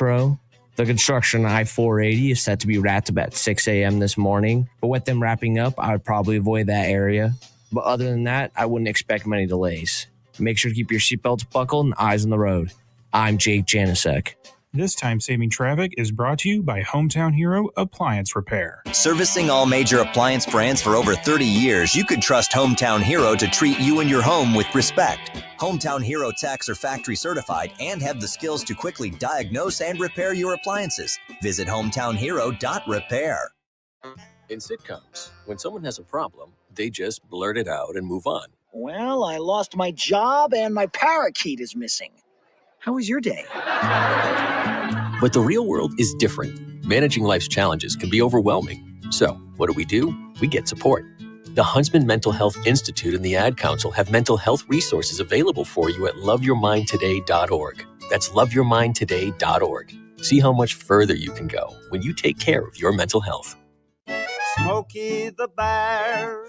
Metro. The construction on I-480 is set to be wrapped up at 6 a.m. this morning, but with them wrapping up, I would probably avoid that area. But other than that, I wouldn't expect many delays. Make sure to keep your seatbelts buckled and eyes on the road. I'm Jake Janasek. This time-saving traffic is brought to you by Hometown Hero Appliance Repair. Servicing all major appliance brands for over 30 years, you could trust Hometown Hero to treat you and your home with respect. Hometown Hero techs are factory certified and have the skills to quickly diagnose and repair your appliances. Visit hometownhero.repair. In sitcoms, when someone has a problem, they just blurt it out and move on. Well, I lost my job and my parakeet is missing. How was your day? But the real world is different. Managing life's challenges can be overwhelming. So, what do? We get support. The Huntsman Mental Health Institute and the Ad Council have mental health resources available for you at loveyourmindtoday.org. That's loveyourmindtoday.org. See how much further you can go when you take care of your mental health. Smokey the Bear.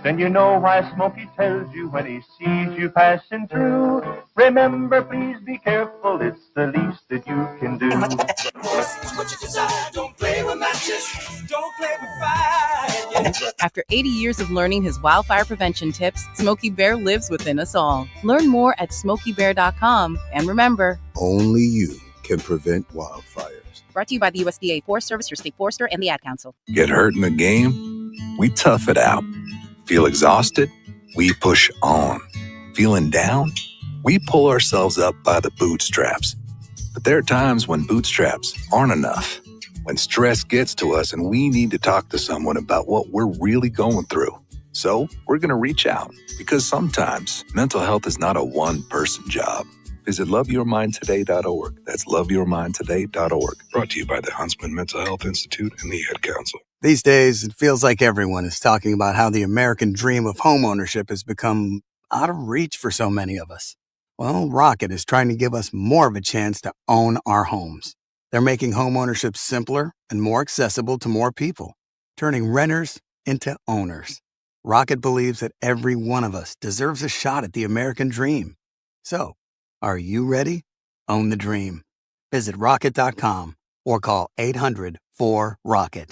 Then you know why Smokey tells you when he sees you passing through. Remember, please be careful, it's the least that you can do. What you desire, don't play with matches, don't play with fire. After 80 years of learning his wildfire prevention tips, Smokey Bear lives within us all. Learn more at SmokeyBear.com. And remember, only you can prevent wildfires. Brought to you by the USDA Forest Service, your state forester, and the Ad Council. Get hurt in the game? We tough it out. Feel exhausted? We push on. Feeling down? We pull ourselves up by the bootstraps. But there are times when bootstraps aren't enough. When stress gets to us and we need to talk to someone about what we're really going through. So we're going to reach out because sometimes mental health is not a one-person job. Visit loveyourmindtoday.org. That's loveyourmindtoday.org. Brought to you by the Huntsman Mental Health Institute and the Ad Council. These days, it feels like everyone is talking about how the American dream of homeownership has become out of reach for so many of us. Well, Rocket is trying to give us more of a chance to own our homes. They're making homeownership simpler and more accessible to more people, turning renters into owners. Rocket believes that every one of us deserves a shot at the American dream. So, are you ready? Own the dream. Visit rocket.com or call 800-4ROCKET.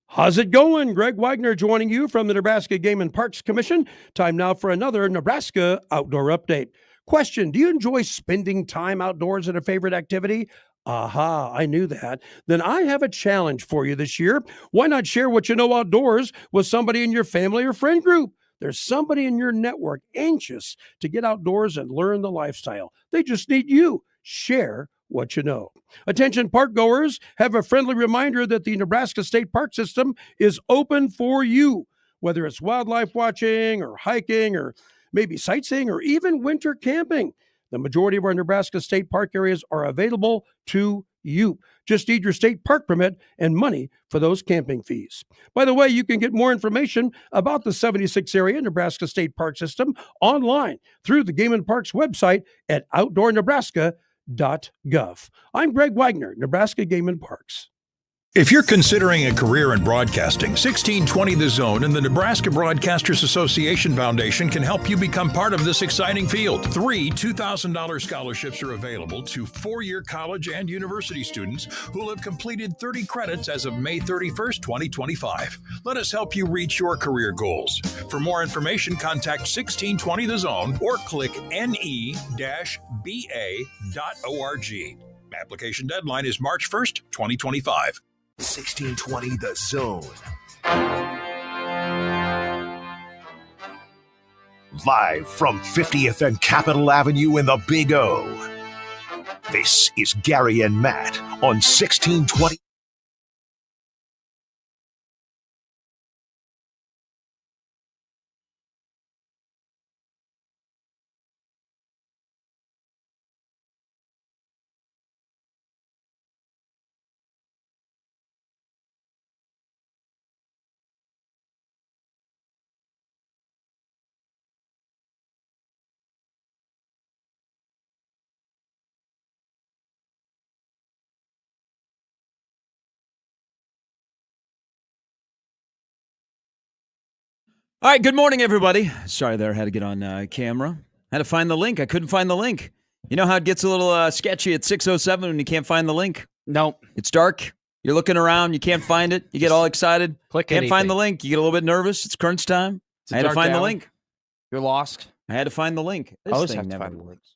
How's it going? Greg Wagner joining you from the Nebraska Game and Parks Commission. Time now for another Nebraska Outdoor Update. Question, do you enjoy spending time outdoors in a favorite activity? Aha, I knew that. Then I have a challenge for you this year. Why not share what you know outdoors with somebody in your family or friend group? There's somebody in your network anxious to get outdoors and learn the lifestyle. They just need you. Share what you know. Attention park goers, have a friendly reminder that the Nebraska State Park System is open for you. Whether it's wildlife watching or hiking or maybe sightseeing or even winter camping, the majority of our Nebraska State Park areas are available to you. Just need your state park permit and money for those camping fees. By the way, you can get more information about the 76 area Nebraska State Park System online through the Game and Parks website at outdoornebraska.gov. I'm Greg Wagner, Nebraska Game and Parks. If you're considering a career in broadcasting, 1620 The Zone and the Nebraska Broadcasters Association Foundation can help you become part of this exciting field. 3 $2,000 scholarships are available to four-year college and university students who will have completed 30 credits as of May 31st, 2025. Let us help you reach your career goals. For more information, contact 1620 The Zone or click ne-ba.org. Application deadline is March 1st, 2025. 1620 The Zone. Live from 50th and Capitol Avenue in the Big O. This is Gary and Matt on 1620. All right, good morning, everybody. Sorry there, I had to get on camera. Had to find the link. I couldn't find the link. You know how it gets a little sketchy at 6:07 when you can't find the link? Nope. It's dark. You're looking around. You can't find it. You get all excited. Can't find the link. You get a little bit nervous. It's crunch time. I had to find the link. You're lost. I had to find the link. I always have to find the links.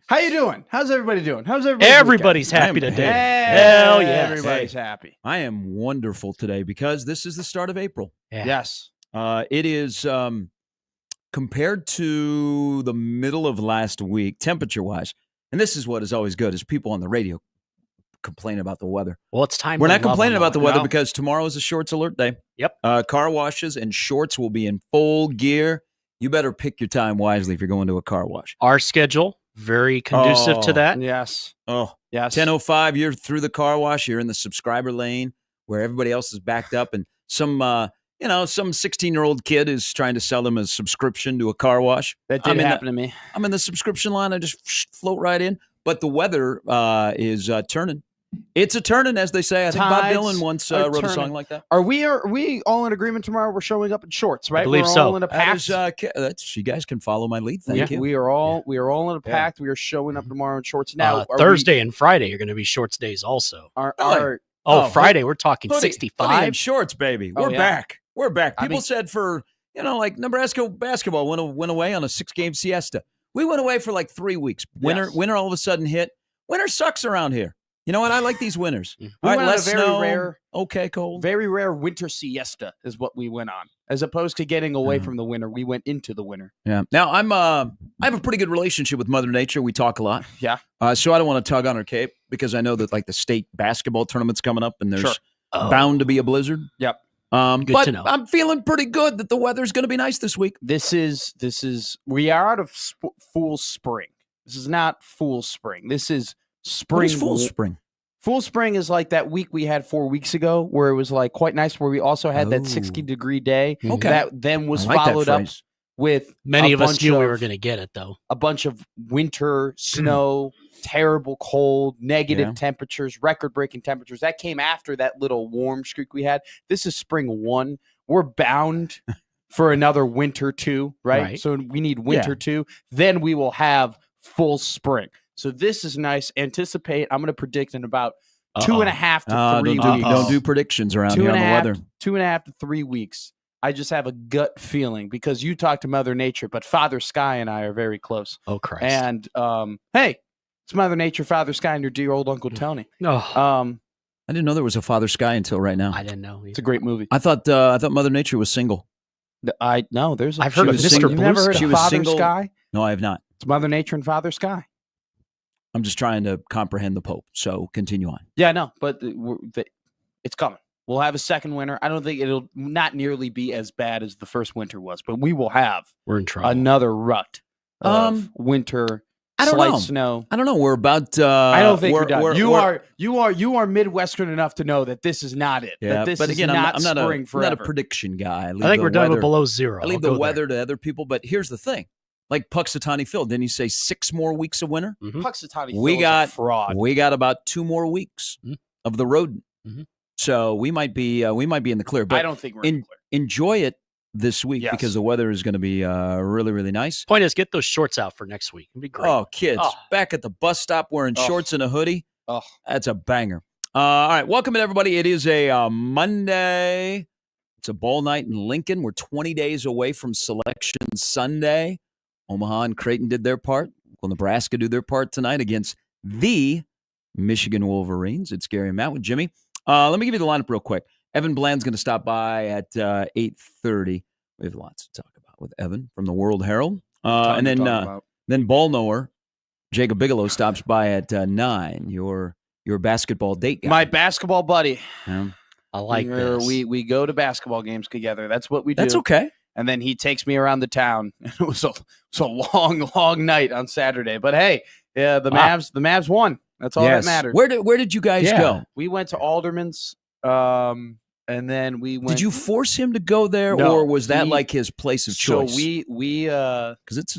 How you doing? How's everybody doing? How's everybody? Everybody's happy today. Hell yes. Everybody's happy. I am wonderful today because this is the start of April. Yeah. Yes. It is compared to the middle of last week, temperature-wise, and this is what is always good, is people on the radio complain about the weather. Well, it's time. We're to not love complaining on about the weather No. because tomorrow is a shorts alert day. Yep. Car washes and shorts will be in full gear. You better pick your time wisely if you're going to a car wash. Our schedule, very conducive to that. Yes. Oh, yes. 10:05, you're through the car wash. You're in the subscriber lane where everybody else is backed up, and some 16-year-old kid is trying to sell them a subscription to a car wash. That did happen to me. I'm in the subscription line. I just float right in. But the weather is turning. It's a turning, as they say. I think Bob Tides Dylan once are wrote a turning. song like that. Are we all in agreement tomorrow? We're showing up in shorts, right? believe We're so. all in a pact. That's you guys can follow my lead. Thank you. We are all in a pact. We are showing up tomorrow in shorts. Now are Thursday and Friday are going to be shorts days also. Are Friday, we're talking Hoodie 65. in shorts, baby. Oh, We're yeah. back. We're back. I People mean- said like Nebraska basketball went away on a 6-game siesta. We went away for like 3 weeks. Winter all of a sudden hit. Winter sucks around here. You know what? I like these winters. We All right, went on a less very snow. rare, Okay, cold. very rare winter siesta is what we went on, as opposed to getting away from the winter. We went into the winter. Yeah. Now I have a pretty good relationship with Mother Nature. We talk a lot. Yeah. So I don't want to tug on her cape because I know that like the state basketball tournament's coming up and there's Sure. bound to be a blizzard. Yep. Good but to know. I'm feeling pretty good that the weather's going to be nice this week. This is we are out of fool's spring. This is not fool's spring. This is spring. What is full spring? Full spring is like that week we had 4 weeks ago where it was like quite nice, where we also had that 60-degree day. Okay. That then was I like that followed up phrase. with Many a of us bunch knew we were going to get it, though. a bunch of winter snow, terrible cold, negative Yeah. temperatures, record-breaking temperatures. That came after that little warm streak we had. This is spring 1. We're bound for another winter 2, right? Right. So we need winter 2. Then we will have full spring. So this is nice. Anticipate. I'm going to predict in about 2.5 to 3 weeks. Don't do predictions around here on the weather. 2.5 to 3 weeks. I just have a gut feeling because you talk to Mother Nature, but Father Sky and I are very close. Oh, Christ. And hey, it's Mother Nature, Father Sky, and your dear old Uncle Tony. Oh, I didn't know there was a Father Sky until right now. I didn't know. It's a great movie. I thought Mother Nature was single. There's. I've heard of she was Mr. single. Blue You've never heard Sky. of She was Father single. Sky? No, I have not. It's Mother Nature and Father Sky. I'm just trying to comprehend the Pope. So continue on. Yeah, no, but it's coming. We'll have a second winter. I don't think it'll not nearly be as bad as the first winter was, but we will have we're in trouble. another rut of winter. I don't slight know. Snow. I don't know. We're about. I don't think we're you're done. we're- You are Midwestern enough to know that this is not it. Yeah, that this but is again, not I'm not spring a forever. prediction guy. I think we're done with below zero. I leave I'll the go there. weather to other people. But here's the thing: like Puxatawny Phil, didn't you say 6 more weeks of winter? Mhm. Puxatawny Phil We is a got fraud. We got about 2 more weeks of the road. Mhm. So we might be in the clear. But I don't think we're in the clear. enjoy it this week Yes. because the weather is going to be really, really nice. Point is, get those shorts out for next week. It'd be great. Oh, kids, Oh. back at the bus stop wearing Oh. shorts and a hoodie. Oh. That's a banger. All right, welcome in, everybody. It is a Monday. It's a ball night in Lincoln. We're 20 days away from Selection Sunday. Omaha and Creighton did their part. Will Nebraska do their part tonight against the Michigan Wolverines? It's Gary and Matt with Jimmy. Let me give you the lineup real quick. Evan Bland's going to stop by at 8:30. We have lots to talk about with Evan from the World Herald. And then ball knower Jacob Bigelow stops by at 9. Your basketball date guy. My basketball buddy. Yeah. I like this. We go to basketball games together. That's what we do. That's okay. And then he takes me around the town. It was a long, long night on Saturday. But hey, yeah, the Mavs won. That's all that matters. Where did you guys go? We went to Alderman's, and then we went. Did you force him to go there, No, or was that he- like his place of So choice? we because it's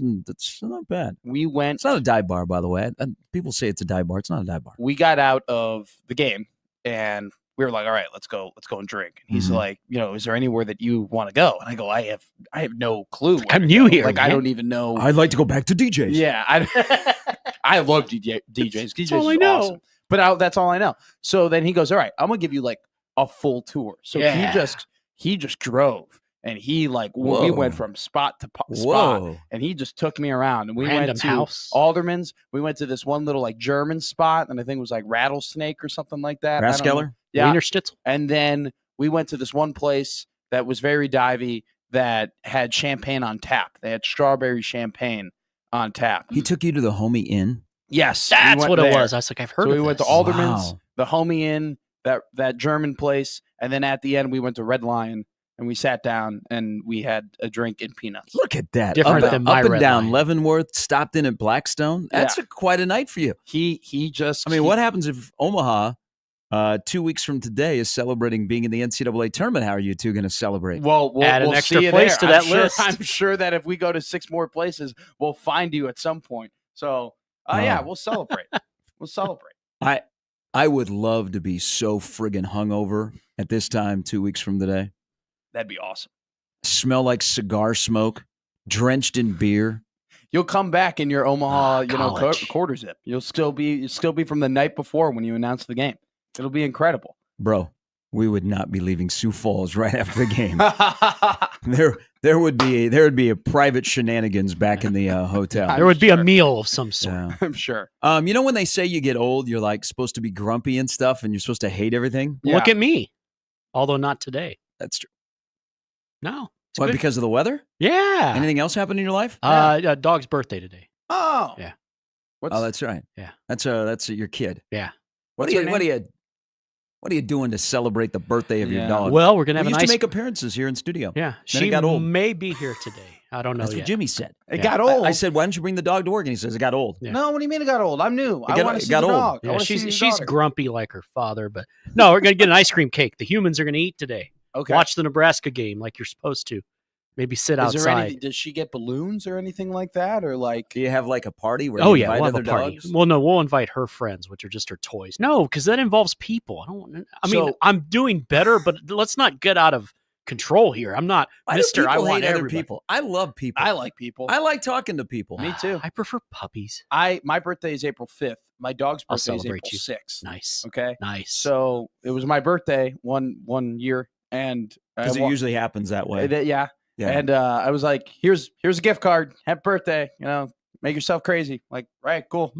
not bad. we went. It's not a dive bar, by the way. People say it's a dive bar. It's not a dive bar. We got out of the game and we were like, all right, let's go and drink. And he's like, is there anywhere that you want to go? And I go, I have no clue. I'm new here. Like, I don't even know. I'd like to go back to DJs. Yeah, I love DJs. DJs all I know. Awesome. But that's all I know. So then he goes, all right, I'm gonna give you like a full tour. So he just drove. And he we went from spot to spot, and he just took me around. And we went to Alderman's. We went to this one little like German spot, and I think it was like Rattlesnake or something like that. Rathskeller? Yeah. Wiener Schnitzel. And then we went to this one place that was very divey that had champagne on tap. They had strawberry champagne on tap. He took you to the Homie Inn? Yes. That's what it was. I was like, I've heard of it. So we went to this. Alderman's, the Homie Inn, that German place, and then at the end we went to Red Lion. And we sat down and we had a drink and peanuts. Look at that. Different than my up and Red down Lion. Leavenworth, stopped in at Blackstone. That's quite a night for you. He just. I mean, what happens if Omaha 2 weeks from today is celebrating being in the NCAA tournament? How are you two going to celebrate? Well, add an extra place to that list. I'm sure that if we go to 6 more places, we'll find you at some point. So, yeah, we'll celebrate. We'll celebrate. I would love to be so friggin' hungover at this time 2 weeks from today. That'd be awesome. Smell like cigar smoke, drenched in beer. You'll come back in your Omaha, college. quarter zip. You'll still be from the night before when you announce the game. It'll be incredible. Bro, we would not be leaving Sioux Falls right after the game. there would be a private shenanigans back in the hotel. There would be a meal of some sort. Yeah. I'm sure. You know when they say you get old, you're like supposed to be grumpy and stuff, and you're supposed to hate everything? Yeah. Look at me. Although not today. That's true. No. What, because of the weather? Yeah. Anything else happened in your life? Dog's birthday today. Oh. Yeah. That's right. Yeah. That's your kid. Yeah. What are you doing to celebrate the birthday of your dog? Well, we're gonna have we a used nice to make appearances here in studio. Yeah. Then She it got old. may be here today. I don't know That's yet. what Jimmy said. It got old. I said, why don't you bring the dog to work? And he says, it got old. Yeah. No, what do you mean it got old? I'm new. I want to see got the old. dog. I Yeah, wanna see she's your daughter. grumpy like her father, but no, we're gonna get an ice cream cake. The humans are gonna eat today. Okay. Watch the Nebraska game like you're supposed to. Maybe sit Is there outside. anything? Does she get balloons or anything like that, or like? Do you have like a party where Oh you yeah, invite we'll have other a party. dogs? Well, no, we'll invite her friends, which are just her toys. No, because that involves people. I mean, I'm doing better, but let's not get out of control here. I'm not Why Mister. do I people want hate other everybody. people. I love people. I like people. I like talking to people. Me too. I prefer puppies. My birthday is April 5th. My dog's I'll birthday is celebrate April you. 6th. Nice. Okay. Nice. So it was my birthday one year, and Because it usually happens that way. Yeah. Yeah. And I was like, here's a gift card. Happy birthday. Make yourself crazy. Like, right, cool.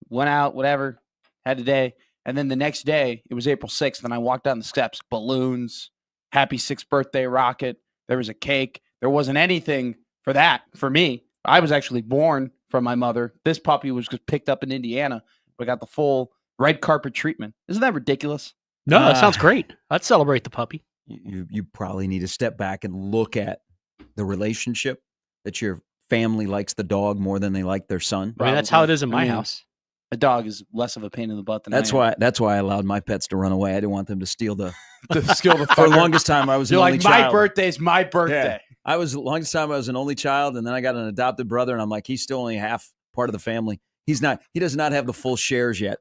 Went out, whatever. Had a day. And then the next day, it was April 6th, and I walked down the steps. Balloons, happy 6th birthday rocket. There was a cake. There wasn't anything for that for me. I was actually born from my mother. This puppy was just picked up in Indiana. We got the full red carpet treatment. Isn't that ridiculous? No, that sounds great. I'd celebrate the puppy. You probably need to step back and look at the relationship that your family likes the dog more than they like their son. I mean, that's how it is in my house. A dog is less of a pain in the butt than That's I am. why. That's why I allowed my pets to run away. I didn't want them to steal the. To steal the For the thunder. longest time, I was You're an like, only my child. birthday's my birthday. Yeah. The longest time I was an only child, and then I got an adopted brother, and I'm like, he's still only half part of the family. He's not. He does not have the full shares yet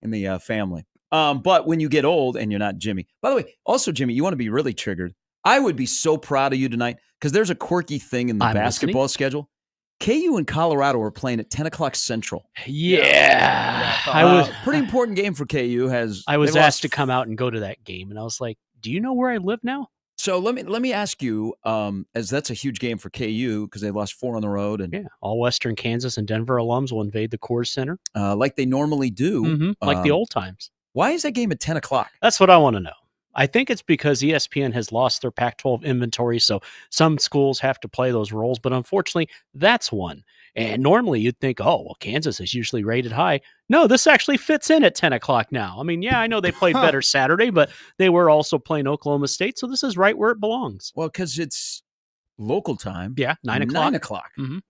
in the family. But when you get old, and you're not Jimmy. By the way, also Jimmy, you want to be really triggered. I would be so proud of you tonight because there's a quirky thing in the I'm basketball listening. schedule. KU and Colorado are playing at 10 o'clock Central. Yeah. I was pretty important game for KU. I was they lost asked to come out and go to that game, and I was like, "Do you know where I live now?" So let me ask you, as that's a huge game for KU because they lost 4 on the road, and Yeah, all Western Kansas and Denver alums will invade the Coors Center, like they normally do, like the old times. Why is that game at 10 o'clock? That's what I want to know. I think it's because ESPN has lost their Pac-12 inventory, so some schools have to play those roles, but unfortunately, that's one. And normally you'd think, oh, well, Kansas is usually rated high. No, this actually fits in at 10 o'clock now. I mean, yeah, I know they played better Saturday, but they were also playing Oklahoma State, so this is right where it belongs. Well, because it's local time. Yeah, 9 o'clock. 9 o'clock. Mhm.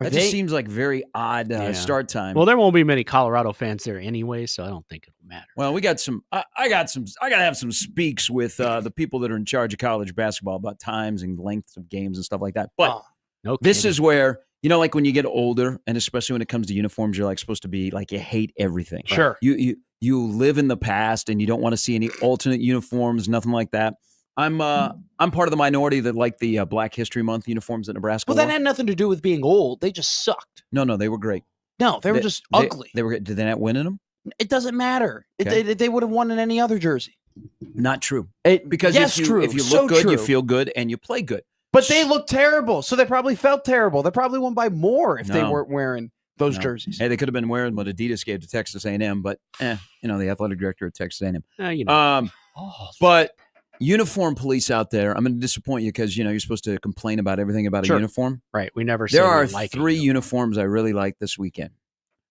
That just seems like very odd Yeah. start time. Well, there won't be many Colorado fans there anyway, so I don't think it'll matter. Well, we got some. I got to have some speaks with the people that are in charge of college basketball about times and lengths of games and stuff like that. But No this kidding. is where You know, like when you get older, and especially when it comes to uniforms, you're like supposed to be like you hate everything. Sure. You live in the past, and you don't want to see any alternate uniforms, nothing like that. I'm part of the minority that like the Black History Month uniforms that Nebraska Well, that wore. had nothing to do with being old. They just sucked. No, they were great. No, they were just ugly. They were. Did they not win in them? It doesn't matter. Okay. They would have won in any other jersey. Not true. Because if you look So good, true. you feel good, and you play good. But they looked terrible, so they probably felt terrible. They probably won by more if they No. weren't wearing those No. jerseys. Hey, they could have been wearing what Adidas gave to Texas A&M, but the athletic director at Texas A&M. But uniform police out there, I'm going to disappoint you because you're supposed to complain about everything about Sure. a uniform. Right. We never say There we are like it. 3 uniforms I really like this weekend.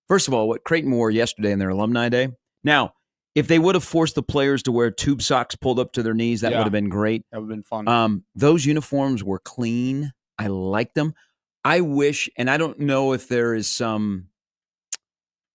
First of all, what Creighton wore yesterday in their alumni day. Now, if they would have forced the players to wear tube socks pulled up to their knees, that Yeah. would have been great. That would have been fun. Those uniforms were clean. I liked them. I wish, and I don't know if there is some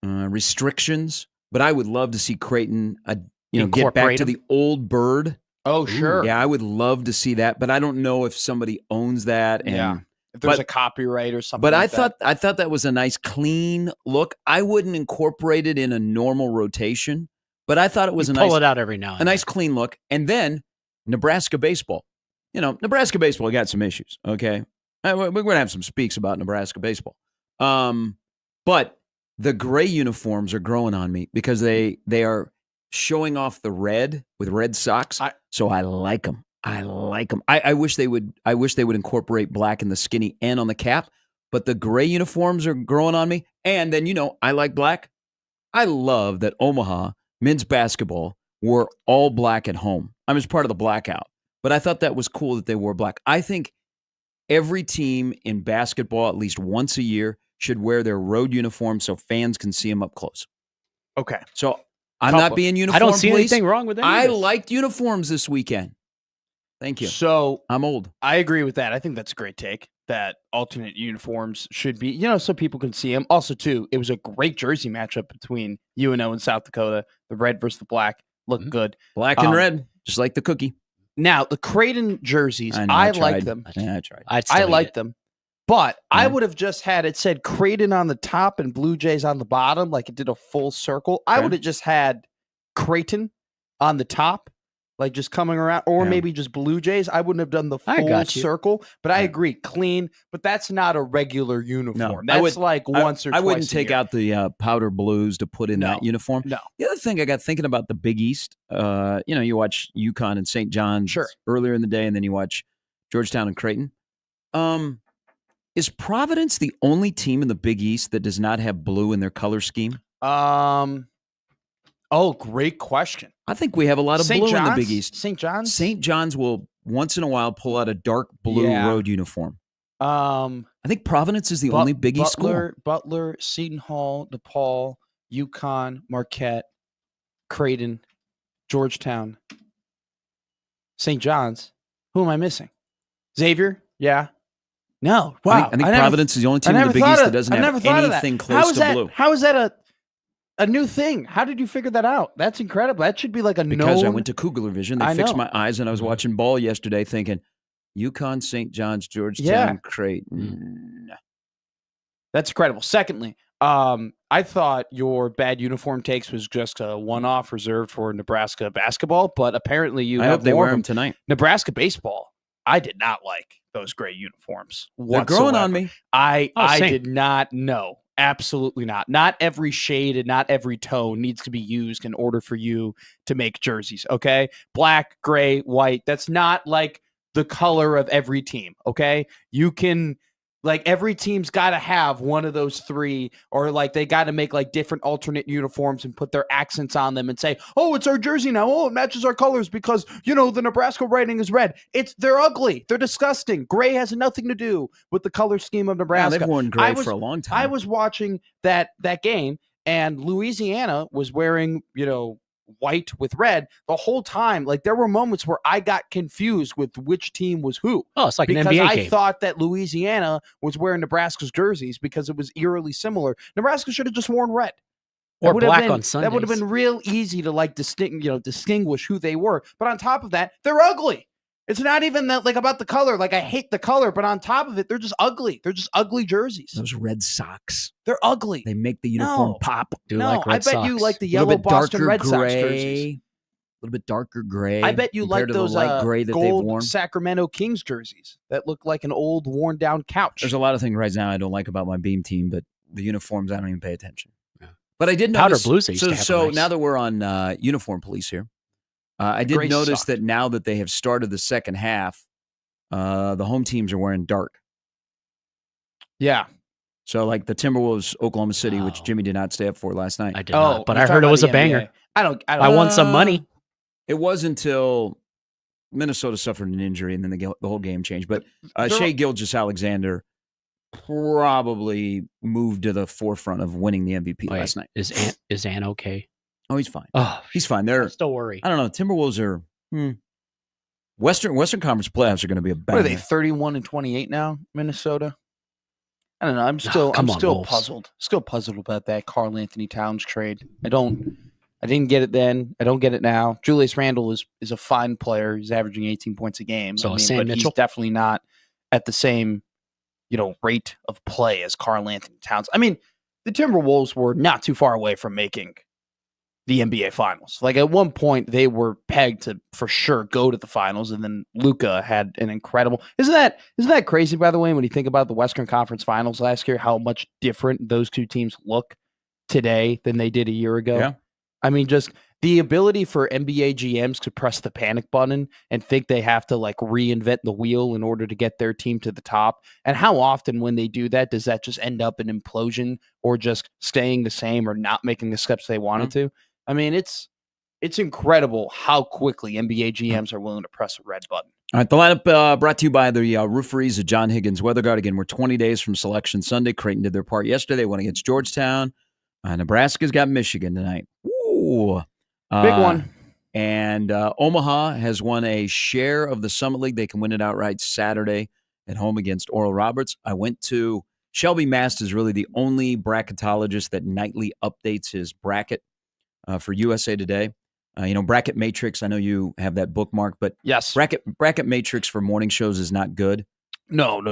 restrictions, but I would love to see Creighton, get back Incorporate to them. the old bird. Oh, sure. Yeah, I would love to see that, but I don't know if somebody owns that. And, Yeah. If there's but- a copyright or something But like I thought that was a nice clean look. I wouldn't incorporate it in a normal rotation, but I thought it was You a pull nice it out every now and a nice clean look. And then Nebraska baseball. Nebraska baseball got some issues. Okay, we're going to have some speaks about Nebraska baseball. But the gray uniforms are growing on me because they are showing off the red with red socks. So I like them. I wish they would incorporate black in the skinny and on the cap, but the gray uniforms are growing on me. And then, I like black. I love that Omaha men's basketball wore all black at home. I was part of the blackout, but I thought that was cool that they wore black. I think every team in basketball, at least once a year, should wear their road uniform so fans can see them up close. Okay. So I'm not being uniform. I don't see police. anything wrong with any I of this. liked uniforms this weekend. Thank you. So I'm old. I agree with that. I think that's a great take. That alternate uniforms should be, so people can see them. Also, too, it was a great jersey matchup between UNO and South Dakota. The red versus the black looked good. Black and red, just like the cookie. Now, the Creighton jerseys, I know, I I like tried. them. Yeah, I tried. I like them. But I would have just had it said Creighton on the top and Blue Jays on the bottom, like it did a full circle. I Okay. would have just had Creighton on the top, like just coming around, or Yeah. maybe just Blue Jays. I wouldn't have done the I full got you. circle, but I agree, clean. But that's not a regular uniform. I That's like once or I twice. wouldn't a take year. out the powder blues to put in that uniform. No. The other thing I got thinking about the Big East, you watch UConn and St. John's earlier in the day, and then you watch Georgetown and Creighton. Is Providence the only team in the Big East that does not have blue in their color scheme? Oh, great question. I think we have a lot of St. blue in the John's? Big East. St. John's? St. John's will once in a while pull out a dark blue Yeah. road uniform. I I think Providence is the only Big East school. Butler, Seton Hall, DePaul, UConn, Marquette, Creighton, Georgetown, St. John's. Who am I missing? Xavier? Yeah. No. Wow. I think Providence is the only team in the Big East that doesn't have anything close to blue. How is that a new thing? How did you figure that out? That's incredible. That should be like a Because I known- went to Kugler Vision. They I fixed know. my eyes, and I was watching ball yesterday thinking, UConn, St. John's, Georgetown, Creighton. That's incredible. Secondly, I thought your bad uniform takes was just a one-off reserved for Nebraska basketball, but apparently you I have hope they more wear of them tonight. Nebraska baseball, I did not like those gray uniforms. They're growing on whatsoever. me. I same. did not know. Absolutely not. Not every shade and not every tone needs to be used in order for you to make jerseys, okay? Black, gray, white, that's not like the color of every team, okay? You can, like, every team's got to have one of those three, or like they got to make like different alternate uniforms and put their accents on them and say, oh, it's our jersey now. Oh, it matches our colors because, the Nebraska writing is red. They're ugly. They're disgusting. Gray has nothing to do with the color scheme of Yeah, Nebraska. they've worn gray for a long time. I was watching that game, and Louisiana was wearing, white with red the whole time. Like, there were moments where I got confused with which team was who. Oh, it's like an because NBA I game. thought that Louisiana was wearing Nebraska's jerseys because it was eerily similar. Nebraska should have just worn red. Or That would have black been- on That would have Sundays. been real easy to like distinguish who they were. But on top of that, they're ugly. It's not even that like about the color. Like I hate the color, but on top of it, they're just ugly. They're just ugly jerseys. Those Red Sox. They're ugly. They make the uniform No. pop. I bet you like the yellow Boston Red Sox jerseys. A little bit darker gray. I bet you like compared to the those light gray that they've gold worn. Sacramento Kings jerseys that look like an old worn down couch. There's a lot of things right now I don't like about my Beam team, but the uniforms, I don't even pay attention. But I did Powder notice. blues they used to have So nice. now that we're on uniform police here, I did Gray notice sucked. that now that they have started the second half, the home teams are wearing dark. Yeah. So like the Timberwolves, Oklahoma City, which Oh. Jimmy did not stay up for last night. I did not, but I heard it was a banger. I don't. I won some money. It was until Minnesota suffered an injury, and then the whole game changed. But Shea Gilgeous-Alexander probably moved to the forefront of winning the MVP Wait, last night. Is Ann okay? Oh, he's fine. Oh, He's fine. They're I'm still worried. I don't know. Timberwolves are Western Conference playoffs are going to be a What are banger. they? 31-28 now, Minnesota. I don't know. I'm still. come I'm on, still Wolves. puzzled. Still puzzled about that Karl Anthony Towns trade. I didn't get it then. I don't get it now. Julius Randle is a fine player. He's averaging 18 points a game. So, but Sam Mitchell? he's definitely not at the same, rate of play as Karl Anthony Towns. I mean, the Timberwolves were not too far away from making the NBA Finals. Like at one point, they were pegged to for sure go to the finals, and then Luka had an incredible. Isn't that crazy? By the way, when you think about the Western Conference Finals last year, how much different those two teams look today than they did a year ago. Yeah. I mean, just the ability for NBA GMs to press the panic button and think they have to like reinvent the wheel in order to get their team to the top. And how often when they do that, does that just end up an implosion or just staying the same or not making the steps they wanted to? I mean, it's incredible how quickly NBA GMs are willing to press a red button. All right, the lineup brought to you by the rooferees of John Higgins Weather Guard. Again, we're 20 days from Selection Sunday. Creighton did their part yesterday, went against Georgetown. Nebraska's got Michigan tonight. Ooh. Big one. And Omaha has won a share of the Summit League. They can win it outright Saturday at home against Oral Roberts. I went to Shelby Mast is really the only bracketologist that nightly updates his bracket for USA Today. Bracket Matrix, I know you have that bookmark, but yes, bracket Matrix for morning shows is not good. No.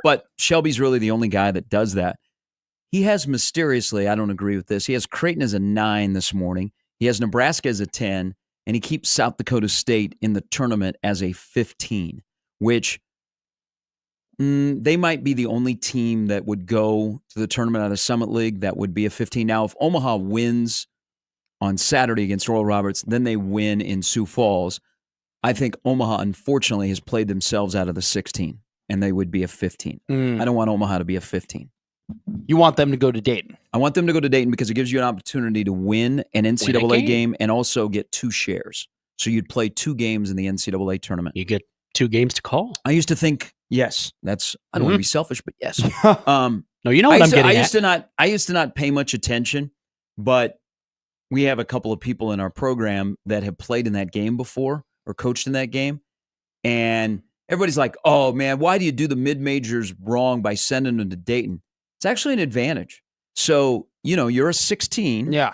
But Shelby's really the only guy that does that. He has mysteriously, I don't agree with this, he has Creighton as a 9 this morning. He has Nebraska as a 10, and he keeps South Dakota State in the tournament as a 15, which they might be the only team that would go to the tournament out of the Summit League that would be a 15. Now, if Omaha wins on Saturday against Oral Roberts, then they win in Sioux Falls. I think Omaha, unfortunately, has played themselves out of the 16, and they would be a 15. I don't want Omaha to be a 15. You want them to go to Dayton? I want them to go to Dayton because it gives you an opportunity to win an NCAA game and also get 2 shares. So you'd play 2 games in the NCAA tournament. You get 2 games to call. I used to think, yes, that's. I don't want to be selfish, but yes. No, you know what I'm getting at. I used to not pay much attention, but we have a couple of people in our program that have played in that game before or coached in that game, and everybody's like, "Oh man, why do you do the mid-majors wrong by sending them to Dayton?" It's actually an advantage. So, you're a 16. Yeah.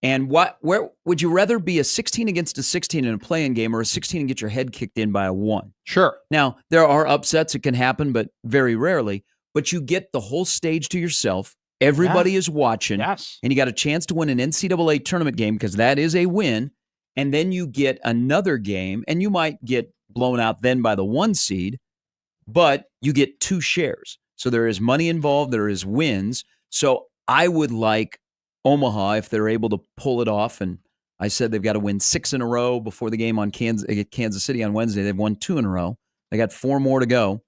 And where would you rather be a 16 against a 16 in a play-in game or a 16 and get your head kicked in by a 1? Sure. Now, there are upsets that can happen, but very rarely. But you get the whole stage to yourself. Everybody is watching. Yes. And you got a chance to win an NCAA tournament game because that is a win. And then you get another game, and you might get blown out then by the 1 seed, but you get 2 shares. So there is money involved. There is wins. So I would like Omaha if they're able to pull it off. And I said they've got to win 6 in a row before the game on Kansas City on Wednesday. They've won 2 in a row. They got 4 more to go.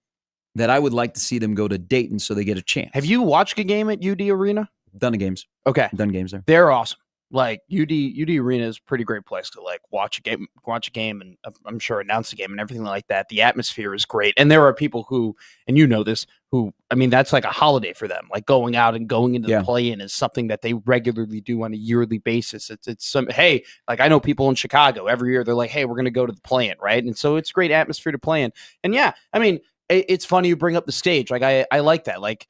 That I would like to see them go to Dayton so they get a chance. Have you watched a game at UD Arena? Done the games. Okay. Done games there. They're awesome. Like UD Arena is a pretty great place to like watch a game and I'm sure announce the game and everything like that. The atmosphere is great. And there are people who, and who, I mean, that's like a holiday for them. Like going out and going into the play-in is something that they regularly do on a yearly basis. It's some, hey, like I know people in Chicago every year, they're like, hey, we're going to go to the play-in, right? And so it's great atmosphere to play in. And yeah, I mean, it's funny you bring up the stage. Like I like that. Like,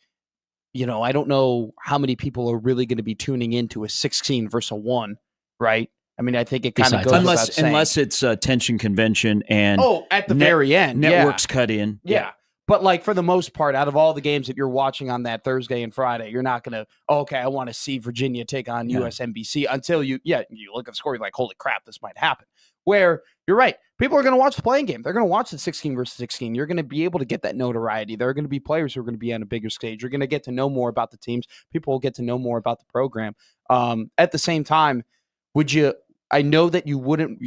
I don't know how many people are really going to be tuning into a 16 versus a 1, right? I mean, I think it kind of goes without saying. Unless it's a tension convention and at the very end, networks cut in. Yeah. But like for the most part, out of all the games that you're watching on that Thursday and Friday, you're not going to, okay, I want to see Virginia take on USMBC until you look at the score, you're like, holy crap, this might happen. Where you're right. People are going to watch the playing game. They're going to watch the 16 versus 16. You're going to be able to get that notoriety. There are going to be players who are going to be on a bigger stage. You're going to get to know more about the teams. People will get to know more about the program. At the same time, I know that you wouldn't,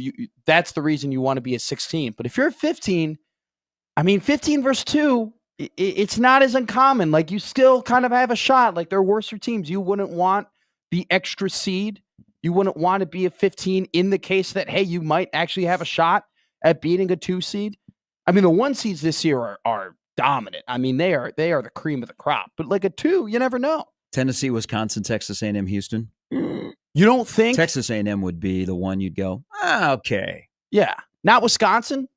that's the reason you want to be a 16. But if you're a 15, 15 versus 2, it's not as uncommon. Like, you still kind of have a shot. Like, there are worse teams. You wouldn't want the extra seed. You wouldn't want to be a 15 in the case that, hey, you might actually have a shot at beating a 2 seed. The 1 seeds this year are dominant. They are the cream of the crop. But like a 2, you never know. Tennessee, Wisconsin, Texas A&M, Houston. You don't think Texas A&M would be the one you'd go, okay. Yeah. Not Wisconsin?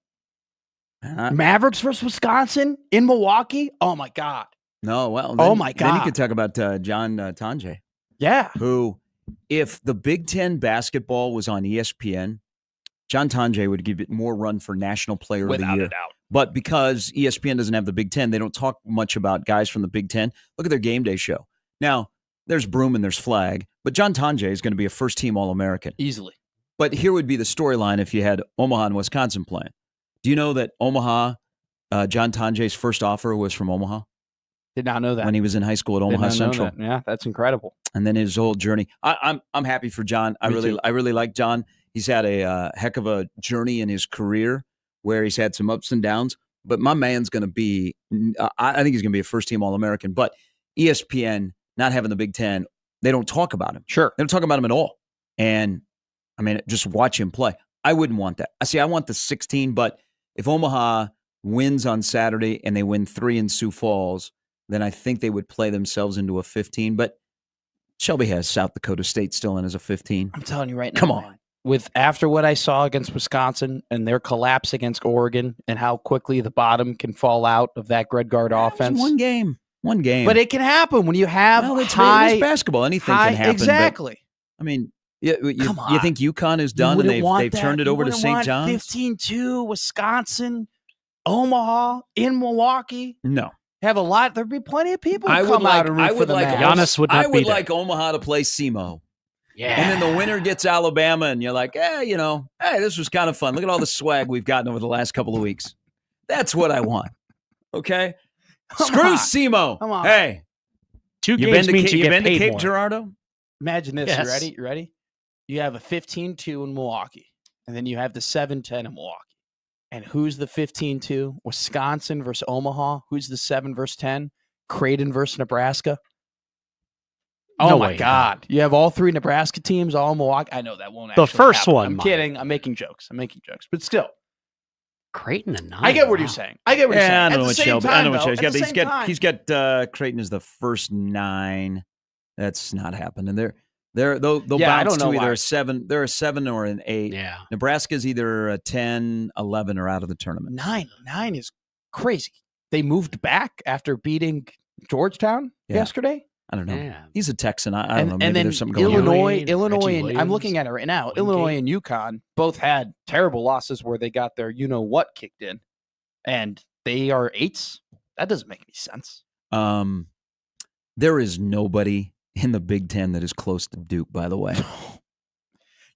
Mavericks versus Wisconsin in Milwaukee? Oh, my God. No, well, my God. Then you could talk about John Tonje. Yeah. Who, if the Big Ten basketball was on ESPN, John Tonje would give it more run for National Player of the Year. Without a doubt. But because ESPN doesn't have the Big Ten, they don't talk much about guys from the Big Ten. Look at their game day show. Now, there's Broom and there's Flag, but John Tonje is going to be a first-team All-American. Easily. But here would be the storyline if you had Omaha and Wisconsin playing. Do you know that Omaha, John Tonje's first offer was from Omaha? Did not know that. When he was in high school at Omaha Central. Yeah, that's incredible. And then his whole journey. I'm happy for John. I really like John. He's had a heck of a journey in his career where he's had some ups and downs. But my man's going to be, I think he's going to be a first-team All-American. But ESPN, not having the Big Ten, they don't talk about him. Sure. They don't talk about him at all. And, just watch him play. I wouldn't want that. I want the 16, but if Omaha wins on Saturday and they win 3 in Sioux Falls, then I think they would play themselves into a 15. But Shelby has South Dakota State still in as a 15. I'm telling you right now. Come on. After what I saw against Wisconsin and their collapse against Oregon and how quickly the bottom can fall out of that Greg Gard offense. One game. But it can happen when you have it's high basketball. Anything can happen. Exactly. You think UConn is done and they've turned it over to St. John's? 15-2, Wisconsin, Omaha, in Milwaukee. No. Have a lot. There'd be plenty of people who come out and root for the Mavs. Giannis would not I be would there. like Omaha to play SEMO. Yeah. And then the winner gets Alabama, and you're like, hey, this was kind of fun. Look at all the swag we've gotten over the last couple of weeks. That's what I want. Okay? Screw SEMO. Come on. Hey. 2 games means you you get been to paid Cape more. Girardeau? Imagine this. Yes. You ready? You have a 15-2 in Milwaukee, and then you have the 7-10 in Milwaukee. And who's the 15-2? Wisconsin versus Omaha. Who's the 7 versus 10? Creighton versus Nebraska. Oh, No my way, God. You have all 3 Nebraska teams, all Milwaukee. I know that won't actually The first happen. one I'm might. kidding. I'm making jokes. But still. Creighton and 9. I get what you're saying. I get what you're saying. I don't know At what the same Shelby. I time, know what though, Shelby's at the got. same time- He's got Creighton as the first 9. That's not happening. They'll Yeah, I bounce don't know to either why. a 7. They're a 7 or an 8. Yeah. Nebraska's either a 10, 11, or out of the tournament. 9 is crazy. They moved back after beating Georgetown yesterday. I don't know. Yeah. He's a Texan. I don't know. Maybe And then there's something going on. Illinois, Reggie and I'm Williams, looking at it right now. Wingate. Illinois and UConn both had terrible losses where they got their what kicked in, and they are 8s. That doesn't make any sense. There is nobody in the Big Ten that is close to Duke, by the way.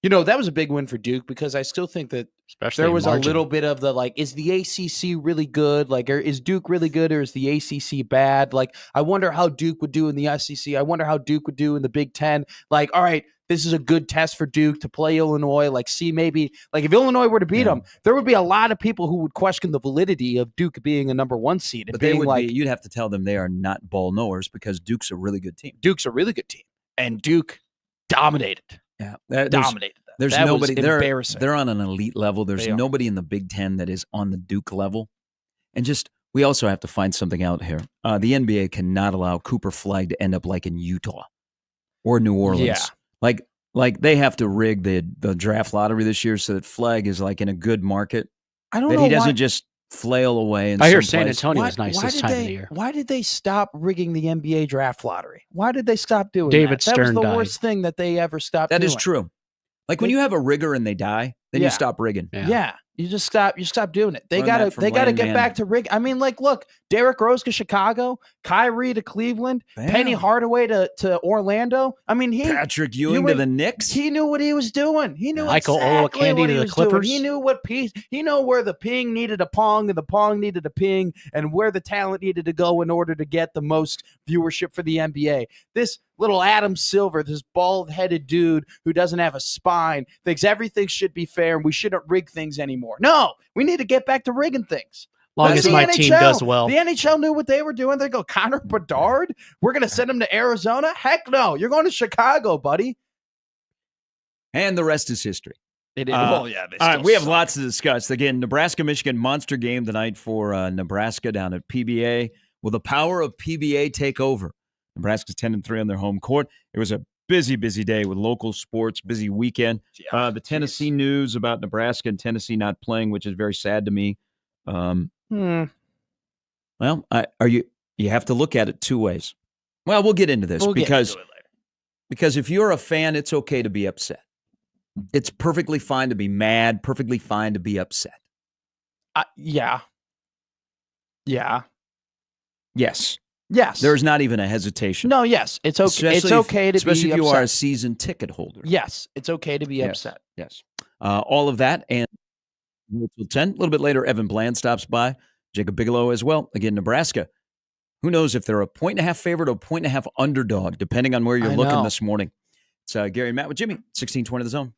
That was a big win for Duke because I still think that Especially there was margin. a little bit of the is the ACC really good? Is Duke really good or is the ACC bad? I wonder how Duke would do in the SEC. I wonder how Duke would do in the Big Ten. All right, this is a good test for Duke to play Illinois. See, maybe if Illinois were to beat them, there would be a lot of people who would question the validity of Duke being a number 1 seed. And But they being would be. You'd have to tell them they are not ball knowers because Duke's a really good team. Duke's a really good team, and Duke dominated. Yeah, Dominated. There's That was nobody. embarrassing. They're on an elite level. There's They are. nobody in the Big Ten that is on the Duke level. And we also have to find something out here. The NBA cannot allow Cooper Flag to end up like in Utah or New Orleans. Yeah. Like they have to rig the draft lottery this year so that Flag is in a good market. I don't that know he doesn't why- just flail away. I hear San Antonio is nice Why this did time of they- the year. Why did they stop rigging the NBA draft lottery? Why did they stop doing David that? Stern That was the died. worst thing that they ever stopped That doing. is true. Like when you have a rigger and they die, then you stop rigging. Yeah. You just stop. You stop doing it. They Learn gotta. that from They gotta get Landman. back to rig. I mean, like, look, Derrick Rose to Chicago, Kyrie to Cleveland, Penny Hardaway to Orlando. I mean, Patrick Ewing to the Knicks. He knew what he was doing. He knew Michael exactly Olowokandi what to he the was doing. Clippers. He knew what piece. He knew where the ping needed a pong and the pong needed a ping, and where the talent needed to go in order to get the most viewership for the NBA. This little Adam Silver, this bald-headed dude who doesn't have a spine, thinks everything should be fair and we shouldn't rig things anymore. No, we need to get back to rigging things. Long That's as the my team does well. The NHL knew what they were doing. They go, Connor Bedard? We're going to send him to Arizona? Heck no. You're going to Chicago, buddy. And the rest is history. It is. All right, we have lots to discuss. Again, Nebraska-Michigan monster game tonight for Nebraska down at PBA. Will the power of PBA take over? Nebraska's 10-3 on their home court. It was a busy day with local sports, busy weekend. The Tennessee news about Nebraska and Tennessee not playing, which is very sad to me. Well, you have to look at it two ways. Well, we'll get into this because if you're a fan, it's okay to be upset. It's perfectly fine to be mad, perfectly fine to be upset. Yeah. Yes. Yes. There's not even a hesitation. No, yes. It's okay. It's okay to be especially if you upset. are a season ticket holder. Yes, it's okay to be upset. Yes. All of that and till 10. A little bit later, Evan Bland stops by. Jacob Bigelow as well. Again, Nebraska. Who knows if they're a 1.5 favorite or 1.5 underdog, depending on where you're looking this morning. It's Gary and Matt with Jimmy, 1620 The Zone.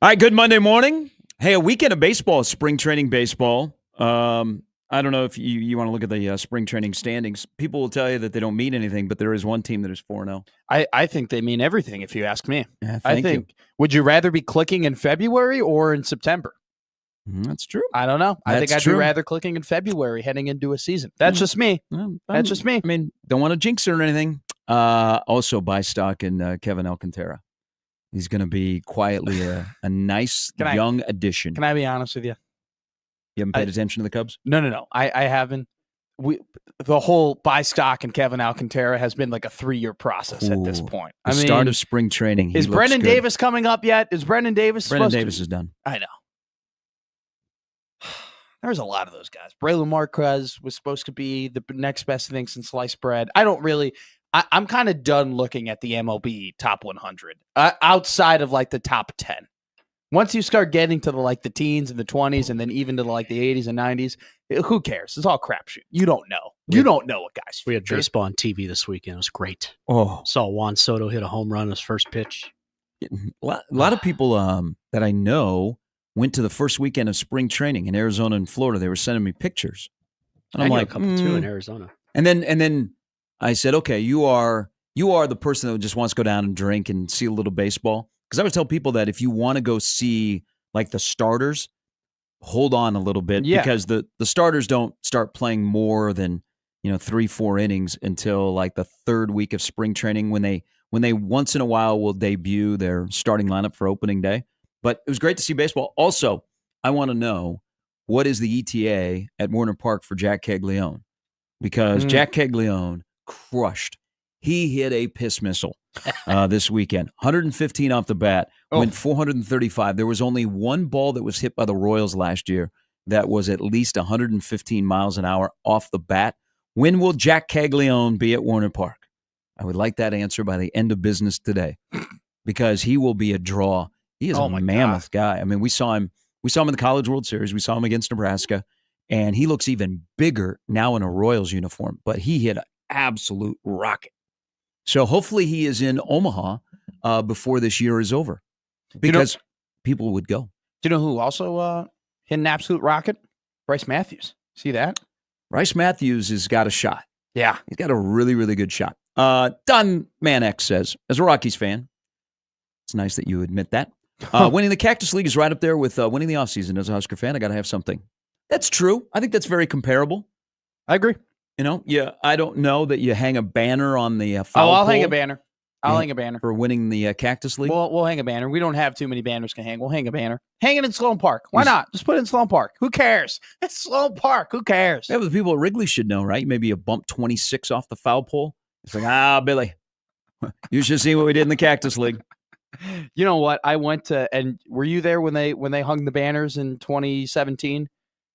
All right, good Monday morning. Hey, a weekend of baseball, spring training baseball. I don't know if you want to look at the spring training standings. People will tell you that they don't mean anything, but there is one team that is 4-0. I think they mean everything, if you ask me. Yeah, I thank think, would you rather be clicking in February or in September? That's true. I don't know. I think That's I'd be true. rather clicking in February heading into a season. That's just me. That's just me. I mean, don't want to jinx it or anything. Also, buy stock in Kevin Alcantara. He's going to be quietly a nice young addition. Can I be honest with you? You haven't paid attention to the Cubs? No. I haven't. The whole buy stock in Kevin Alcantara has been like a 3-year process at this point. The start of spring training. He Is looks Brendan good. Davis coming up yet? Is Brendan Davis Brendan supposed Davis to? is done. I know. There's a lot of those guys. Braylon Marquez was supposed to be the next best thing since sliced bread. I'm kind of done looking at the MLB top 100 outside of like the top 10. Once you start getting to the teens and the 20s and then even to the 80s and 90s, who cares? It's all crapshoot. You don't know. You don't know what guys. We had baseball on TV this weekend. It was great. Oh, saw Juan Soto hit a home run his first pitch. A lot of people that I know went to the first weekend of spring training in Arizona and Florida. They were sending me pictures, and I I'm knew like, a couple too in Arizona. And then I said, okay, you are the person that just wants to go down and drink and see a little baseball. Because I would tell people that if you want to go see like the starters, hold on a little bit because the starters don't start playing more than 3-4 innings until like the third week of spring training when they once in a while will debut their starting lineup for opening day. But it was great to see baseball. Also, I want to know, what is the ETA at Warner Park for Jack Caglione? Because Jack Caglione crushed. He hit a piss missile this weekend. 115 off the bat, went 435. There was only one ball that was hit by the Royals last year that was at least 115 miles an hour off the bat. When will Jack Caglione be at Warner Park? I would like that answer by the end of business today because he will be a draw. He is a mammoth guy. I mean, we saw him in the College World Series. We saw him against Nebraska, and he looks even bigger now in a Royals uniform, but he hit an absolute rocket. So hopefully he is in Omaha before this year is over because people would go. Do you know who also hit an absolute rocket? Bryce Matthews. See that? Bryce Matthews has got a shot. Yeah. He's got a really, really good shot. Don Manex says, as a Rockies fan, it's nice that you admit that. Winning the Cactus League is right up there with winning the offseason. As a Husker fan, I got to have something. That's true. I think that's very comparable. I agree. I don't know that you hang a banner on the foul I'll pole. hang a banner. I'll hang a banner. For winning the Cactus League? We'll hang a banner. We don't have too many banners to hang. We'll hang a banner. Hang it in Sloan Park. Why not? Just put it in Sloan Park. Who cares? It's Sloan Park. Who cares? Yeah, but the people at Wrigley should know, right? Maybe you bump 26 off the foul pole. It's like, Billy, you should see what we did in the Cactus League. You know what? I went to, and were you there when they hung the banners in 2017?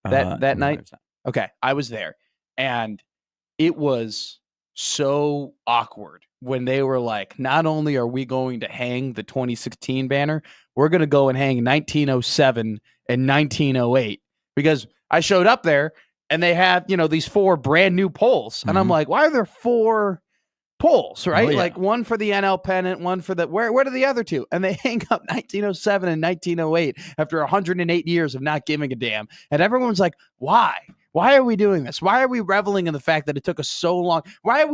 That night? Okay, I was there, and it was so awkward when they were like, not only are we going to hang the 2016 banner, we're going to go and hang 1907 and 1908, because I showed up there and they had, these 4 brand new poles. And I'm like, why are there 4 poles, right? Oh, yeah. Like one for the NL pennant, one for the, where are the other 2? And they hang up 1907 and 1908 after 108 years of not giving a damn. And everyone's like, why? Why are we doing this? Why are we reveling in the fact that it took us so long? Why are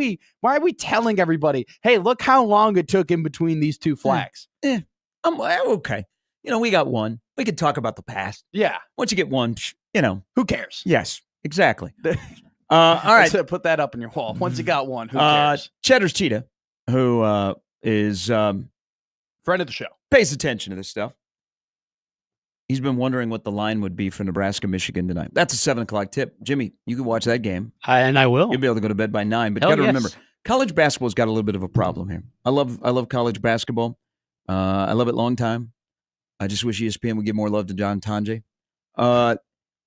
we telling everybody, hey, look how long it took in between these 2 flags? I'm okay. We got one. We could talk about the past. Yeah. Once you get one, who cares? Yes, exactly. All right. Put that up on your wall. Once you got one, who cares? Cheddar's Cheetah, who is friend of the show, pays attention to this stuff. He's been wondering what the line would be for Nebraska-Michigan tonight. That's a 7:00 tip. Jimmy, you can watch that game. And I will. You'll be able to go to bed by 9. But you got to remember, college basketball's got a little bit of a problem here. I love college basketball. I love it long time. I just wish ESPN would give more love to John Tanji.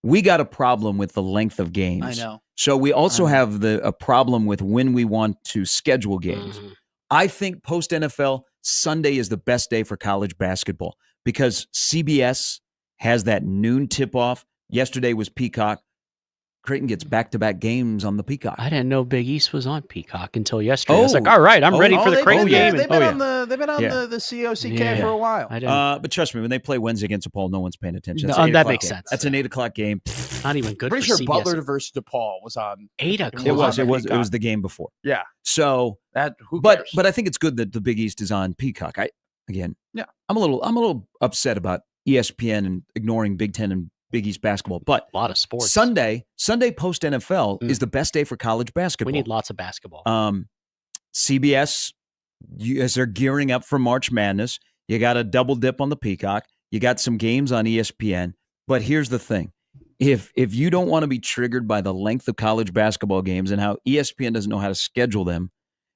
We got a problem with the length of games. I know. So we also have a problem with when we want to schedule games. Mm-hmm. I think post-NFL, Sunday is the best day for college basketball because CBS has that noon tip-off. Yesterday was Peacock. Creighton gets back-to-back games on the Peacock. I didn't know Big East was on Peacock until yesterday. I was like, all right, I'm ready for the Creighton game. They've been on the COCK for a while. But trust me, when they play Wednesday against DePaul, no one's paying attention. That makes sense. That's an 8 o'clock game. Not even good. Pretty for sure CBS. Butler versus DePaul was on 8 o'clock. It was the game before. Yeah. So who but cares? but I think it's good that the Big East is on Peacock. I'm a little upset about ESPN and ignoring Big Ten and Big East basketball, but a lot of sports. Sunday post NFL is the best day for college basketball. We need lots of basketball. CBS, as they're gearing up for March Madness, you got a double dip on the Peacock. You got some games on ESPN. But here's the thing: if you don't want to be triggered by the length of college basketball games and how ESPN doesn't know how to schedule them,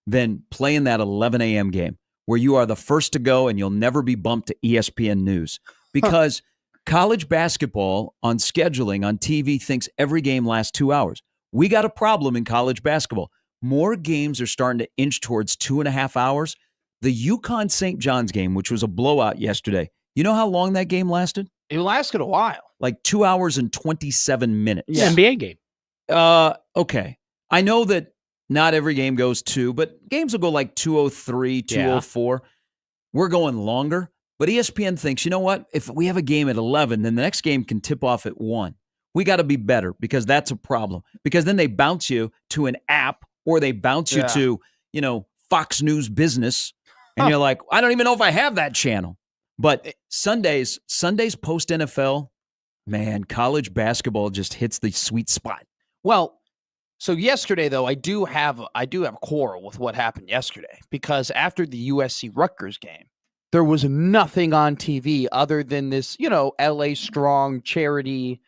then play in that 11 a.m. game where you are the first to go and you'll never be bumped to ESPN News because. College basketball on scheduling on TV thinks every game lasts 2 hours. We got a problem in college basketball. More games are starting to inch towards 2.5 hours. The UConn St. John's game, which was a blowout yesterday, you know how long that game lasted? It lasted a while. Like 2 hours and 27 minutes. Yeah. NBA game. Okay. I know that not every game goes 2, but games will go like 2:03, 2:04. We're going longer. But ESPN thinks, you know what? If we have a game at 11, then the next game can tip off at 1. We got to be better because that's a problem. Because then they bounce you to an app or they bounce you to, Fox News Business. And you're like, I don't even know if I have that channel. But Sundays post NFL, man, college basketball just hits the sweet spot. Well, so yesterday, though, I do have a quarrel with what happened yesterday because after the USC Rutgers game, there was nothing on TV other than this, LA Strong charity,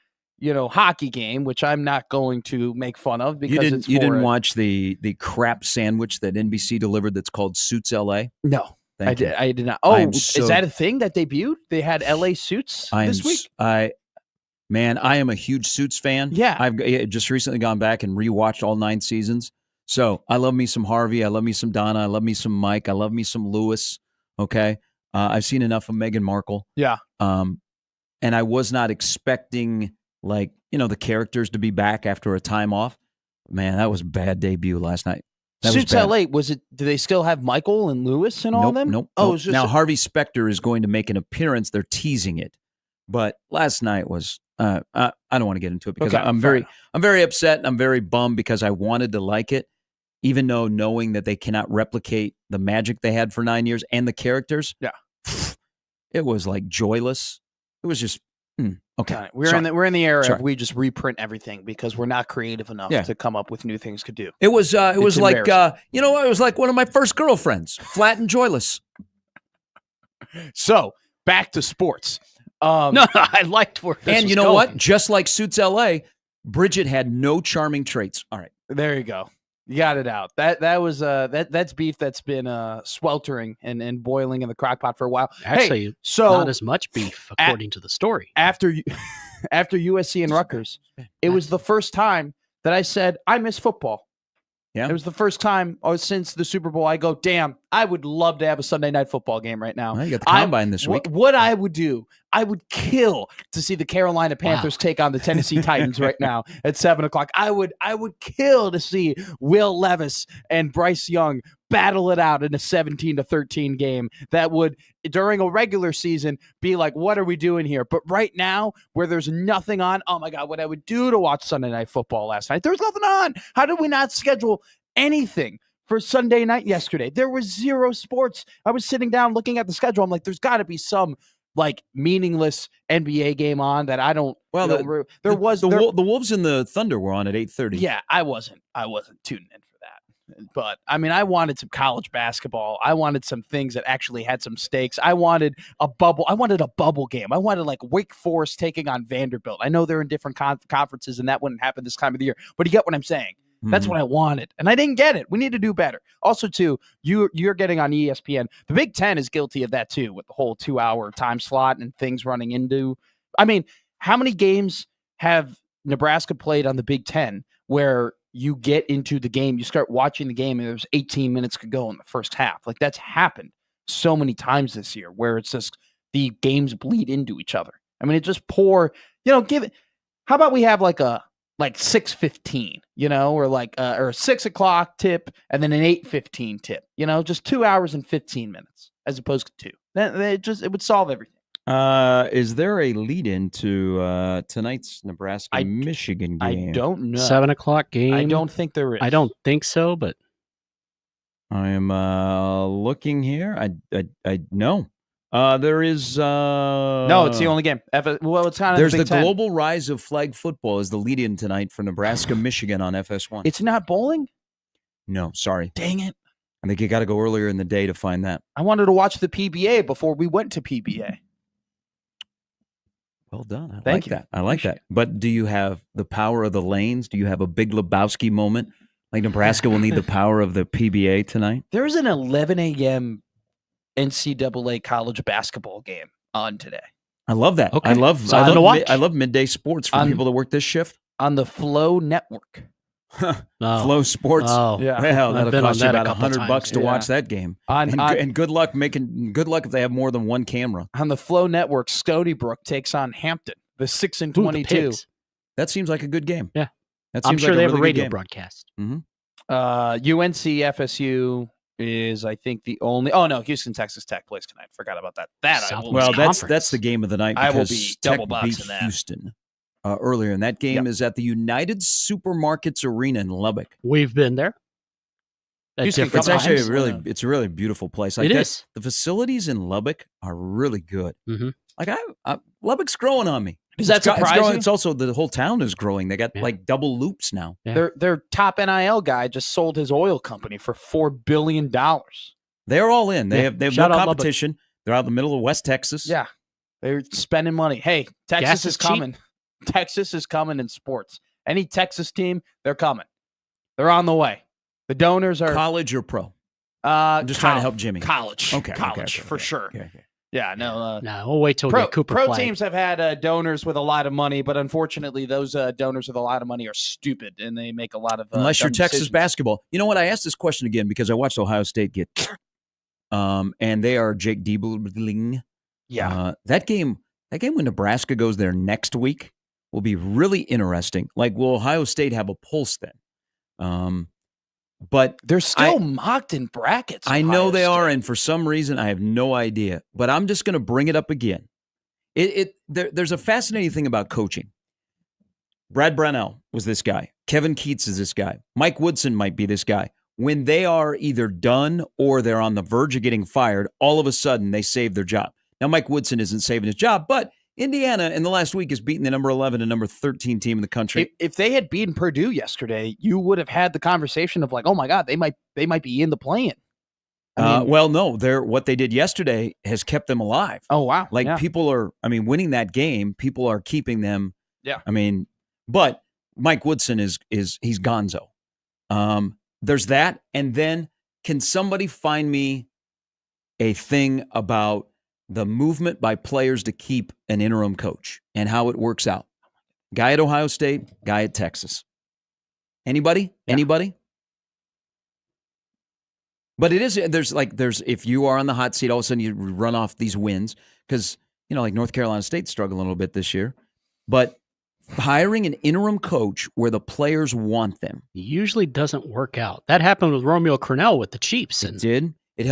hockey game, which I'm not going to make fun of because you didn't watch the crap sandwich that NBC delivered that's called Suits LA? No, I did not. Oh, is that a thing that debuted? They had LA Suits this week? I am a huge Suits fan. Yeah. I've just recently gone back and rewatched all 9 seasons. So I love me some Harvey. I love me some Donna. I love me some Mike. I love me some Lewis. Okay. I've seen enough of Meghan Markle. Yeah. And I was not expecting the characters to be back after a time off. Man, that was a bad debut last night. Suits LA, do they still have Michael and Lewis and all of them? Nope. Oh, now Harvey Specter is going to make an appearance. They're teasing it. But last night was I don't want to get into it because I'm very upset and I'm very bummed because I wanted to like it. Even though knowing that they cannot replicate the magic they had for 9 years and the characters, it was like joyless. It was just okay. Right. We're in the era of we just reprint everything because we're not creative enough to come up with new things to do. It was like it was like one of my first girlfriends, flat and joyless. So back to sports. No, I liked where this and was you know going. what? Just like Suits LA, Bridget had no charming traits. All right, there you go. You got it out. That's beef that's been sweltering and boiling in the crock pot for a while. Actually, not as much beef according to the story. After USC and Rutgers, it was the first time that I said I miss football. Yeah, it was the first time since the Super Bowl I go, damn, I would love to have a Sunday night football game right now. Well, you got the Combine this week. What I would do, I would kill to see the Carolina Panthers take on the Tennessee Titans right now at 7:00. I would kill to see Will Levis and Bryce Young battle it out in a 17-13 game that would, during a regular season, be like, what are we doing here? But right now, where there's nothing on, oh my God, what I would do to watch Sunday Night Football last night. There was nothing on. How did we not schedule anything for Sunday night yesterday? There was zero sports. I was sitting down looking at the schedule. I'm like, there's got to be some meaningless NBA game on that I don't. Well, the Wolves and the Thunder were on at 8:30. Yeah, I wasn't tuning in for that. But I mean, I wanted some college basketball. I wanted some things that actually had some stakes. I wanted a bubble. I wanted a bubble game. I wanted Wake Forest taking on Vanderbilt. I know they're in different conferences, and that wouldn't happen this time of the year. But you get what I'm saying. That's what I wanted, and I didn't get it. We need to do better. Also, too, you're getting on ESPN. The Big Ten is guilty of that, too, with the whole 2-hour time slot and things running into. I mean, how many games have Nebraska played on the Big Ten where you get into the game, you start watching the game, and there's 18 minutes to go in the first half? That's happened so many times this year where it's just the games bleed into each other. I mean, it's just poor. Give it. How about we have a like 6:15, or like or a 6 o'clock tip and then an 8:15 tip. Just 2 hours and 15 minutes as opposed to 2. It would solve everything. Is there a lead into tonight's Nebraska-Michigan game? I don't know. 7 o'clock game. I don't think there is. I don't think so, but I am looking here. I no. There is no. It's the only game. Well, it's kind of there's the the Big Ten. global rise of flag football is the lead-in tonight for Nebraska-Michigan on FS1. It's not bowling? No, sorry. Dang it. I think you got to go earlier in the day to find that. I wanted to watch the PBA before we went to PBA. Well done. I Thank like you. that. I like that. But do you have the power of the lanes? Do you have a Big Lebowski moment? Like Nebraska will need the power of the PBA tonight? There's an 11 a.m. NCAA college basketball game on today. I love that. Okay. I love Something to watch. I love midday sports for people that work this shift. On the Flow Network. Flow Sports. Oh, Yeah. Well, I've that'll been cost on you that a about couple $100 times. to Yeah. watch that game. On And good luck if they have more than one camera. on the Flow Network, Stony Brook takes on Hampton, the 6 and Ooh, the 22. Pigs. That seems like a good game. Yeah. That I'm seems sure like they have really a good radio game. broadcast. Mm-hmm. UNC FSU is, I think, the only. Oh no, Houston Texas Tech plays tonight. Forgot about that. That I will. Well, Conference. that's the game of the night I will because be Tech double beat boxing that. Houston earlier, and that game is at the United Supermarkets Arena in Lubbock. We've been there. At Houston, different It's actually times. it's a really beautiful place. Like It that- is. The facilities in Lubbock are really good. Mm-hmm. Like Lubbock's growing on me. Does that It's growing. surprise you? It's also the whole town is growing. They got Yeah. like double loops now. Yeah. Their top NIL guy just sold his oil company for $4 billion. They're all in. They Yeah. have no Shout out Lubbock. competition. They're out in the middle of West Texas. Yeah, they're spending money. Hey, Texas Gas is is cheap. coming. Texas is coming in sports. Any Texas team, they're coming. They're on the way. The donors are College or pro? I'm just trying to help Jimmy. College, Okay, college okay, for okay, sure. okay. Yeah, no. No, we'll wait till we Pro, get Cooper pro Flag. teams have had donors with a lot of money, but unfortunately, those donors with a lot of money are stupid and they make a lot of Unless you're dumb Texas decisions. basketball. You know what? I asked this question again because I watched Ohio State get, and they are Jake Diebling. Yeah, that game when Nebraska goes there next week will be really interesting. Like, will Ohio State have a pulse then? But they're still mocked in brackets. I know Ohio they are, State. and for some reason, I have no idea. But I'm just going to bring it up again. There's a fascinating thing about coaching. Brad Brownell was this guy. Kevin Keats is this guy. Mike Woodson might be this guy. When they are either done or they're on the verge of getting fired, all of a sudden they save their job. Now, Mike Woodson isn't saving his job, but Indiana in the last week has beaten the number 11 and number 13 team in the country. If they had beaten Purdue yesterday, you would have had the conversation of like, oh my God, they might be in the play-in. Well, no, what they did yesterday has kept them alive. Oh wow! Like yeah. people are, winning that game. People are keeping them. Yeah. But Mike Woodson he's gonzo. There's that, and then can somebody find me a thing about the movement by players to keep an interim coach and how it works out? Guy at Ohio State, guy at Texas. Anybody? Yeah. Anybody? But there's if you are on the hot seat, all of a sudden you run off these wins because, like North Carolina State struggled a little bit this year. But hiring an interim coach where the players want them usually doesn't work out. That happened with Romeo Crennel with the Chiefs. It did. It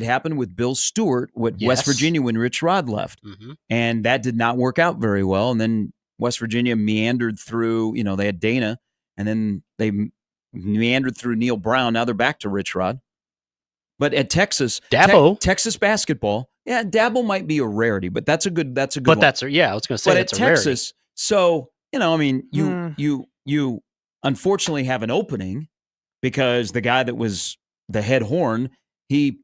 happened with Bill Stewart with West Yes. Virginia when Rich Rod left. Mm-hmm. And that did not work out very well. And then West Virginia meandered through, they had Dana, and then they meandered through Neil Brown. Now they're back to Rich Rod. But at Texas, Dabo. Texas basketball, yeah, Dabo might be a rarity, but that's a good But one. I was going to say But that's at a rarity. Texas, so you unfortunately have an opening because the guy that was the head horn, he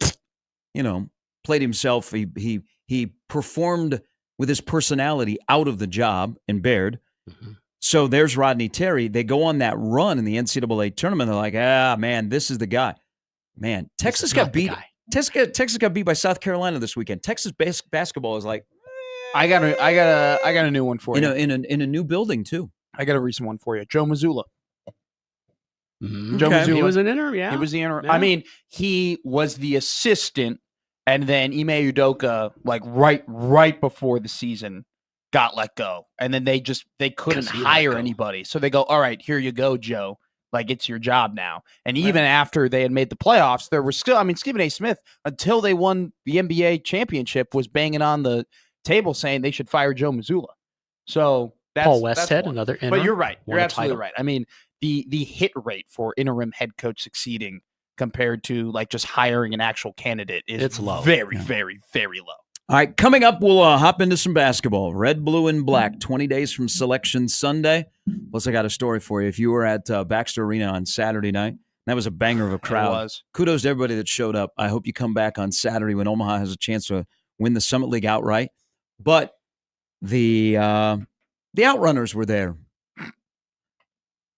played himself. He performed with his personality out of the job in Baird. Mm-hmm. So there's Rodney Terry. They go on that run in the NCAA tournament. They're like, man, this is the guy. Man, Texas got beat. Texas got beat by South Carolina this weekend. Texas basketball is like, I got a new one for you. in a new building too. I got a recent one for you. Joe Mazzulla. Mm-hmm. Joe Mazzulla. He was an interim, yeah. He was the interim. Yeah. I mean, he was the assistant, and then Ime Udoka, like right before the season, got let go, and then they couldn't 'Cause he let hire go. anybody. So they go, all right, here you go, Joe. Like, it's your job now. And even after they had made the playoffs, there were still, I mean, Stephen A. Smith, until they won the NBA championship, was banging on the table saying they should fire Joe Mazzulla. So that's Paul that's Westhead, one. another But interim, you're right. won You're a absolutely title. right. I mean, the hit rate for interim head coach succeeding compared to like just hiring an actual candidate is It's low. very, very, very low. All right, coming up, we'll hop into some basketball. Red, blue, and black, 20 days from Selection Sunday. Plus, I got a story for you. If you were at Baxter Arena on Saturday night, that was a banger of a crowd. was. Kudos to everybody that showed up. I hope you come back on Saturday when Omaha has a chance to win the Summit League outright. But the Outrunners were there.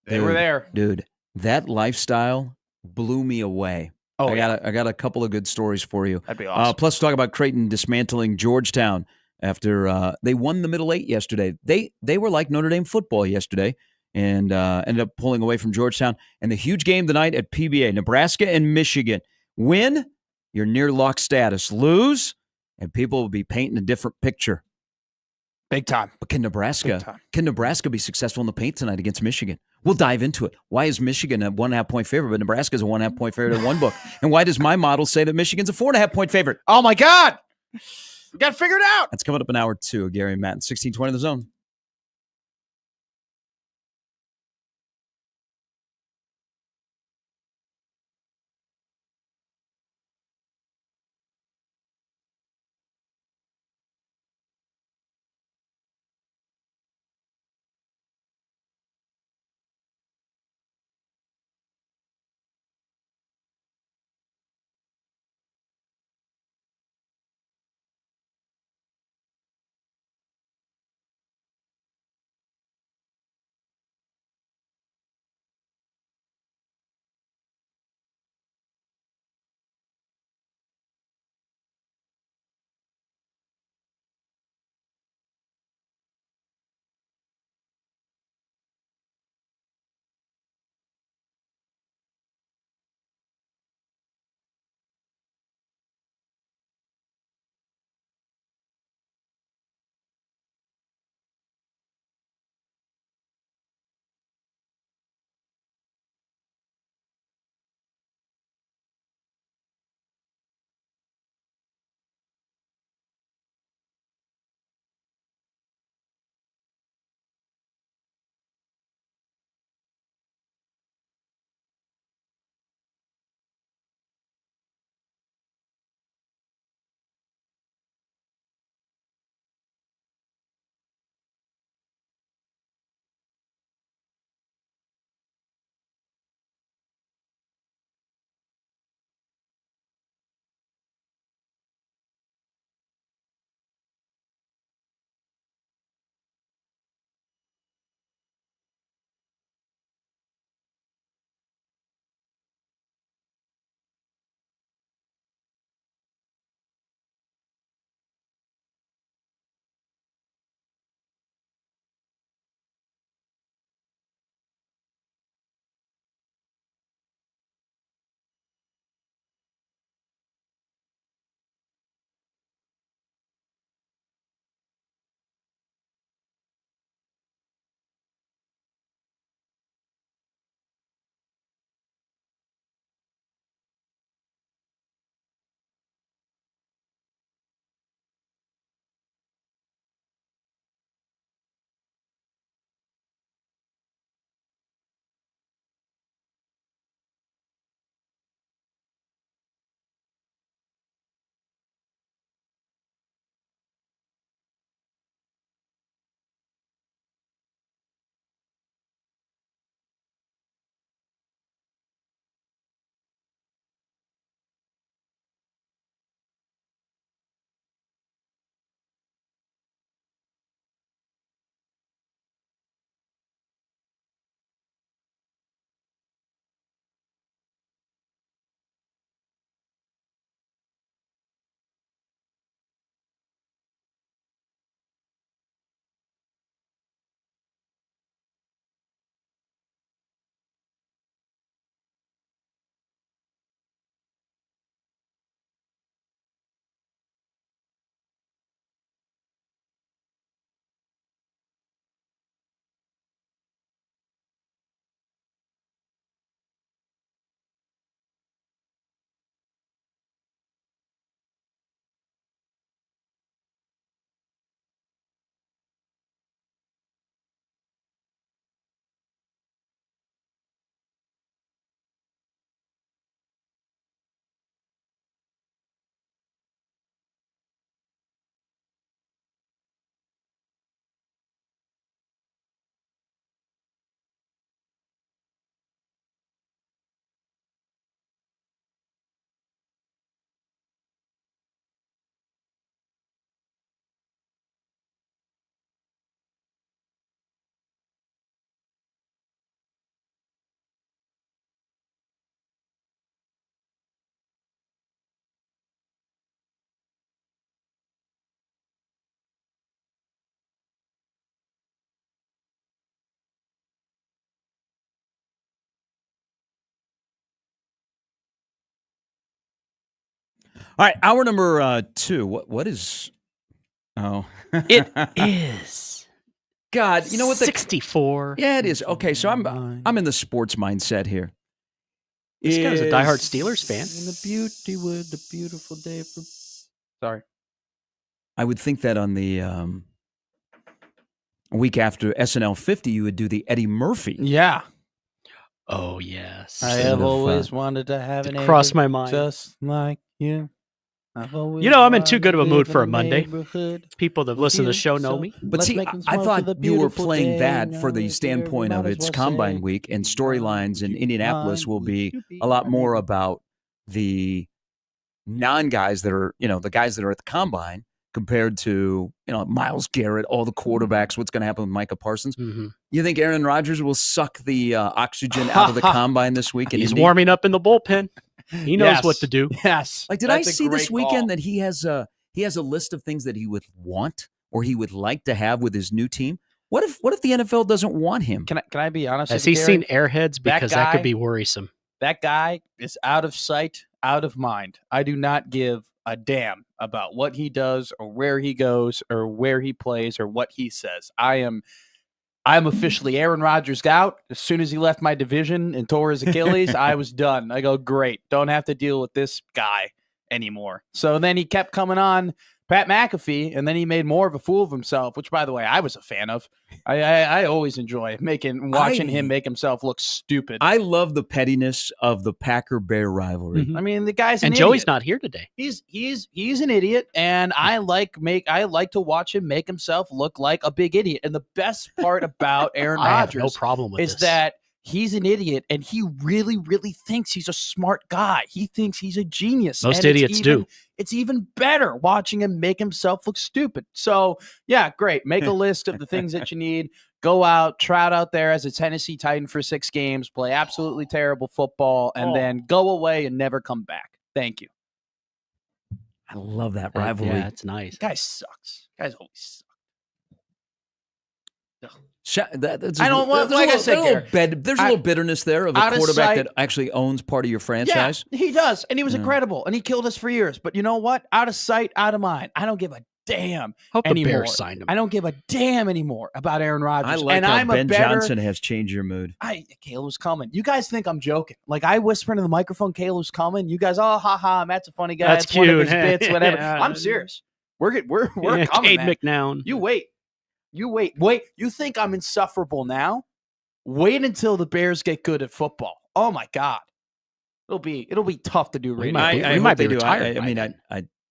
They were there. Dude. That lifestyle blew me away. Oh, I got a couple of good stories for you. That'd be awesome. Plus, talk about Creighton dismantling Georgetown after they won the Middle Eight yesterday. They were like Notre Dame football yesterday and ended up pulling away from Georgetown. And the huge game tonight at PBA, Nebraska and Michigan. Win, you're near lock status. Lose, and people will be painting a different picture. Big time. But can Nebraska be successful in the paint tonight against Michigan? We'll dive into it. Why is Michigan a 1.5 point favorite, but Nebraska is a 1.5 point favorite in one book? And why does my model say that Michigan's a 4.5 point favorite? Oh my God. We got it figured out. That's coming up in hour 2. Gary and Matt, 1620 The Zone. All right, hour number 2. What is? Oh, it is. God, you know what? 64. Yeah, it is. Okay, so I'm in the sports mindset here. This guy's a diehard Steelers fan. In the beauty with the beautiful day. Sorry. I would think that on the week after SNL 50, you would do the Eddie Murphy. Yeah. Oh, yes. I have always wanted to have an cross my mind. Just like you. I've always I'm in too good of a wanted to mood live for a in Monday. neighborhood. People that listen to the show know me. But Let's see, make 'em I smile for thought the you were beautiful playing day. that for the Now, standpoint dear, of might it's as well Combine say, Week, and storylines in Indianapolis will be a lot more about the non-guys that are, the guys that are at the Combine compared to, Myles Garrett, all the quarterbacks, what's going to happen with Micah Parsons. Mm-hmm. You think Aaron Rodgers will suck the oxygen out of the Combine this week? He's warming up in the bullpen. He knows what to do. Yes. Like, did I see this weekend that he has a list of things that he would want or he would like to have with his new team? What if the NFL doesn't want him? Can I be honest Has with you, he seen Gary? Airheads? Because that could be worrisome. That guy is out of sight, out of mind. I do not give a damn about what he does or where he goes or where he plays or what he says. I'm officially Aaron Rodgers out. As soon as he left my division and tore his Achilles, I was done. I go, great. Don't have to deal with this guy anymore. So then he kept coming on Pat McAfee, and then he made more of a fool of himself, which, by the way, I was a fan of. I always enjoy watching him make himself look stupid. I love the pettiness of the Packer-Bear rivalry. I mean, the guy's an And Joey's idiot. not here today. He's an idiot, and I like to watch him make himself look like a big idiot. And the best part about Aaron I have Rodgers no problem with is this. that he's an idiot, and he really, really thinks he's a smart guy. He thinks he's a genius. Most and idiots do. It's even better watching him make himself look stupid. So, yeah, great. Make a list of the things that you need. Go out, trot out there as a Tennessee Titan for 6 games, play absolutely terrible football, and then go away and never come back. Thank you. I love that rivalry. Yeah, it's nice. Guy sucks. Guys always suck. I don't want. like I said, there's a little bitterness there of a out of quarterback sight. that actually owns part of your franchise. Yeah, he does, and he was incredible, and he killed us for years. But you know what? Out of sight, out of mind. I don't give a damn Hope the anymore. Bears signed him. I don't give a damn anymore about Aaron Rodgers. I like and how I'm Ben a better, Johnson has changed your mood. Caleb's coming. You guys think I'm joking? Like I whisper into the microphone, Caleb's coming. You guys, oh ha ha, Matt's a funny guy. That's It's one of cute. his bits, whatever. Yeah. I'm serious. We're Yeah, coming, Cade man. McNown. You wait. You think I'm insufferable now? Wait until the Bears get good at football. Oh my God, it'll be tough to do radio. I might hope be they do. retired I by mean, then.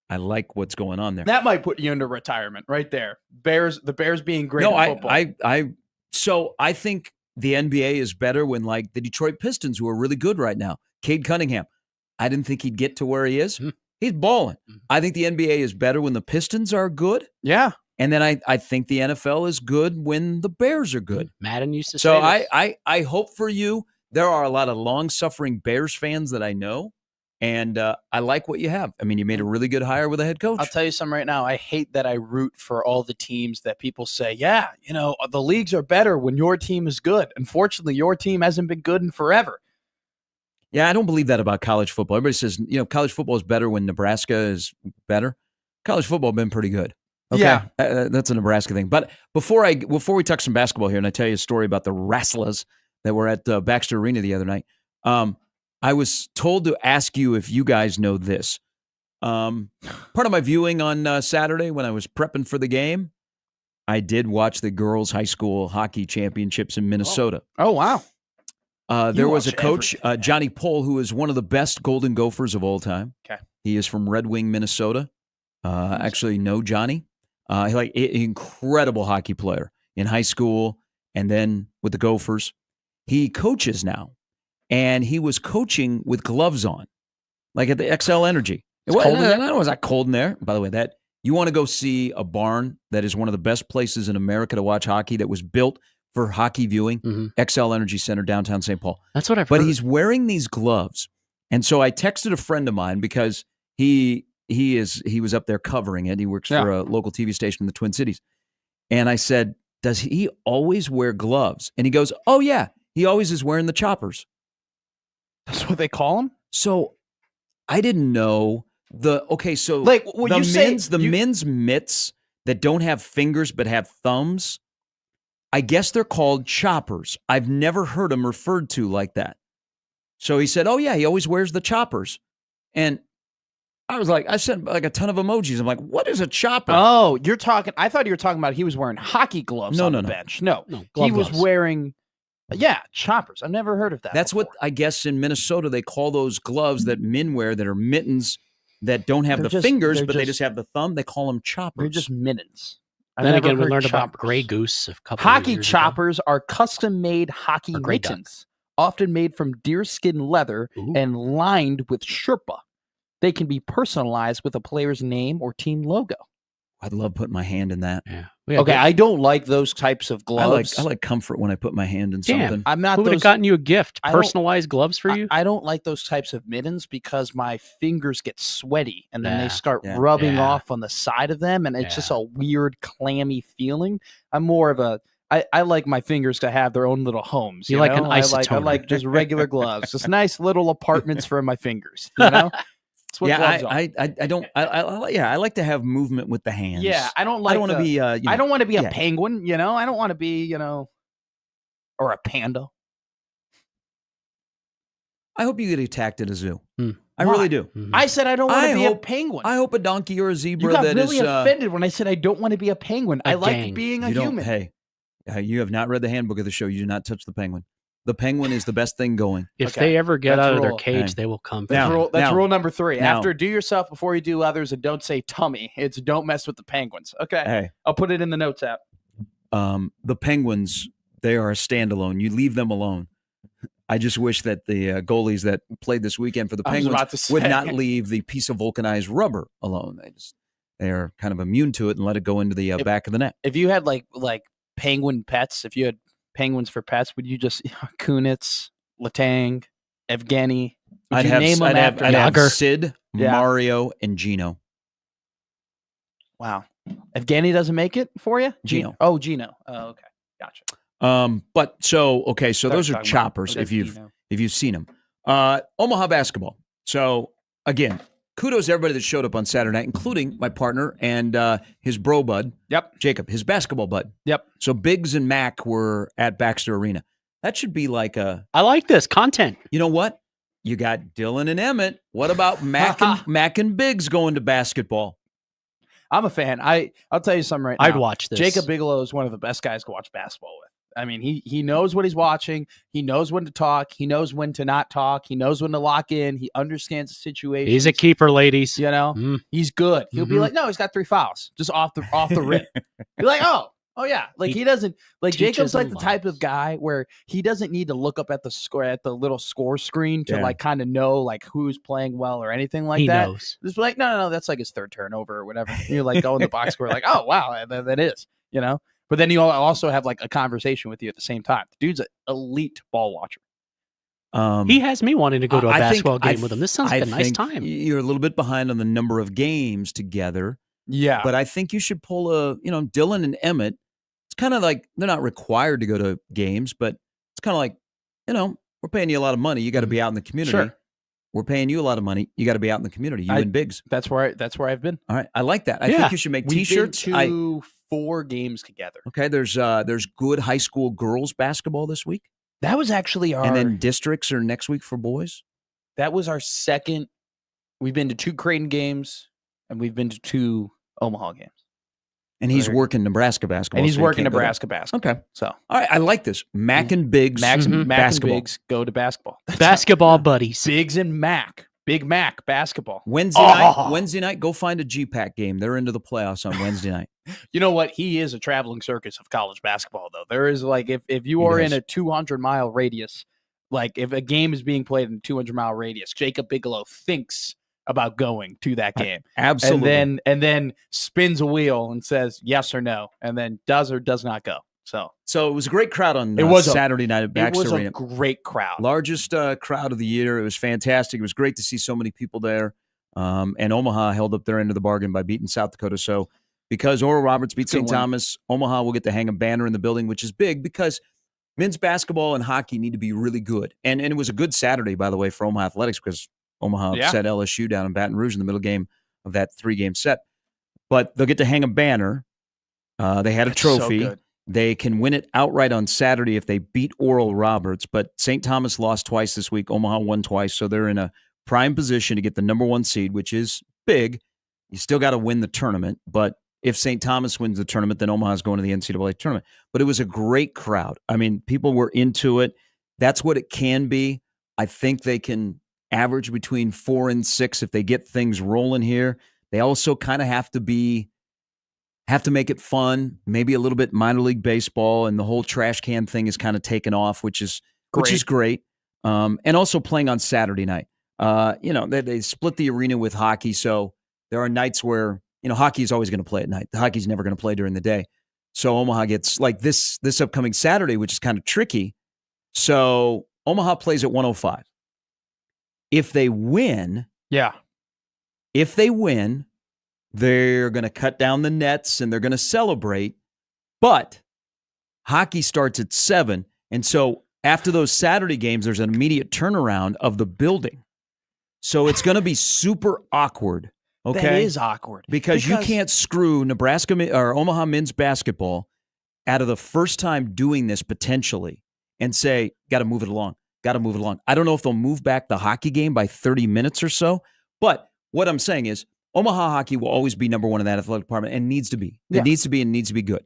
I like what's going on there. That might put you into retirement right there. The Bears being great No, at football. So I think the NBA is better when like the Detroit Pistons, who are really good right now. Cade Cunningham, I didn't think he'd get to where he is. He's balling. I think the NBA is better when the Pistons are good. Yeah. And then I think the NFL is good when the Bears are good. Madden used to So say this. I hope for you. There are a lot of long-suffering Bears fans that I know, and I like what you have. I mean, you made a really good hire with a head coach. I'll tell you something right now. I hate that I root for all the teams that people say, yeah, the leagues are better when your team is good. Unfortunately, your team hasn't been good in forever. Yeah, I don't believe that about college football. Everybody says, college football is better when Nebraska is better. College football has been pretty good. Okay, Yeah. That's a Nebraska thing. But before we talk some basketball here, and I tell you a story about the Wrestlers that were at Baxter Arena the other night, I was told to ask you if you guys know this. Part of my viewing on Saturday when I was prepping for the game, I did watch the girls' high school hockey championships in Minnesota. Oh wow. There was a watch coach, Johnny Pohl, who is one of the best Golden Gophers of all time. Okay. He is from Red Wing, Minnesota. Actually, know Johnny. Incredible hockey player in high school and then with the Gophers. He coaches now, and he was coaching with gloves on, like at the XL Energy. I know it was not cold in there. By the way, that you want to go see a barn that is one of the best places in America to watch hockey that was built for hockey viewing, XL Energy Center, downtown St. Paul. That's what I've But heard. he's wearing these gloves. And so I texted a friend of mine because he was up there covering it. He works for a local TV station in the Twin Cities. And I said, does he always wear gloves? And he goes, oh, yeah, he always is wearing the choppers. That's what they call them? So I didn't know So like when the you men's mitts that don't have fingers but have thumbs, I guess they're called choppers. I've never heard them referred to like that. So he said, "Oh yeah, he always wears the choppers," and I sent like a ton of emojis. I'm like, "What is a chopper?" Oh, you're talking. I thought you were talking about he was wearing hockey gloves on the bench. No, he was wearing. Yeah, choppers. I've never heard of that. That's what I guess in Minnesota they call those gloves that men wear that are mittens that don't have the fingers, but they just have the thumb. They call them choppers. They're just mittens. Then again, we learned about Grey Goose a couple of hockey years choppers are custom-made hockey mittens, often made from deerskin leather and lined with Sherpa. They can be personalized with a player's name or team logo. I'd love putting my hand in that. Yeah. Okay, I don't like those types of gloves. I like comfort when I put my hand in something. I'm not. Who would have gotten you a gift? Personalized gloves for you? I don't like those types of mittens because my fingers get sweaty and then they start rubbing off on the side of them, and it's just a weird, clammy feeling. I'm more of a. I like my fingers to have their own little homes. You like know? an I isotoner. like just regular gloves, just nice little apartments for my fingers. You know. That's what gloves are. I don't. I like to have movement with the hands. Yeah, I don't like. I don't want to be. I don't want to be a penguin. You know, I don't want to be. Or a panda. I hope you get attacked at a zoo. I Why? really do. I said I don't want to be a penguin. I hope a donkey or a zebra You got that really is. offended when I said I don't want to be a penguin. I like being a human. Hey, you have not read the handbook of the show. You do not touch the penguin. The penguin is the best thing going. If they ever get out of their cage, they will come. That's rule number 3. Now- After do yourself before you do others, and don't say tummy. It's don't mess with the penguins. Okay. Hey. I'll put it in the notes app. The penguins, they are a standalone. You leave them alone. I just wish that the goalies that played this weekend for the I was Penguins about to would say. not leave the piece of vulcanized rubber alone. They are kind of immune to it and let it go into the back of the net. If you had like penguin pets, if you had penguins for pets, would you just Kunitz, Letang, Evgeny? Would you name them after I'd have Yager? Sid, Yeah. Mario, and Gino. Wow. Evgeny doesn't make it for you? Gino. Oh, Gino. Oh, okay. Gotcha. So those Sorry, are talking about- choppers that's if you've seen them. Omaha basketball. So again, kudos to everybody that showed up on Saturday night, including my partner and his bro bud. Yep. Jacob, his basketball bud. Yep. So Biggs and Mac were at Baxter Arena. That should be like I like this content. You know what? You got Dylan and Emmett. What about Mac and Biggs going to basketball? I'm a fan. I'll tell you something right now. I'd watch this. Jacob Bigelow is one of the best guys to watch basketball with. I mean, he knows what he's watching. He knows when to talk. He knows when to not talk. He knows when to lock in. He understands the situation. He's a keeper, ladies. You know, he's good. He'll be like, no, he's got 3 fouls just off the rip. Be like, oh yeah. Like he doesn't like Jacob's like the type of guy where he doesn't need to look up at the score at the little score screen to like kind of know like who's playing well or anything like He that. knows. Just be like, no, that's like his 3rd turnover or whatever. And you like go in the box score like, oh wow, that is, you know. But then he'll also have like a conversation with you at the same time. The dude's an elite ball watcher. He has me wanting to go to a I basketball think- game with him. This sounds I like a nice think time. You're a little bit behind on the number of games together. Yeah. But I think you should pull Dylan and Emmett. It's kind of like they're not required to go to games, but it's kind of like, we're paying you a lot of money. You got to be out in the community. Sure. We're paying you a lot of money. You got to be out in the community. You and Biggs. That's where I've been. All right. I like that. I think you should make We've T-shirts. been to 4 games together. Okay. There's good high school girls basketball this week. That was actually And then districts are next week for boys. That was our second. We've been to 2 Creighton games, and we've been to 2 Omaha games. And he's working Nebraska basketball. And he's so you working can't go there. Nebraska basketball. Okay. So All right. I like this. Mac and Biggs. Mac and basketball. Biggs go to basketball. Basketball buddies. Biggs and Mac. Big Mac basketball. Wednesday night, go find a GPAC game. They're into the playoffs on Wednesday night. You know what? He is a traveling circus of college basketball, though. There is like if you are in a 200-mile radius, like if a game is being played in a 200-mile radius, Jacob Bigelow thinks about going to that game. Absolutely. And then spins a wheel and says yes or no, and then does or does not go. So it was a great crowd on Saturday night at Baxter Arena. It was a great crowd. Largest crowd of the year. It was fantastic. It was great to see so many people there. And Omaha held up their end of the bargain by beating South Dakota. So because Oral Roberts beat St. Thomas, Omaha will get to hang a banner in the building, which is big because men's basketball and hockey need to be really good. And it was a good Saturday, by the way, for Omaha Athletics because Omaha Yeah. upset LSU down in Baton Rouge in the middle game of that 3-game set. But they'll get to hang a banner. They had a That's so trophy. good. They can win it outright on Saturday if they beat Oral Roberts. But St. Thomas lost twice this week. Omaha won twice. So they're in a prime position to get the number 1 seed, which is big. You still got to win the tournament. But if St. Thomas wins the tournament, then Omaha's going to the NCAA tournament. But it was a great crowd. I mean, people were into it. That's what it can be. I think they can average between 4 and 6 if they get things rolling here. They also kind of have to make it fun, maybe a little bit minor league baseball, and the whole trash can thing is kind of taken off, which is great. And also playing on Saturday night. They split the arena with hockey, so there are nights where hockey is always going to play at night. The hockey's never going to play during the day. So Omaha gets like this upcoming Saturday, which is kind of tricky. So Omaha plays at 105. If they win, they're going to cut down the nets and they're going to celebrate. But hockey starts at 7. And so after those Saturday games, there's an immediate turnaround of the building. So it's going to be super awkward. Okay. That is awkward. Because you can't screw Nebraska or Omaha men's basketball out of the first time doing this potentially and say, got to move it along. I don't know if they'll move back the hockey game by 30 minutes or so. But what I'm saying is Omaha hockey will always be number 1 in that athletic department and needs to be. It needs to be and needs to be good.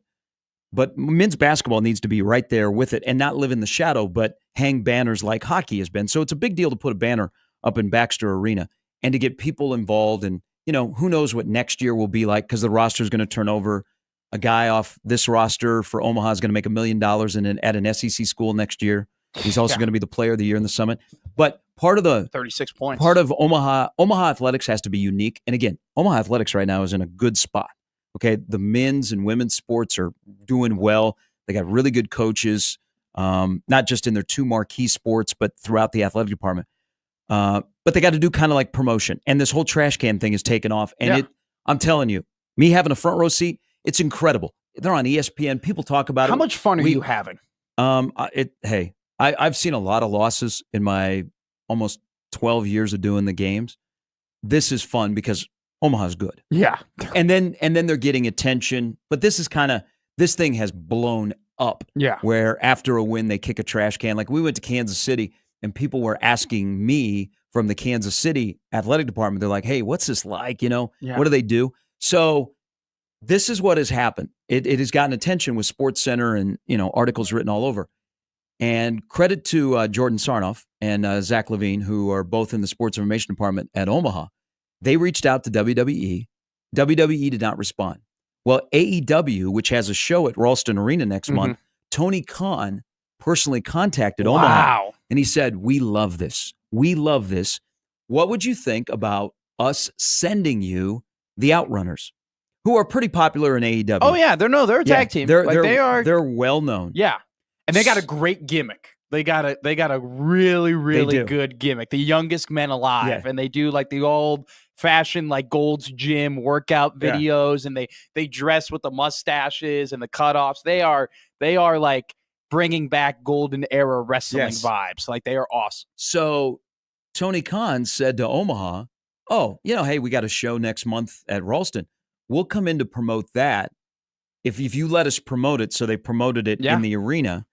But men's basketball needs to be right there with it and not live in the shadow, but hang banners like hockey has been. So it's a big deal to put a banner up in Baxter Arena and to get people involved. And, who knows what next year will be like because the roster is going to turn over. A guy off this roster for Omaha is going to make $1 million at an SEC school next year. He's also going to be the player of the year in the Summit. But part of the 36 points. Part of Omaha athletics has to be unique. And again, Omaha athletics right now is in a good spot. Okay, the men's and women's sports are doing well. They got really good coaches, not just in their 2 marquee sports, but throughout the athletic department. But they got to do kind of like promotion. And this whole trash can thing is taken off. And I'm telling you, me having a front row seat, it's incredible. They're on ESPN. People talk about it. How much fun are you having? I've seen a lot of losses in my almost 12 years of doing the games. This is fun because Omaha's good. Yeah. And then they're getting attention. But this thing has blown up. Yeah. Where after a win, they kick a trash can. Like we went to Kansas City and people were asking me from the Kansas City athletic department. They're like, hey, what's this like? What do they do? So this is what has happened. It has gotten attention with SportsCenter and, articles written all over. And credit to Jordan Sarnoff and Zach Levine, who are both in the sports information department at Omaha. They reached out to WWE. WWE did not respond. Well, AEW, which has a show at Ralston Arena next month, Tony Khan personally contacted Omaha. And he said, we love this. What would you think about us sending you the Outrunners, who are pretty popular in AEW? Oh, yeah. They're a tag team. They're well known. Yeah. And they got a great gimmick. They got a really, really good gimmick. The youngest men alive. Yeah. And they do like the old fashioned like Gold's Gym workout videos and they dress with the mustaches and the cutoffs. They are like bringing back golden era wrestling vibes. Like they are awesome. So Tony Khan said to Omaha, oh, hey, we got a show next month at Ralston. We'll come in to promote that. If you let us promote it. So they promoted it in the arena.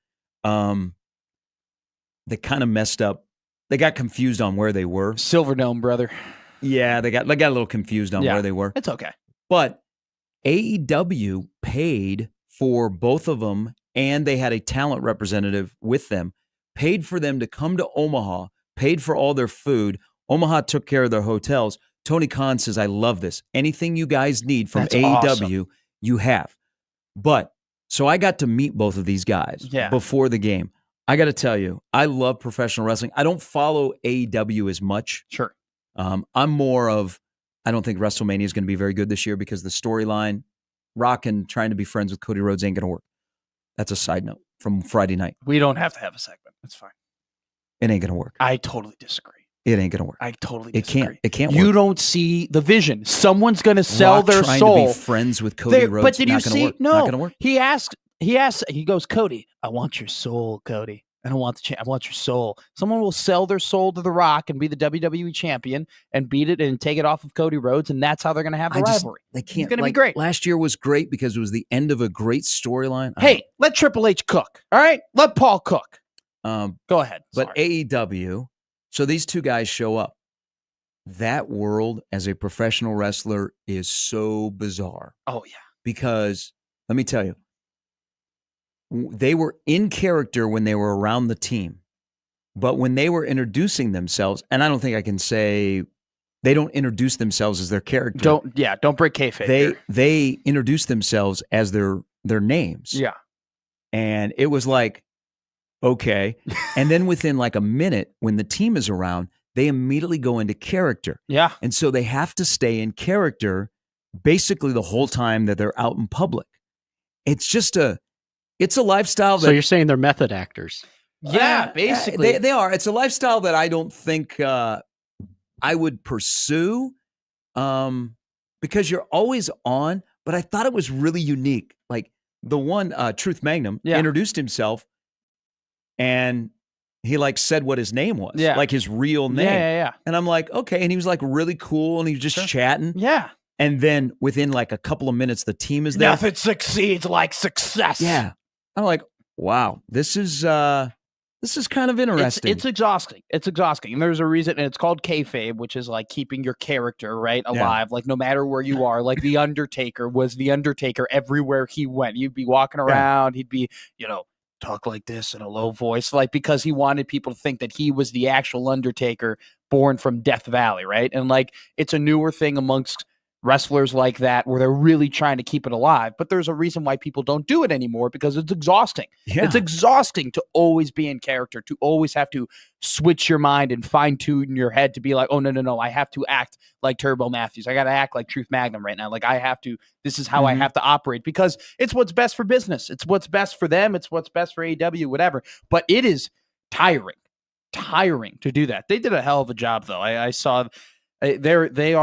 They kind of messed up. They got confused on where they were. Silverdome, brother. Yeah, they got a little confused on where they were. It's okay. But AEW paid for both of them, and they had a talent representative with them, paid for them to come to Omaha, paid for all their food. Omaha took care of their hotels. Tony Khan says, I love this. Anything you guys need from AEW, you have. But so I got to meet both of these guys before the game. I got to tell you, I love professional wrestling. I don't follow AEW as much. Sure. I'm more of, I don't think WrestleMania is going to be very good this year because the storyline, Rock and trying to be friends with Cody Rhodes ain't going to work. That's a side note from Friday night. We don't have to have a segment. That's fine. It ain't going to work. I totally disagree. It ain't going to work. I totally disagree. It can't work. You don't see the vision. Someone's going to sell Rock their trying soul. To be friends with Cody Rhodes. But did you not gonna see? work. No. Not going to work. He goes, Cody, I want your soul, Cody. I don't want I want your soul. Someone will sell their soul to The Rock and be the WWE champion and beat it and take it off of Cody Rhodes, and that's how they're going to have the rivalry. They can't. It's going to like, be great. Last year was great because it was the end of a great storyline. Hey, let Triple H cook. All right, let Paul cook. Go ahead. But AEW, so these two guys show up. That world as a professional wrestler is so bizarre. Oh, yeah. Because let me tell you, they were in character when they were around the team. But when they were introducing themselves, and I don't think I can say they don't introduce themselves as their character. Don't break kayfabe. They introduce themselves as their names. Yeah. And it was like, okay. And then within like a minute, when the team is around, they immediately go into character. Yeah. And so they have to stay in character basically the whole time that they're out in public. It's just it's a lifestyle that. So you're saying they're method actors. Yeah, basically. They are. It's a lifestyle that I don't think I would pursue because you're always on, but I thought it was really unique. Like the one, Truth Magnum, introduced himself and he like said what his name was, like his real name. Yeah. And I'm like, okay. And he was like really cool and he was just chatting. Yeah. And then within like a couple of minutes, the team is there. Nothing succeeds like success. Yeah. I'm like, wow, this is kind of interesting. It's exhausting. It's exhausting. And there's a reason, and it's called kayfabe, which is like keeping your character, right, alive. Like no matter where you are, like The Undertaker was The Undertaker everywhere he went. You'd be walking around, he'd be, talk like this in a low voice, like because he wanted people to think that he was the actual Undertaker born from Death Valley, right? And like it's a newer thing amongst wrestlers like that where they're really trying to keep it alive, but there's a reason why people don't do it anymore because it's exhausting. Yeah. It's exhausting to always be in character, to always have to switch your mind and fine tune your head to be like, oh no, I have to act like Turbo Matthews. I got to act like Truth Magnum right now. Like this is how I have to operate because it's what's best for business. It's what's best for them. It's what's best for AEW, whatever. But it is tiring to do that. They did a hell of a job though. I saw they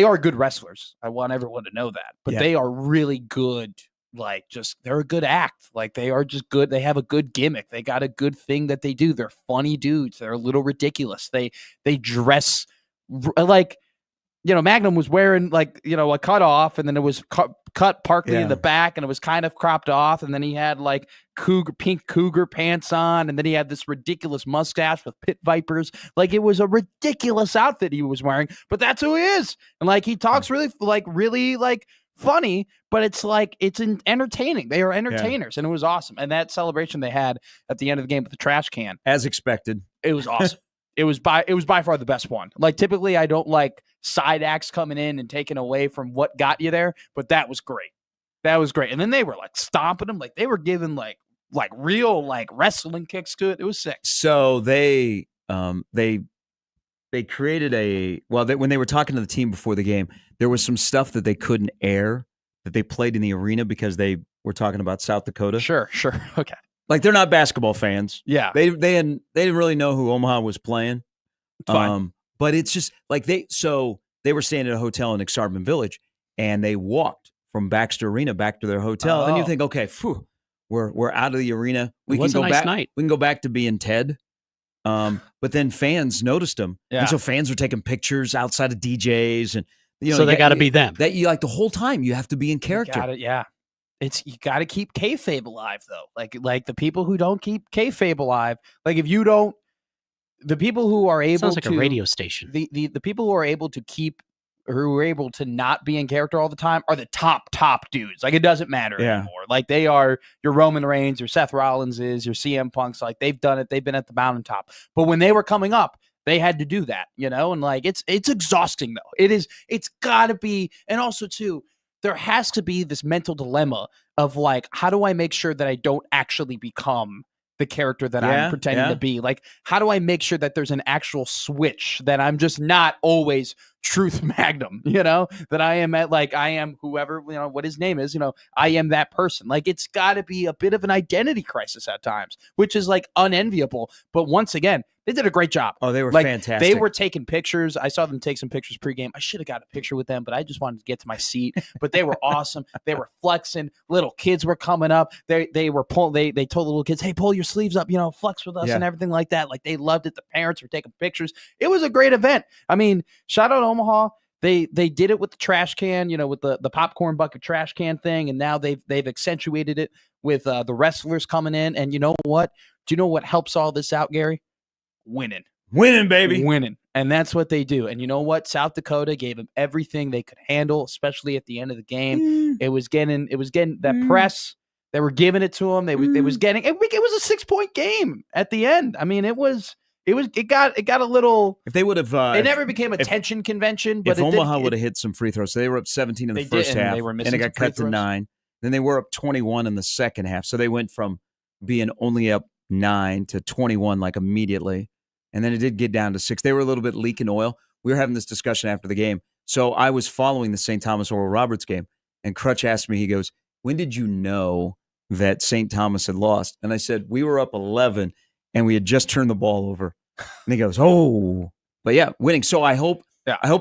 are good wrestlers. I want everyone to know that. But they are really good. Like, they're a good act. Like, they are just good. They have a good gimmick. They got a good thing that they do. They're funny dudes. They're a little ridiculous. They dress like, Magnum was wearing like, a cut off and then it was cut partly in the back and it was kind of cropped off. And then he had like pink cougar pants on. And then he had this ridiculous mustache with pit vipers. Like it was a ridiculous outfit he was wearing, but that's who he is. And like, he talks really funny, but it's like, it's entertaining. They are entertainers and it was awesome. And that celebration they had at the end of the game with the trash can, as expected, it was awesome. It was by far the best one. Like typically I don't like side acts coming in and taking away from what got you there, but that was great. That was great. And then they were like stomping them, like they were giving like real like wrestling kicks to it. It was sick. So they created when they were talking to the team before the game, there was some stuff that they couldn't air that they played in the arena because they were talking about South Dakota. Sure. Okay. Like they're not basketball fans. Yeah. They didn't really know who Omaha was playing. Fine. But it's just like they were staying at a hotel in Exarban Village and they walked from Baxter Arena back to their hotel. And you think, okay, we're out of the arena. We can go back. Night. We can go back to being Ted. But then fans noticed them. Yeah. And so fans were taking pictures outside of DJs and so they got to be them. That you like the whole time you have to be in character. You got to keep kayfabe alive though. Like the people who don't keep kayfabe alive, like if you don't, the people who are able Sounds like a radio station. The people who are able to not be in character all the time are the top dudes. Like it doesn't matter anymore. Like they are your Roman Reigns, your Seth Rollins is, your CM Punks. Like they've done it. They've been at the mountaintop. But when they were coming up, they had to do that, and like it's exhausting though. It's gotta be, and also too, there has to be this mental dilemma of like, how do I make sure that I don't actually become the character that I'm pretending to be? Like, how do I make sure that there's an actual switch that I'm just not always truth magnum, that I am I am whoever, what his name is, I am that person. Like, it's got to be a bit of an identity crisis at times, which is like unenviable. But once again, they did a great job. Oh, they were like, fantastic. They were taking pictures. I saw them take some pictures pregame. I should have got a picture with them, but I just wanted to get to my seat. But they were awesome. They were flexing. Little kids were coming up. They were pulling. They told the little kids, "Hey, pull your sleeves up. Flex with us," and everything like that. Like, they loved it. The parents were taking pictures. It was a great event. I mean, shout out Omaha. They did it with the trash can, with the popcorn bucket trash can thing, and now they've accentuated it with the wrestlers coming in. And you know what? Do you know what helps all this out, Gary? Winning, baby. Winning. And that's what they do. And you know what? South Dakota gave them everything they could handle, especially at the end of the game. It was getting that press. They were giving it to them. They was getting it was a 6-point game at the end. I mean, it got a little. If they would have, it never became a tension convention. But if Omaha would have hit some free throws, so they were up 17 in the first half, they were missing and it got cut to 9. Then they were up 21 in the second half, so they went from being only up 9 to 21 like immediately, and then it did get down to 6. They were a little bit leaking oil. We were having this discussion after the game, so I was following the St. Thomas Oral Roberts game, and Crutch asked me, he goes, "When did you know that St. Thomas had lost?" And I said, "We were up 11, and we had just turned the ball over." And he goes, "Oh, but yeah, winning." So I hope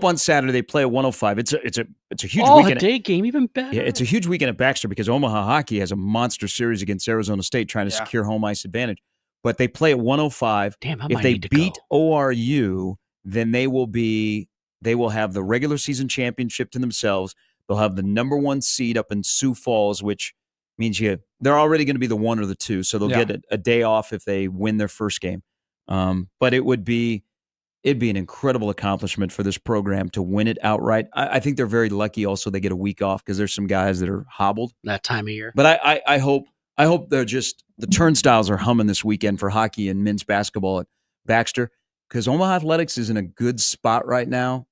on Saturday they play at 105. It's a huge weekend. Day game, even better. Yeah, it's a huge weekend at Baxter because Omaha hockey has a monster series against Arizona State trying to secure home ice advantage. But they play at 105. Damn, if they beat ORU, then they will have the regular season championship to themselves. They'll have the number 1 seed up in Sioux Falls, which means they're already going to be the 1 or the 2, so they'll get a day off if they win their first game. But it'd be an incredible accomplishment for this program to win it outright. I think they're very lucky also they get a week off because there's some guys that are hobbled that time of year. But I hope they're just the turnstiles are humming this weekend for hockey and men's basketball at Baxter because Omaha Athletics is in a good spot right now.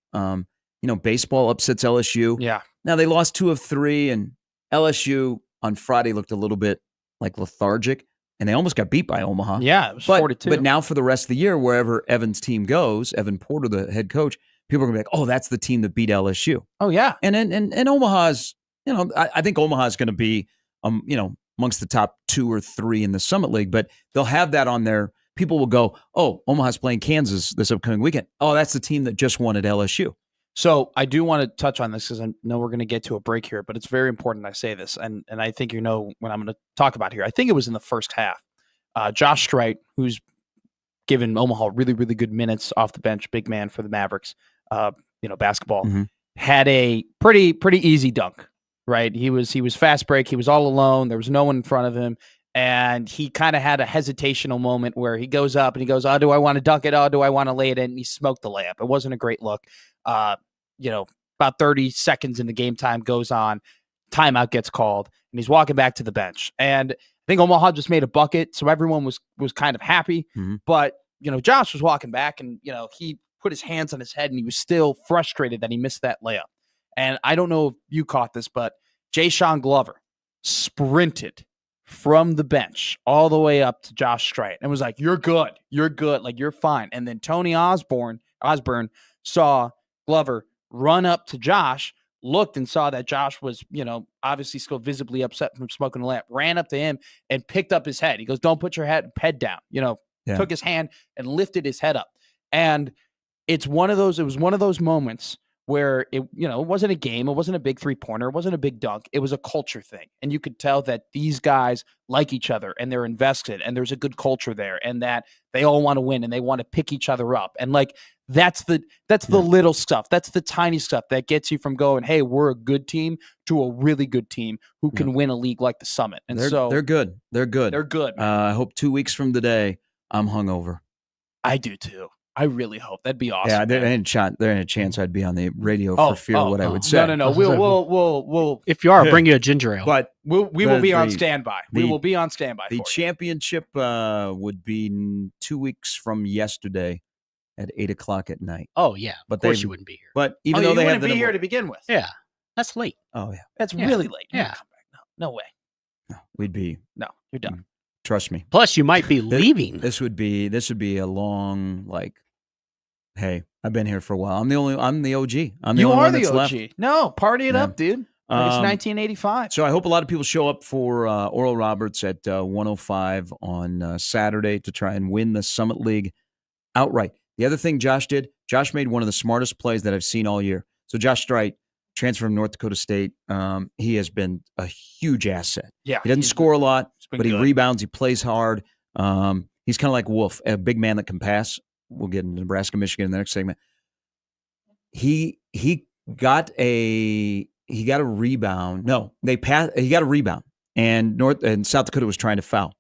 Baseball upsets LSU. Yeah. Now they lost 2 of 3 and LSU on Friday looked a little bit like lethargic. And they almost got beat by Omaha. Yeah, it was 4-2. But now for the rest of the year, wherever Evan's team goes, Evan Porter, the head coach, people are going to be like, "Oh, that's the team that beat LSU." Oh, yeah. And Omaha's, I think Omaha's going to be, amongst the top 2 or 3 in the Summit League. But they'll have that on there. People will go, "Oh, Omaha's playing Kansas this upcoming weekend. Oh, that's the team that just won at LSU." So I do want to touch on this because I know we're going to get to a break here, but it's very important I say this, and I think what I'm going to talk about here. I think it was in the first half. Josh Strite, who's given Omaha really, really good minutes off the bench, big man for the Mavericks, basketball, had a pretty easy dunk, right? He was fast break. He was all alone. There was no one in front of him. And he kind of had a hesitational moment where he goes up and he goes, "Oh, do I want to dunk it? Oh, do I want to lay it in?" And he smoked the layup. It wasn't a great look. About 30 seconds in the game time goes on, timeout gets called, and he's walking back to the bench. And I think Omaha just made a bucket, so everyone was kind of happy. But, Josh was walking back, and, he put his hands on his head, and he was still frustrated that he missed that layup. And I don't know if you caught this, but Jay-Sean Glover sprinted from the bench all the way up to Josh Strite and was like, "You're good. You're good. Like, you're fine." And then Tony Osborne saw Glover run up to Josh, looked and saw that Josh was, obviously still visibly upset from smoking the layup, ran up to him and picked up his head. He goes, "Don't put your head down," took his hand and lifted his head up. And it was one of those moments where it wasn't a game. It wasn't a big 3-pointer. It wasn't a big dunk. It was a culture thing. And you could tell that these guys like each other and they're invested and there's a good culture there and that they all want to win and they want to pick each other up. And that's the little stuff. That's the tiny stuff that gets you from going, "Hey, we're a good team," to a really good team who can win a league like the Summit. And they're good. They're good. They're good. I hope 2 weeks from today I'm hungover. I do too. I really hope. That'd be awesome. Yeah, there ain't a chance I'd be on the radio for fear of what I would say. No. We'll. If you are, I'll bring you a ginger ale. But we will be on standby. We will be on standby. The championship would be 2 weeks from yesterday at 8:00 at night. Oh yeah, but of course you wouldn't be here. But even though they wouldn't have be here to begin with. Yeah, that's late. Oh yeah, that's really late. Yeah, come back. No way. No, we'd be. No, you're done. Trust me. Plus, you might be leaving. This would be a long hey. I've been here for a while. I'm the OG. I'm the You only are one the that's OG. left. No, party it Yeah. up, dude. Like it's 1985. So I hope a lot of people show up for Oral Roberts at 105 on Saturday to try and win the Summit League outright. The other thing Josh made one of the smartest plays that I've seen all year. So Josh Strite, transfer from North Dakota State, he has been a huge asset. Yeah, he doesn't score a lot, been but he good. rebounds. He plays hard. He's kind of like Wolf, a big man that can pass. We'll get into Nebraska, Michigan in the next segment. He got a rebound. No, he got a rebound, and South Dakota was trying to foul.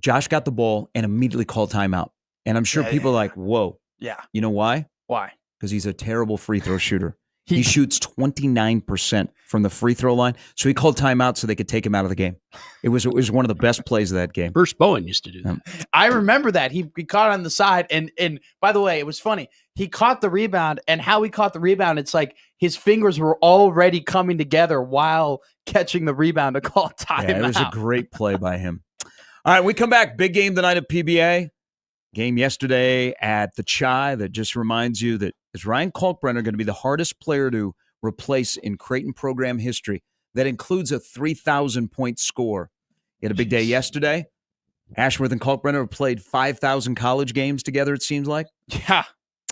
Josh got the ball and immediately called timeout. And I'm sure people are like, whoa. Yeah. You know why? Why? Because he's a terrible free throw shooter. He shoots 29% from the free throw line. So he called timeout so they could take him out of the game. It was one of the best plays of that game. Bruce Bowen used to do that. I remember that. He caught it on the side. And by the way, it was funny. He caught the rebound, and how he caught the rebound, it's like his fingers were already coming together while catching the rebound to call timeout. Yeah, it was a great play by him. All right, we come back. Big game tonight at PBA. Game yesterday at the Chai that just reminds you that is Ryan Kalkbrenner going to be the hardest player to replace in Creighton program history. That includes a 3,000-point score. He had a big day yesterday. Ashworth and Kalkbrenner have played 5,000 college games together, it seems like. Yeah,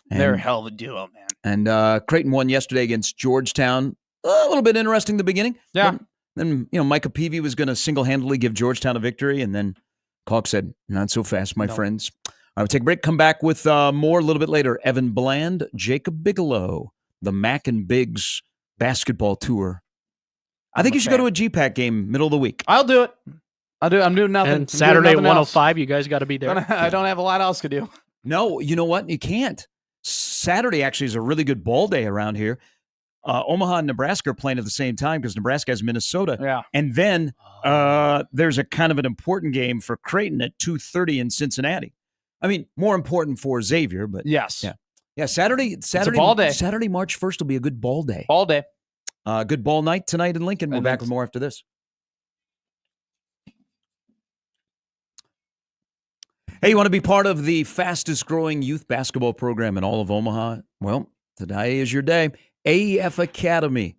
they're a hell of a duo, man. And Creighton won yesterday against Georgetown. A little bit interesting at the beginning. Yeah. Then Micah Peavy was going to single-handedly give Georgetown a victory, and then Kalk said, not so fast, my friends. All right, we'll take a break, come back with more a little bit later. Evan Bland, Jacob Bigelow, the Mac and Biggs basketball tour. I think you should go to a GPAC game middle of the week. I'll do it. I'm doing nothing. And Saturday at 105, you guys got to be there. I don't have a lot else to do. No, you know what? You can't. Saturday actually is a really good ball day around here. Omaha and Nebraska are playing at the same time because Nebraska has Minnesota. Yeah. And then there's a kind of an important game for Creighton at 2:30 in Cincinnati. I mean, more important for Xavier, but yes. Yeah, Saturday, ball day. Saturday, March 1st will be a good ball day. Ball day. Good ball night tonight in Lincoln. We're back with more after this. Hey, you want to be part of the fastest growing youth basketball program in all of Omaha? Well, today is your day. AEF Academy.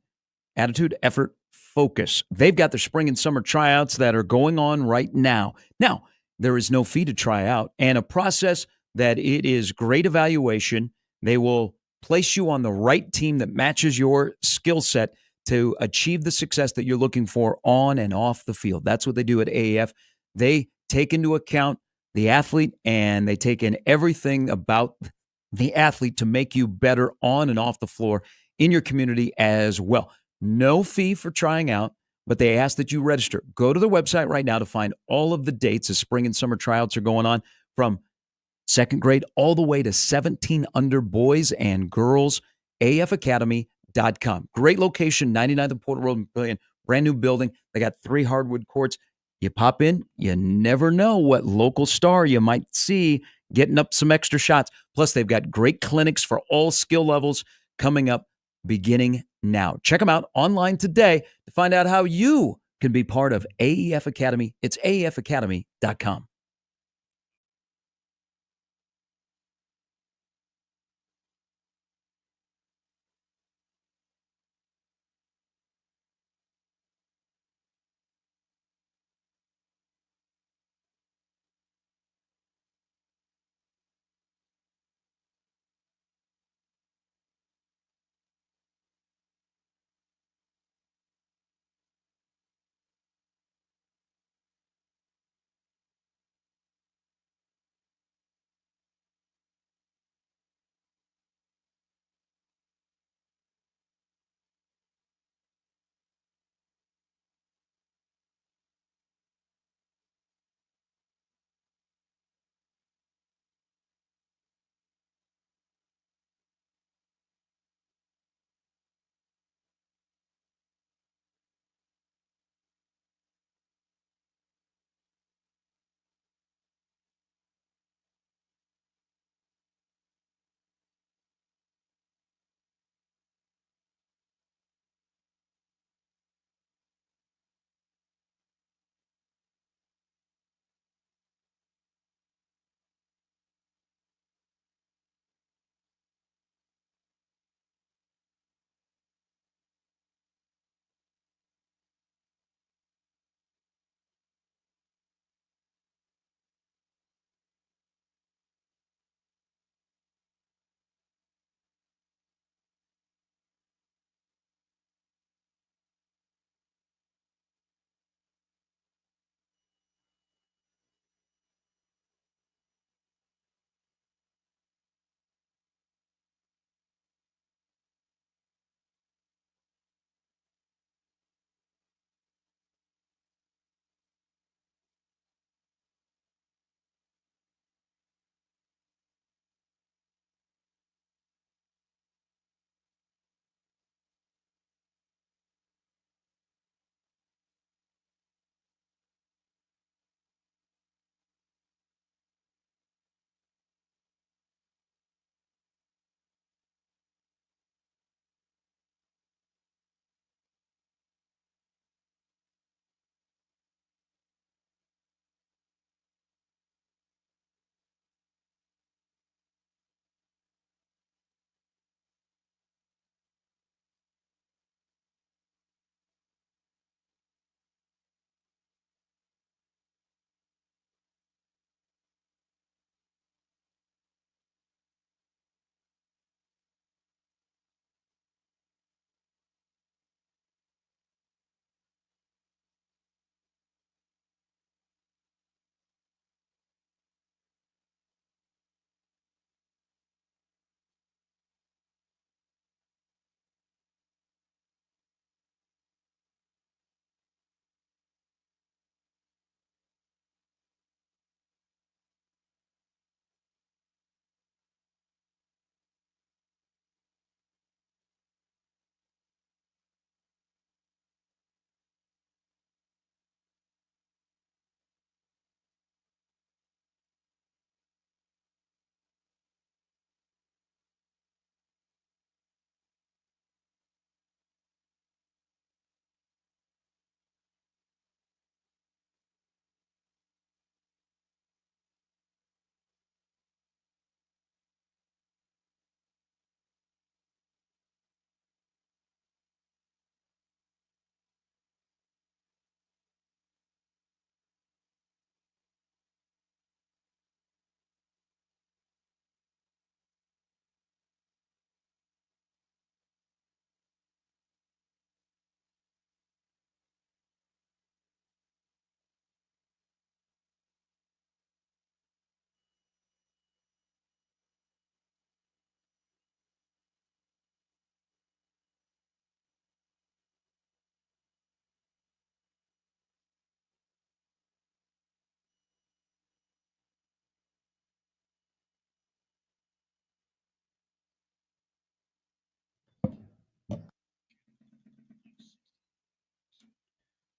Attitude, effort, focus. They've got their spring and summer tryouts that are going on right now. Now, there is no fee to try out and a process that it is great evaluation. They will place you on the right team that matches your skill set to achieve the success that you're looking for on and off the field. That's what they do at AEF. They take into account the athlete and they take in everything about the athlete to make you better on and off the floor in your community as well. No fee for trying out, but they ask that you register. Go to the website right now to find all of the dates as spring and summer tryouts are going on from second grade all the way to 17 under boys and girls, afacademy.com. Great location, 99th Porter Road, brand new building. They got 3 hardwood courts. You pop in, you never know what local star you might see getting up some extra shots. Plus, they've got great clinics for all skill levels coming up beginning now. Check them out online today to find out how you can be part of AEF Academy. It's afacademy.com.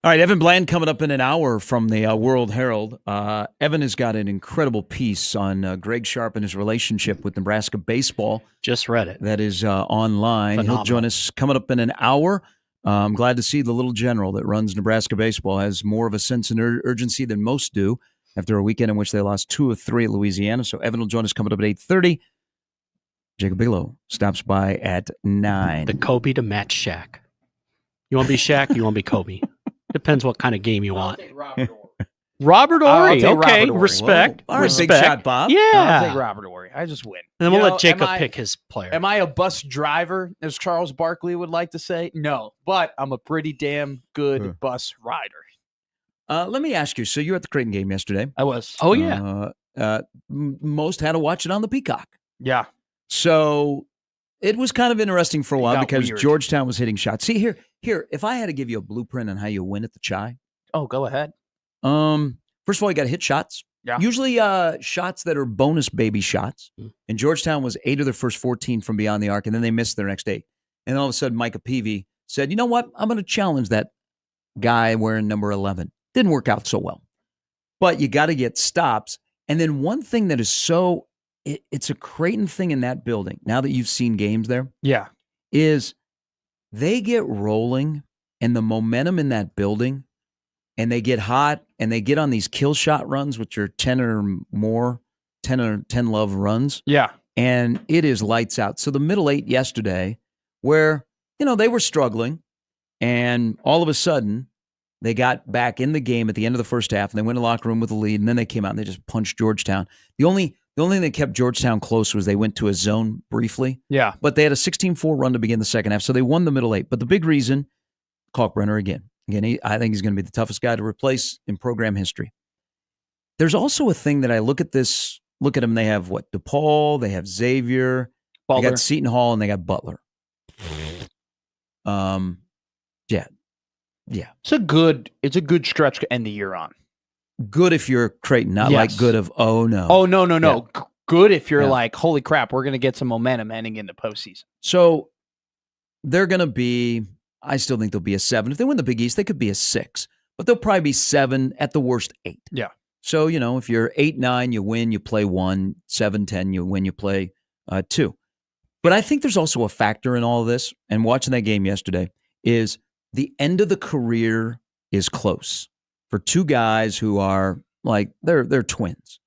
All right, Evan Bland coming up in an hour from the World Herald. Evan has got an incredible piece on Greg Sharp and his relationship with Nebraska baseball. Just read it. That is online. Phenomenal. He'll join us coming up in an hour. I'm glad to see the little general that runs Nebraska baseball has more of a sense of urgency than most do after a weekend in which they lost 2 of 3 at Louisiana. So Evan will join us coming up at 8:30. Jacob Bigelow stops by at 9. The Kobe to match Shaq. You want to be Shaq? You want to be Kobe? Depends what kind of game you want. Robert Ory. take Okay, Robert Ory. respect. All right, respect. big shot, Bob. Yeah. I'll take Robert Ory. I just win. And then we'll let Jacob pick his player. Am I a bus driver, as Charles Barkley would like to say? No, but I'm a pretty damn good bus rider. Let me ask you. So you were at the Creighton game yesterday. I was. Oh, yeah. Most had to watch it on the Peacock. Yeah. So it was kind of interesting for a while got because weird. Georgetown was hitting shots. See, here, if I had to give you a blueprint on how you win at the Chi. Oh, go ahead. First of all, you got to hit shots. Yeah. Usually shots that are bonus baby shots. And Georgetown was 8 of their first 14 from beyond the arc, and then they missed their next 8. And all of a sudden, Micah Peavy said, you know what? I'm going to challenge that guy wearing number 11. Didn't work out so well. But you got to get stops. And then one thing that is so, it's a Creighton thing in that building, now that you've seen games there, Yeah. is they get rolling and the momentum in that building, and they get hot and they get on these kill shot runs, which are 10 or more, 10 love runs. Yeah. And it is lights out. So the middle 8 yesterday, where, they were struggling, and all of a sudden they got back in the game at the end of the first half, and they went to the locker room with a lead, and then they came out and they just punched Georgetown. The only thing that kept Georgetown close was they went to a zone briefly. Yeah. But they had a 16-4 run to begin the second half, so they won the middle 8. But the big reason, Kalkbrenner again, I think he's going to be the toughest guy to replace in program history. There's also a thing that I look at them, they have what? DePaul, they have Xavier, Butler. they got Seton Hall, and they got Butler. Yeah. It's a good stretch to end the year on. Good if you're Creighton, not Yes. like good of, oh no. Oh, no. Yeah. Good if you're Yeah. like, holy crap, we're going to get some momentum heading into postseason. So they're going to be, I still think they'll be a 7. If they win the Big East, they could be a 6. But they'll probably be 7, at the worst 8. Yeah. So, if you're 8-9, you win, you play 1, 7-10, you win, you play 2. But I think there's also a factor in all of this, and watching that game yesterday, is the end of the career is close for 2 guys who are like, they're twins,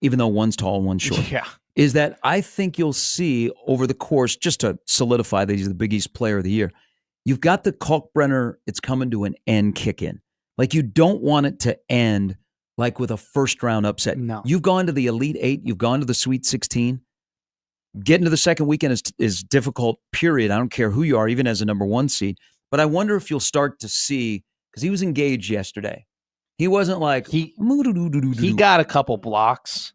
even though one's tall and one's short. Yeah. Is that I think you'll see over the course, just to solidify that he's the Big East Player of the Year, you've got the Kalkbrenner, it's coming to an end kick in. Like, you don't want it to end like with a first-round upset. No. You've gone to the Elite 8. You've gone to the Sweet 16. Getting to the second weekend is difficult, period. I don't care who you are, even as a number 1 seed. But I wonder if you'll start to see, because he was engaged yesterday. He wasn't like, He got a couple blocks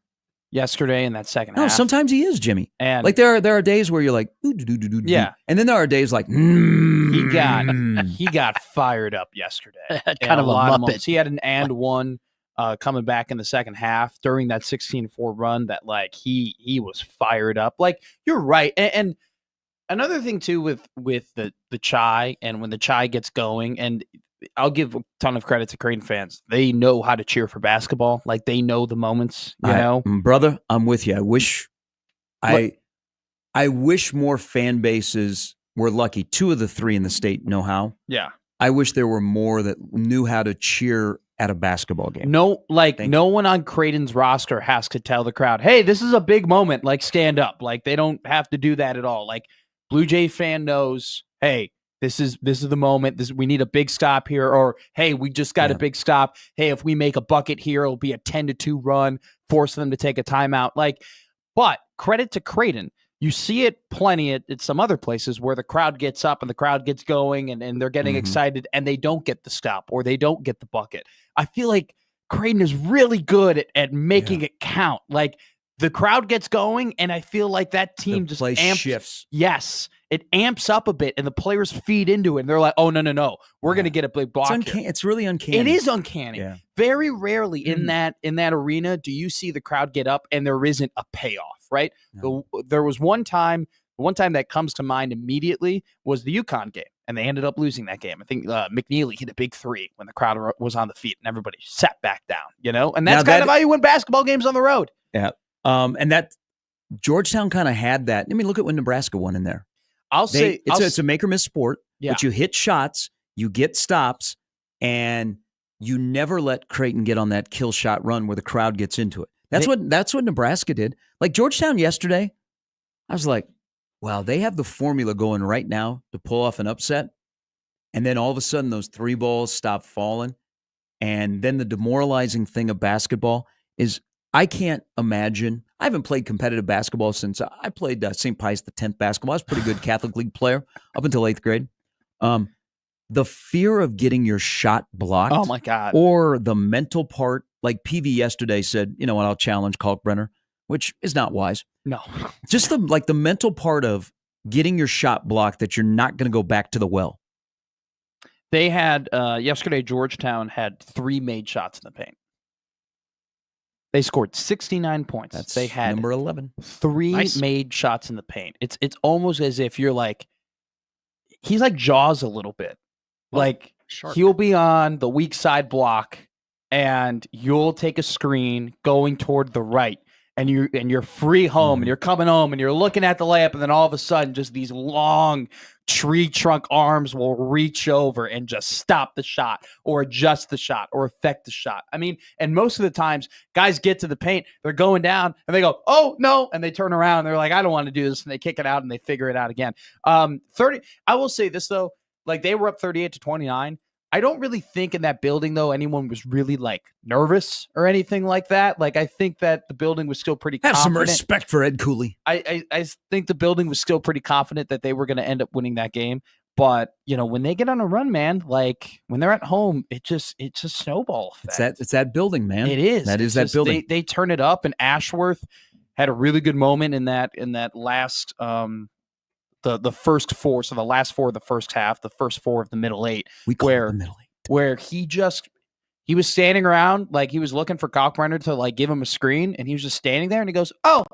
yesterday in that second No, half. sometimes he is, Jimmy. And like there are days where you're like, Yeah. and then there are days like, he got fired up yesterday. Kind In of a lot Muppet. moments. He had an and one coming back in the second half during that 16-4 run that like he was fired up. Like, you're right. And another thing too with the Chi, and when the Chi gets going, and I'll give a ton of credit to Creighton fans. They know how to cheer for basketball. Like, they know the moments, you know? Brother, I'm with you. I wish more fan bases were lucky. 2 of the 3 in the state know how. Yeah. I wish there were more that knew how to cheer at a basketball game. No one on Creighton's roster has to tell the crowd, hey, this is a big moment. Like, stand up. Like, they don't have to do that at all. Like, Blue Jay fan knows, hey, this is the moment. We need a big stop here. Or, hey, we just got a big stop. Hey, if we make a bucket here, it'll be a 10-2 run, force them to take a timeout. Like, but credit to Creighton. You see it plenty at some other places where the crowd gets up and the crowd gets going and they're getting excited and they don't get the stop or they don't get the bucket. I feel like Creighton is really good at making it count. Like, the crowd gets going, and I feel like that team just shifts. Yes, it amps up a bit, and the players feed into it. And they're like, "Oh no, we're going to get a big block." It's really uncanny. It is uncanny. Yeah. Very rarely in that arena do you see the crowd get up and there isn't a payoff. Right? No. There was one time that comes to mind immediately was the UConn game. and they ended up losing that game. I think McNeely hit a big three when the crowd was on the feet and everybody sat back down, and that's kind of how you win basketball games on the road. Yeah. And that Georgetown kind of had that. I mean, look at when Nebraska won in there. It's a make or miss sport, but you hit shots, you get stops, and you never let Creighton get on that kill shot run where the crowd gets into it. That's what Nebraska did. Like Georgetown yesterday, I was like, wow, they have the formula going right now to pull off an upset. And then all of a sudden those three balls stop falling. And then the demoralizing thing of basketball is I can't imagine. I haven't played competitive basketball since I played St. Pius X basketball. I was a pretty good Catholic League player up until 8th grade. The fear of getting your shot blocked. Oh, my God. Or the mental part, like PV yesterday said, you know what, I'll challenge Kalkbrenner, which is not wise. No. Just the mental part of getting your shot blocked that you're not going to go back to the well. They had, yesterday, Georgetown had 3 made shots in the paint. They scored 69 points. They had number 11. 3 made shots in the paint. It's almost as if you're like, he's like Jaws a little bit. Like he'll be on the weak side block and you'll take a screen going toward the right and you're free home and you're coming home and you're looking at the layup and then all of a sudden just these long tree trunk arms will reach over and just stop the shot or adjust the shot or affect the shot. I mean, and most of the times guys get to the paint, they're going down and they go, oh no. And they turn around and they're like, I don't want to do this. And they kick it out and they figure it out again. I will say this though, like they were up 38-29. I don't really think in that building though, anyone was really like nervous or anything like that. Like I think that the building was still pretty confident. Have some respect for Ed Cooley. I think the building was still pretty confident that they were going to end up winning that game. But when they get on a run, man, like when they're at home, it's a snowball effect. It's that building, man. It is. That is that building. They turn it up, and Ashworth had a really good moment in that last the first 4, so the last 4 of the first half, the first 4 of the middle 8, where he was standing around like he was looking for Kalkbrenner to like give him a screen, and he was just standing there, and he goes, "Oh,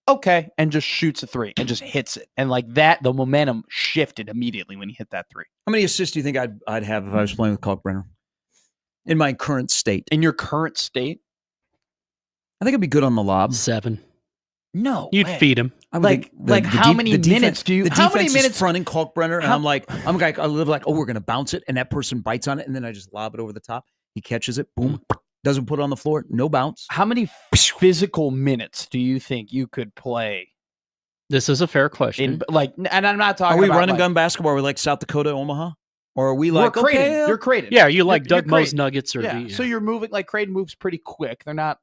okay," and just shoots a 3 and just hits it, and like that, the momentum shifted immediately when he hit that 3. How many assists do you think I'd have if I was playing with Kalkbrenner in my current state? In your current state, I think I'd be good on the lob. 7. No, you'd feed him. How many minutes do you? How many minutes fronting Kalkbrenner? And I'm like, I live like, oh, we're gonna bounce it, and that person bites on it, and then I just lob it over the top. He catches it, boom, doesn't put it on the floor, no bounce. How many physical minutes do you think you could play? This is a fair question. And I'm not talking. Are we about run and gun basketball? Are we like South Dakota, Omaha, or are we like Creighton? You're Creighton. Yeah, you like Doug Moe's Nuggets or So you're moving like Creighton moves pretty quick. They're not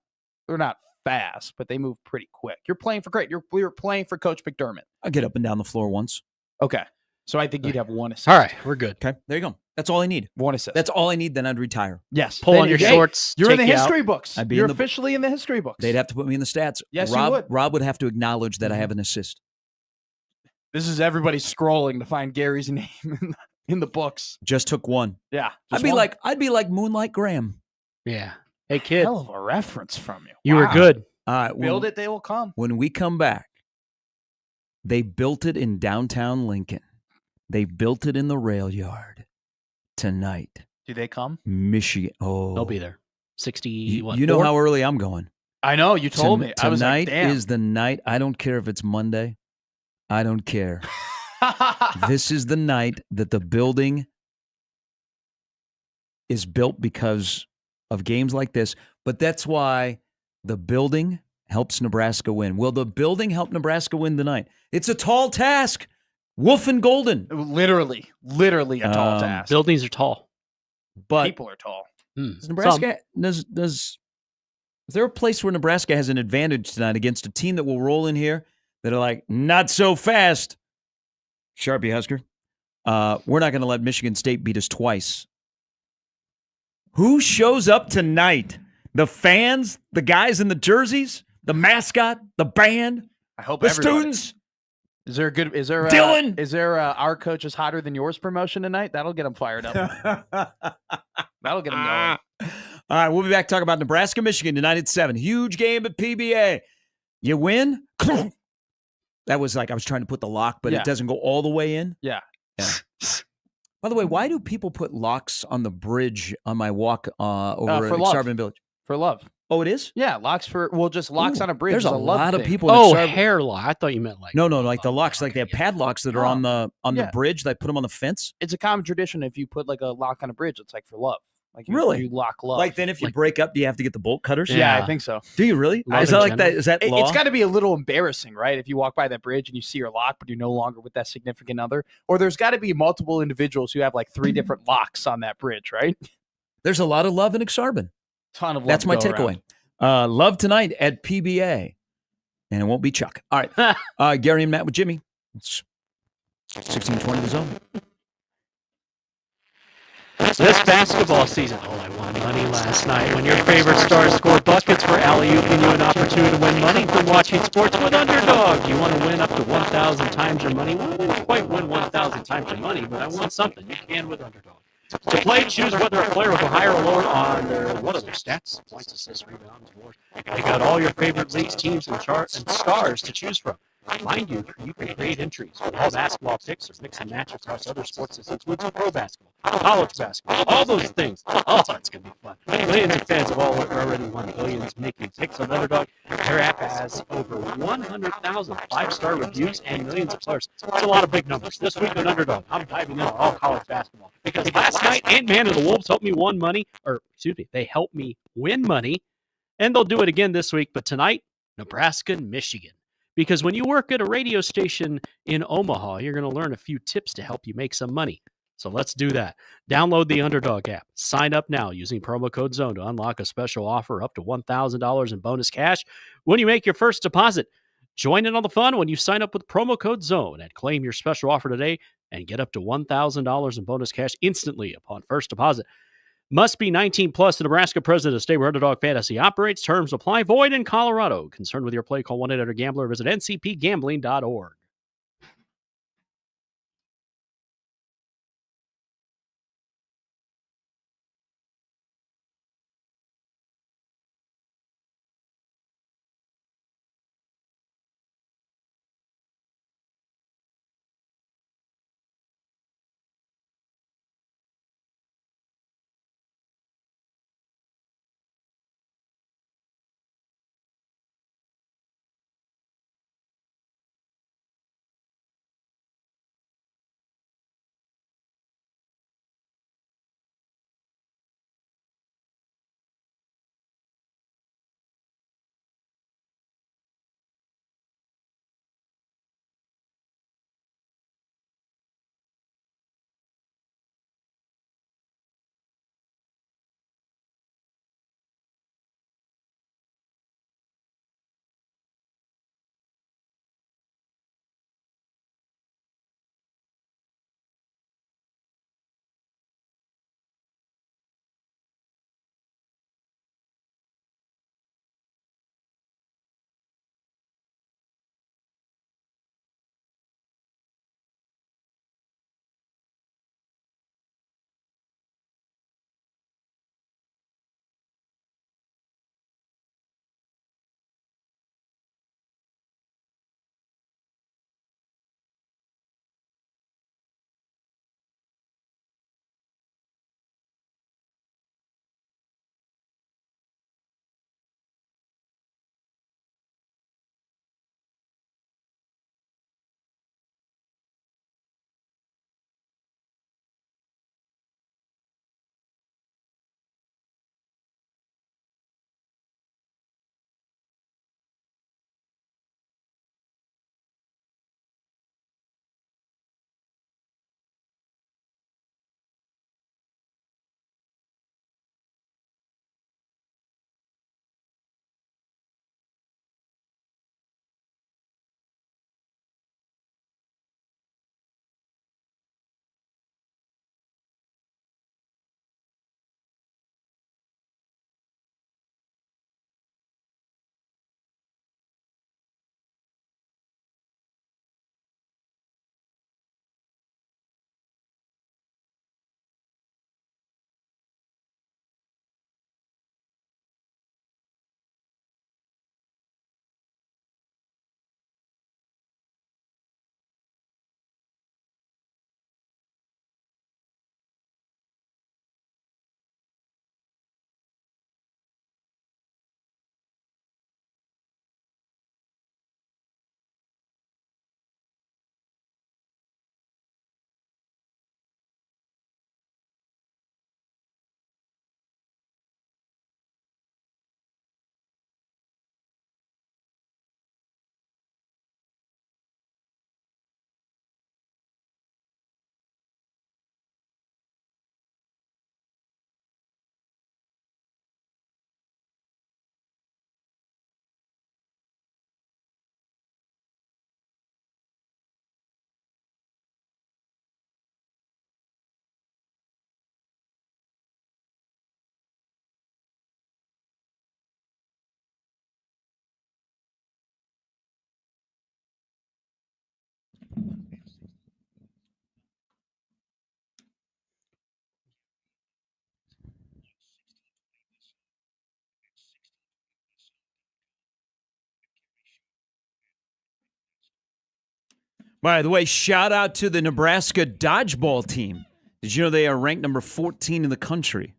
fast, but they move pretty quick. You're playing for Creighton. We were playing for Coach McDermott. I get up and down the floor once. Okay, so I think you'd have 1 assist. All right, we're good. Okay, there you go. That's all I need. 1 assist. That's all I need. Then I'd retire. Yes. Pull on your shorts. You're in the take you history out. books. I'd be You're in the- officially in the history books. They'd have to put me in the stats. Yes, Rob, you would. Rob would have to acknowledge that I have an assist. This is everybody scrolling to find Gary's name in the books. Just took 1. Yeah. I'd be like Moonlight Graham. Yeah. Hey kid, Hell of a reference from you. you were good. Build it, they will come. When we come back, they built it in downtown Lincoln. They built it in the rail yard tonight. Do they come? Michigan. Oh, They'll be there. 60. You know how early I'm going. I know. You told me. I was like, Tonight damn. is the night. I don't care if it's Monday. I don't care. This is the night that the building is built because of games like this. But that's why the building helps Nebraska win. Will the building help Nebraska win tonight? It's a tall task. Wolf and Golden. Literally a tall task. Buildings are tall. But people are tall. Does Nebraska is there a place where Nebraska has an advantage tonight against a team that will roll in here that are like, not so fast? Sharpie Husker. We're not going to let Michigan State beat us twice. Who shows up tonight? The fans, the guys in the jerseys, the mascot, the band, I hope the everybody. students. Is there Dylan? Is there our coach is hotter than yours promotion tonight? That'll get them fired up. That'll get them going. All right, we'll be back talking about Nebraska, Michigan tonight at 7. Huge game at PBA. You win? That was like I was trying to put the lock, but Yeah. it doesn't go all the way in. Yeah. By the way, why do people put locks on the bridge on my walk over for Exarban Village? For love. Oh, it is? Yeah, locks Ooh, on a bridge. There's is a love lot of thing. people in Oh, Exarban. hair lock. I thought you meant like No, like the locks, like they have padlocks that are on the Yeah. bridge. They put them on the fence. It's a common tradition. If you put like a lock on a bridge, it's like for love. Like Really? you lock love. Like then if you break up, do you have to get the bolt cutters? Yeah, I think so. Do you really? Love Is in that like general. that? Is that law? It's got to be a little embarrassing, right? If you walk by that bridge and you see your lock, but you're no longer with that significant other, or there's got to be multiple individuals who have like 3 different locks on that bridge, right? There's a lot of love in Exarban. Ton of love. That's to my go takeaway. around. Love tonight at PBA, and it won't be Chuck. All right, Gary and Matt with Jimmy. It's 1620 The Zone. This basketball season, I won money last night. When your favorite stars score buckets for alley-oop, and you an opportunity to win money from watching sports with Underdog. You want to win up to 1,000 times your money? Well, I didn't quite win 1,000 times your money, but I won something. You can with Underdog. To play, choose whether a player will go higher or lower on their, what are their stats? Points, assists, rebounds, awards. They got all your favorite leagues, teams, and stars to choose from. Mind you can create entries with all basketball picks or mix and match across other sports. This includes pro basketball, college basketball, all those things. Oh, it's going to be fun. Millions of fans have already won billions making picks on Underdog. Their app has over 100,000 5-star reviews and millions of players. That's a lot of big numbers. This week on Underdog, I'm diving into all college basketball. Because last night, Ant-Man and the Wolves helped me they helped me win money, and they'll do it again this week. But tonight, Nebraska and Michigan. Because when you work at a radio station in Omaha, you're going to learn a few tips to help you make some money. So let's do that. Download the Underdog app. Sign up now using promo code ZONE to unlock a special offer up to $1,000 in bonus cash when you make your first deposit. Join in on the fun when you sign up with promo code ZONE and claim your special offer today and get up to $1,000 in bonus cash instantly upon first deposit. Must be 19 plus. The Nebraska president of state where Underdog Fantasy operates. Terms apply. Void in Colorado. Concerned with your play? Call 1-800-GAMBLER. Visit ncpgambling.org. By the way, shout out to the Nebraska dodgeball team. Did you know they are ranked number 14 in the country?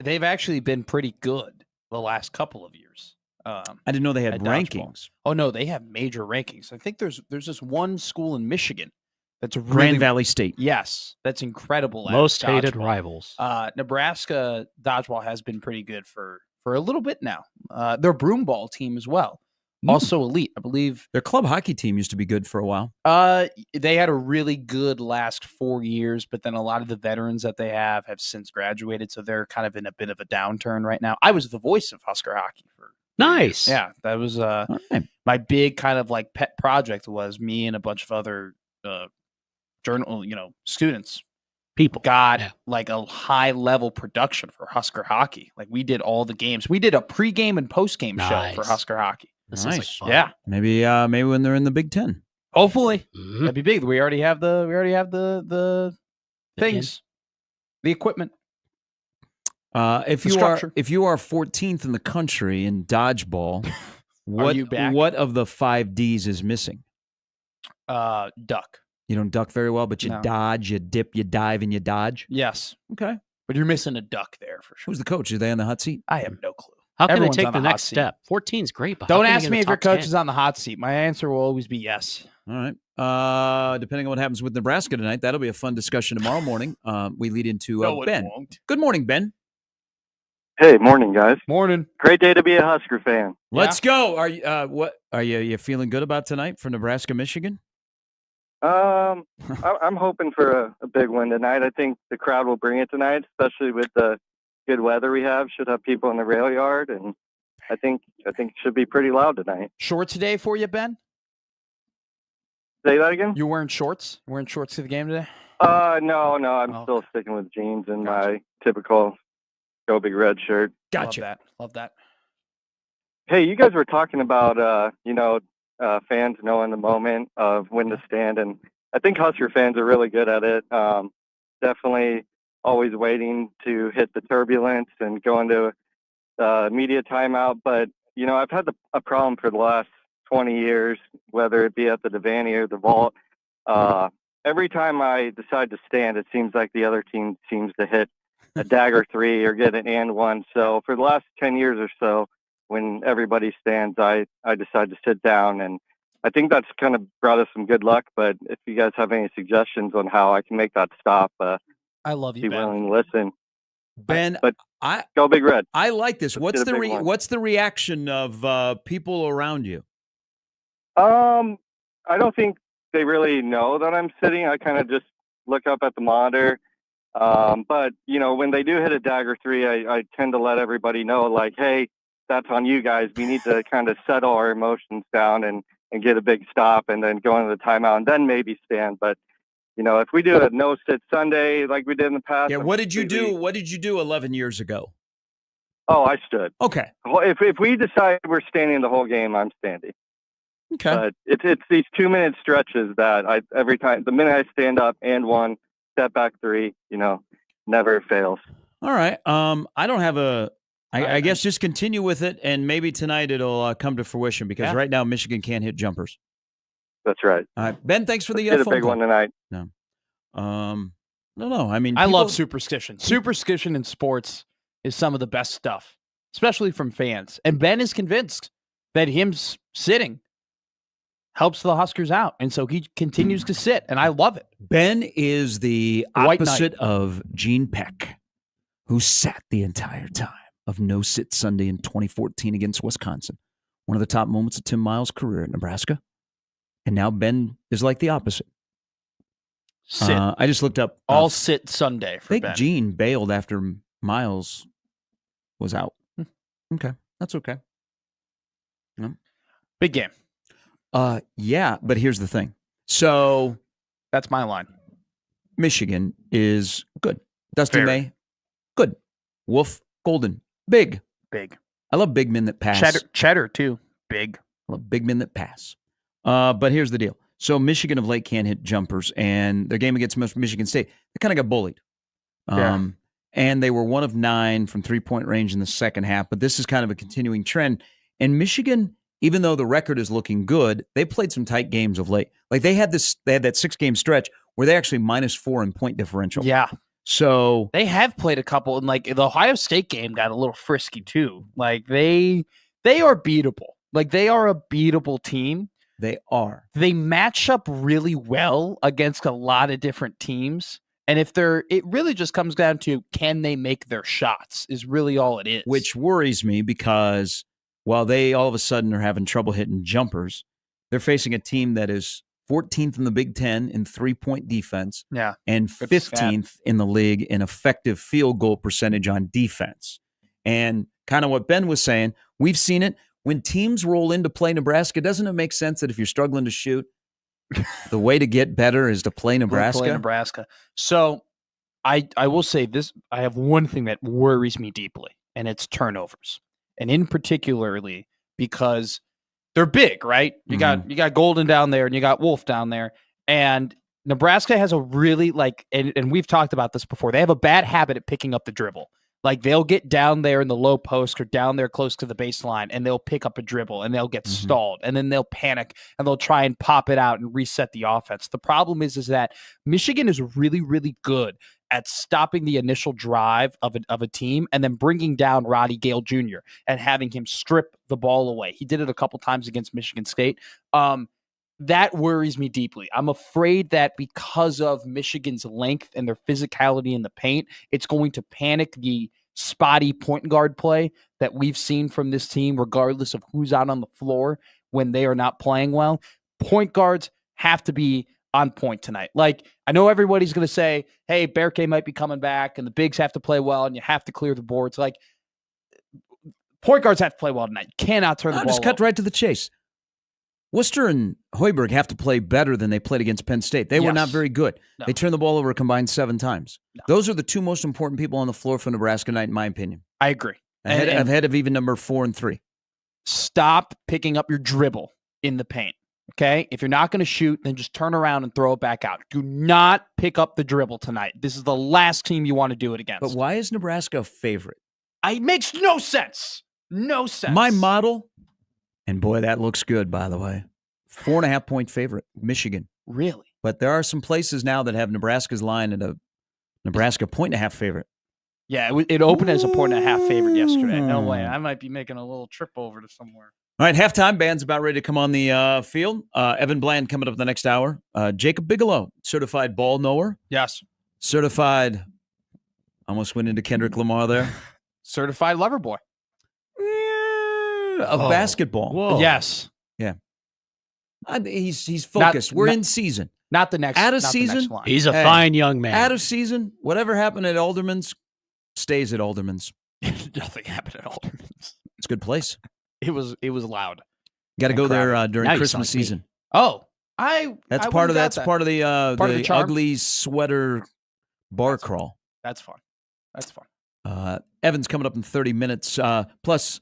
They've actually been pretty good the last couple of years. I didn't know they had rankings. Oh no, they have major rankings. I think there's this one school in Michigan that's really, Grand Valley State. Yes, that's incredible. At Most hated dodgeball. rivals. Nebraska dodgeball has been pretty good for a little bit now. Their broomball team as well, also elite. I believe their club hockey team used to be good for a while. They had a really good last 4 years, but then a lot of the veterans that they have since graduated, so they're kind of in a bit of a downturn right now. I was the voice of Husker hockey for nice. Yeah, that was my big kind of like pet project. Was me and a bunch of other students, people got like a high level production for Husker hockey. Like we did all the games. We did a pregame and postgame show for Husker hockey. Nice. Yeah. Maybe when they're in the Big Ten. Hopefully. That'd be big. We already have the things. The equipment. If you are 14th in the country in dodgeball, what of the 5 Ds is missing? Duck. You don't duck very well, but you dodge, you dip, you dive, and you dodge. Yes. Okay. But you're missing a duck there for sure. Who's the coach? Are they on the hot seat? I have no clue. How can Everyone's they on take the hot next seat. step? 14 is great, but Don't how can they ask get me in if the your top coach 10? is on the hot seat. My answer will always be yes. All right. Depending on what happens with Nebraska tonight, that'll be a fun discussion tomorrow morning. We lead into No, it Ben. won't. Good morning, Ben. Hey, morning, guys. Morning. Great day to be a Husker fan. Let's go. Are you you feeling good about tonight for Nebraska, Michigan? I'm hoping for a big win tonight. I think the crowd will bring it tonight, especially with the good weather we have. Should have people in the rail yard, and I think it should be pretty loud tonight. Shorts today for you, Ben? Say that again? You wearing shorts? You wearing shorts to the game today? No. I'm still sticking with jeans and my typical Go Big Red shirt. Gotcha. Love that. Hey, you guys were talking about fans knowing the moment of when to stand, and I think Husker fans are really good at it. Definitely always waiting to hit the turbulence and go into media timeout. But I've had a problem for the last 20 years, whether it be at the Devaney or the Vault. Every time I decide to stand, it seems like the other team seems to hit a dagger 3 or get an and 1. So for the last 10 years or so, when everybody stands, I decide to sit down, and I think that's kind of brought us some good luck. But if you guys have any suggestions on how I can make that stop, I love you, be Ben. willing to listen. Ben, But I Go Big Red. I like this. Let's get a big one. What's the reaction of people around you? I don't think they really know that I'm sitting. I kind of just look up at the monitor. But when they do hit a dagger 3, I tend to let everybody know, like, hey, that's on you guys. We need to kind of settle our emotions down and get a big stop, and then go into the timeout, and then maybe stand. But if we do a no sit Sunday like we did in the past, Yeah. What did you do? What did you do 11 years ago? Oh, I stood. Okay. If we decide we're standing the whole game, I'm standing. Okay. But it's these 2-minute stretches that every time, the minute I stand up and 1, step back 3, never fails. All right. I don't have I guess just continue with it, and maybe tonight it'll come to fruition, because right now Michigan can't hit jumpers. That's right. All right, Ben. Thanks for the Let's get a phone big call. one tonight. No. No. I mean, I love people- superstition. Superstition in sports is some of the best stuff, especially from fans. And Ben is convinced that him sitting helps the Huskers out, and so he continues to sit, and I love it. Ben is the White opposite Knight. of Gene Peck, who sat the entire time of No Sit Sunday in 2014 against Wisconsin. One of the top moments of Tim Miles' career at Nebraska. And now Ben is like the opposite. Sit. I just looked up. All sit Sunday I for think Ben. Gene bailed after Miles was out. Okay. That's okay. No. Big game. Yeah, but here's the thing. So that's my line. Michigan is good. Dusty Very. May, good. Wolf, Golden, big. Big. I love big men that pass. Cheddar too. Big. I love big men that pass. But here's the deal. So Michigan of late can't hit jumpers, and their game against Michigan State, they kind of got bullied. And they were 1 of 9 from 3-point range in the second half, but this is kind of a continuing trend. And Michigan even though the record is looking good, they played some tight games of late. Like they had that 6-game stretch where they actually -4 in point differential. Yeah. So they have played a couple, and like the Ohio State game got a little frisky too. Like they are beatable. Like they are a beatable team. They are. They match up really well against a lot of different teams. And it really just comes down to, can they make their shots is really all it is. Which worries me because while they all of a sudden are having trouble hitting jumpers, they're facing a team that is 14th in the Big Ten in 3-point defense. Yeah. And 15th in the league in effective field goal percentage on defense. And kind of what Ben was saying, we've seen it. When teams roll in to play Nebraska, doesn't it make sense that if you're struggling to shoot, the way to get better is to play Nebraska? Play Nebraska. So I will say this. I have one thing that worries me deeply, and it's turnovers. And in particularly because they're big, right? You got Golden down there and you got Wolf down there. And Nebraska has a really and we've talked about this before. They have a bad habit at picking up the dribble. Like they'll get down there in the low post or down there close to the baseline and they'll pick up a dribble and they'll get stalled and then they'll panic and they'll try and pop it out and reset the offense. The problem is that Michigan is really, really good at stopping the initial drive of a team and then bringing down Roddy Gale Jr. and having him strip the ball away. He did it a couple times against Michigan State. That worries me deeply. I'm afraid that because of Michigan's length and their physicality in the paint, it's going to panic the spotty point guard play that we've seen from this team, regardless of who's out on the floor when they are not playing well. Point guards have to be on point tonight. Like, I know everybody's going to say, hey, Berke might be coming back and the bigs have to play well and you have to clear the boards. Like, point guards have to play well tonight. You cannot turn the ball Just cut over. right to the chase. Worcester and Hoiberg have to play better than they played against Penn State. They were not very good. No. They turned the ball over a combined 7 times. Those are the two most important people on the floor for Nebraska tonight, in my opinion. I agree. Ahead of even number 4 and 3. Stop picking up your dribble in the paint. Okay? If you're not going to shoot, then just turn around and throw it back out. Do not pick up the dribble tonight. This is the last team you want to do it against. But why is Nebraska a favorite? It makes no sense. No sense. My model, and boy, that looks good, by the way. 4.5-point favorite, Michigan. Really? But there are some places now that have Nebraska's line at a Nebraska 1.5 favorite. Yeah, it opened as a 1.5 favorite yesterday. No way. I might be making a little trip over to somewhere. All right, halftime. Band's about ready to come on the field. Evan Bland coming up the next hour. Jacob Bigelow, certified ball knower. Yes. Certified, almost went into Kendrick Lamar there. Certified lover boy. Of basketball. Whoa. Yes. Yeah. He's focused. We're in season. Not the next. Out of not the season. next line. He's a fine young man. Out of season. Whatever happened at Alderman's stays at Alderman's. Nothing happened at Alderman's. It's a good place. It was loud. Got to go there Now during you Christmas sound like me. season. Oh, That's I part of would've got that. part of the Part of the charm? ugly sweater bar crawl. That's fun. That's fun. Evan's coming up in 30 minutes. Plus,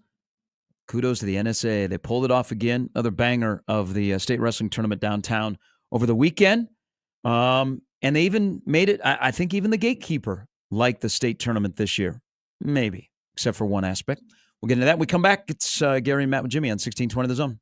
kudos to the NSA. They pulled it off again. Another banger of the state wrestling tournament downtown over the weekend. And they even made it, I think even the gatekeeper liked the state tournament this year. Maybe, except for one aspect. We'll get into that when we come back. It's Gary and Matt with Jimmy on 1620 The Zone.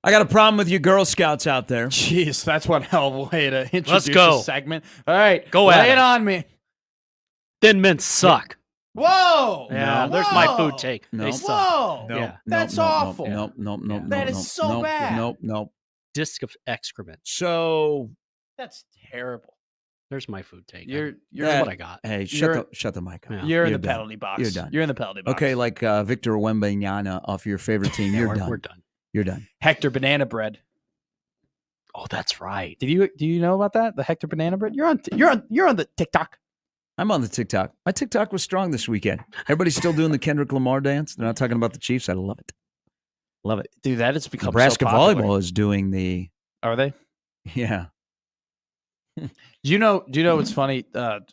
I got a problem with you Girl Scouts out there. Jeez, that's one hell of a way to introduce go. a segment. All right, Go lay at it it. on me. Thin Mints suck. Whoa! Yeah, there's my food take. No. They suck. Whoa! Yeah. That's awful. No. That is so bad. No. Disc of excrement. So That's terrible. There's my food take. You're That's what I got. Hey, You're- shut the mic up. You're in the done. penalty box. You're done. You're in the penalty box. Okay, like Victor Wembanyama off your favorite team. You're done. We're done. You're done. Hector Banana Bread. Oh, that's right. Do you know about that? The Hector Banana Bread. You're on the TikTok. I'm on the TikTok. My TikTok was strong this weekend. Everybody's still doing the Kendrick Lamar dance. They're not talking about the Chiefs. I love it. Love it. Dude, that has become Nebraska so popular. volleyball is doing the. Are they? Yeah. Do you know what's funny?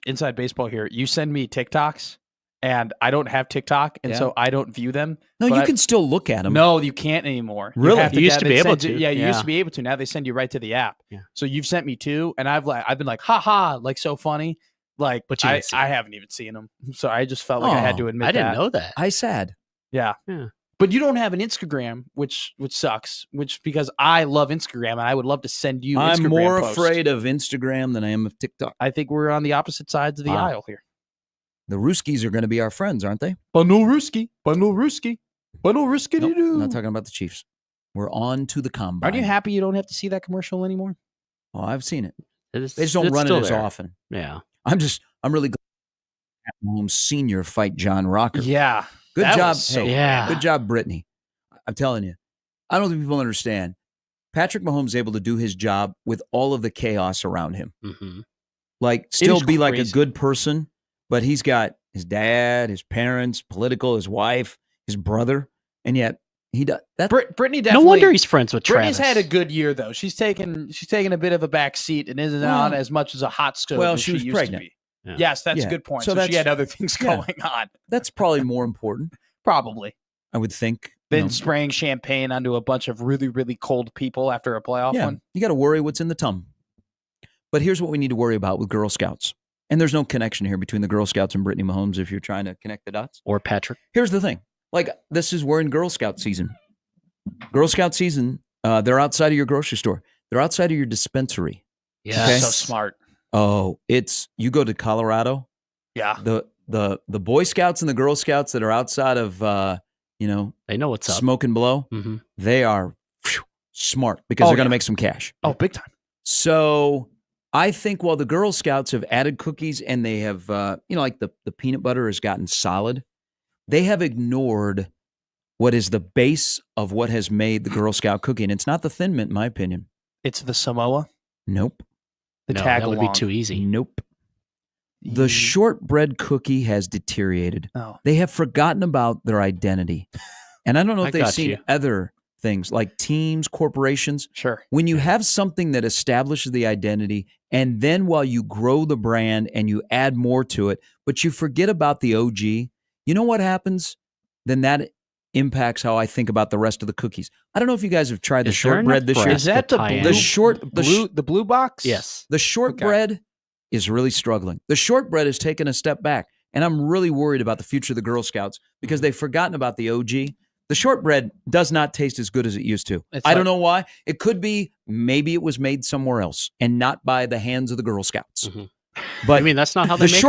Inside baseball here, you send me TikToks, and I don't have TikTok, and Yeah. so I don't view them. No, but you I- can still look at them. No, you can't anymore. Really? have You used to they be able send you- to. Yeah, you used Yeah. to be able to. Now they send you right to the app. Yeah. So you've sent me two, and I've been like, haha, like so funny. Like, But you I didn't see haven't even seen them. So I just felt like I had to admit I didn't that. know that. I sad. Yeah. Yeah. But you don't have an Instagram, which sucks. Which because I love Instagram and I would love to send you. I'm Instagram more posts. afraid of Instagram than I am of TikTok. I think we're on the opposite sides of the aisle here. The Ruskies are going to be our friends, aren't they? Bundle Ruski. Nope, not talking about the Chiefs. We're on to the combine. Aren't you happy you don't have to see that commercial anymore? Oh, I've seen it. It's- They just don't it's run it still as there. often. Yeah. I'm really glad Mahomes Senior fight John Rocker. Yeah. Good that job. was so Hey, Yeah. Good job, Brittany. I'm telling you. I don't think people understand. Patrick Mahomes is able to do his job with all of the chaos around him. Mm-hmm. Like, still is be like a crazy. good person, but he's got his dad, his parents, political, his wife, his brother, and yet he does that. Brittany No definitely. wonder he's friends with Brittany's Travis. had a good year though. She's taken a bit of a back seat and isn't on as much as a hot stove. Well, as she was used pregnant. To be. Yeah. Yes, that's Yeah. a good point. So So, she that's- had other things yeah. going on. That's probably more important, Probably. I would think. Then spraying champagne onto a bunch of really, really cold people after a playoff Yeah, one. you got to worry what's in the tum. But here's what we need to worry about with Girl Scouts. And there's no connection here between the Girl Scouts and Brittany Mahomes if you're trying to connect the dots. Or Patrick. Here's the thing. Like, we're in Girl Scout season. Girl Scout season, they're outside of your grocery store. They're outside of your dispensary. Yeah. Okay. So smart. Oh, you go to Colorado, Yeah. the Boy Scouts and the Girl Scouts that are outside of, They know what's up. smoke and blow, Mm-hmm. they are smart because Oh, they're going to yeah. make some cash. Oh, big time. So I think while the Girl Scouts have added cookies and they have, like the peanut butter has gotten solid, they have ignored what is the base of what has made the Girl Scout cookie. And it's not the Thin Mint, in my opinion. It's the Samoa. Nope. The No, tag that would be too easy. Nope. The shortbread cookie has deteriorated. Oh. They have forgotten about their identity. And I don't know I if they've got seen you. other things like teams, corporations. Sure. When you have something that establishes the identity, and then while you grow the brand and you add more to it, but you forget about the OG, you know what happens? Then that impacts how I think about the rest of the cookies. I don't know if you guys have tried the Is there shortbread enough this year. Is that the tie-in? blue, the blue box? Yes. The shortbread is really struggling. The shortbread has taken a step back, and I'm really worried about the future of the Girl Scouts because they've forgotten about the OG. The shortbread does not taste as good as it used to. It's I don't like- know why. It could be maybe it was made somewhere else and not by the hands of the Girl Scouts. Mhm. But I mean, that's not how they the make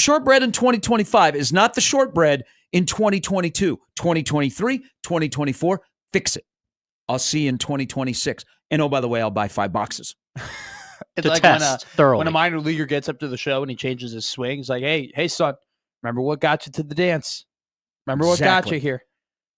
shortbread in 2025 is not the shortbread in 2022, 2023, 2024. Fix it. I'll see you in 2026. And oh, by the way, I'll buy 5 boxes. It's to like test thoroughly. when a minor leaguer gets up to the show and he changes his swing. He's like, hey, son, remember what got you to the dance? Remember what got Exactly. you here?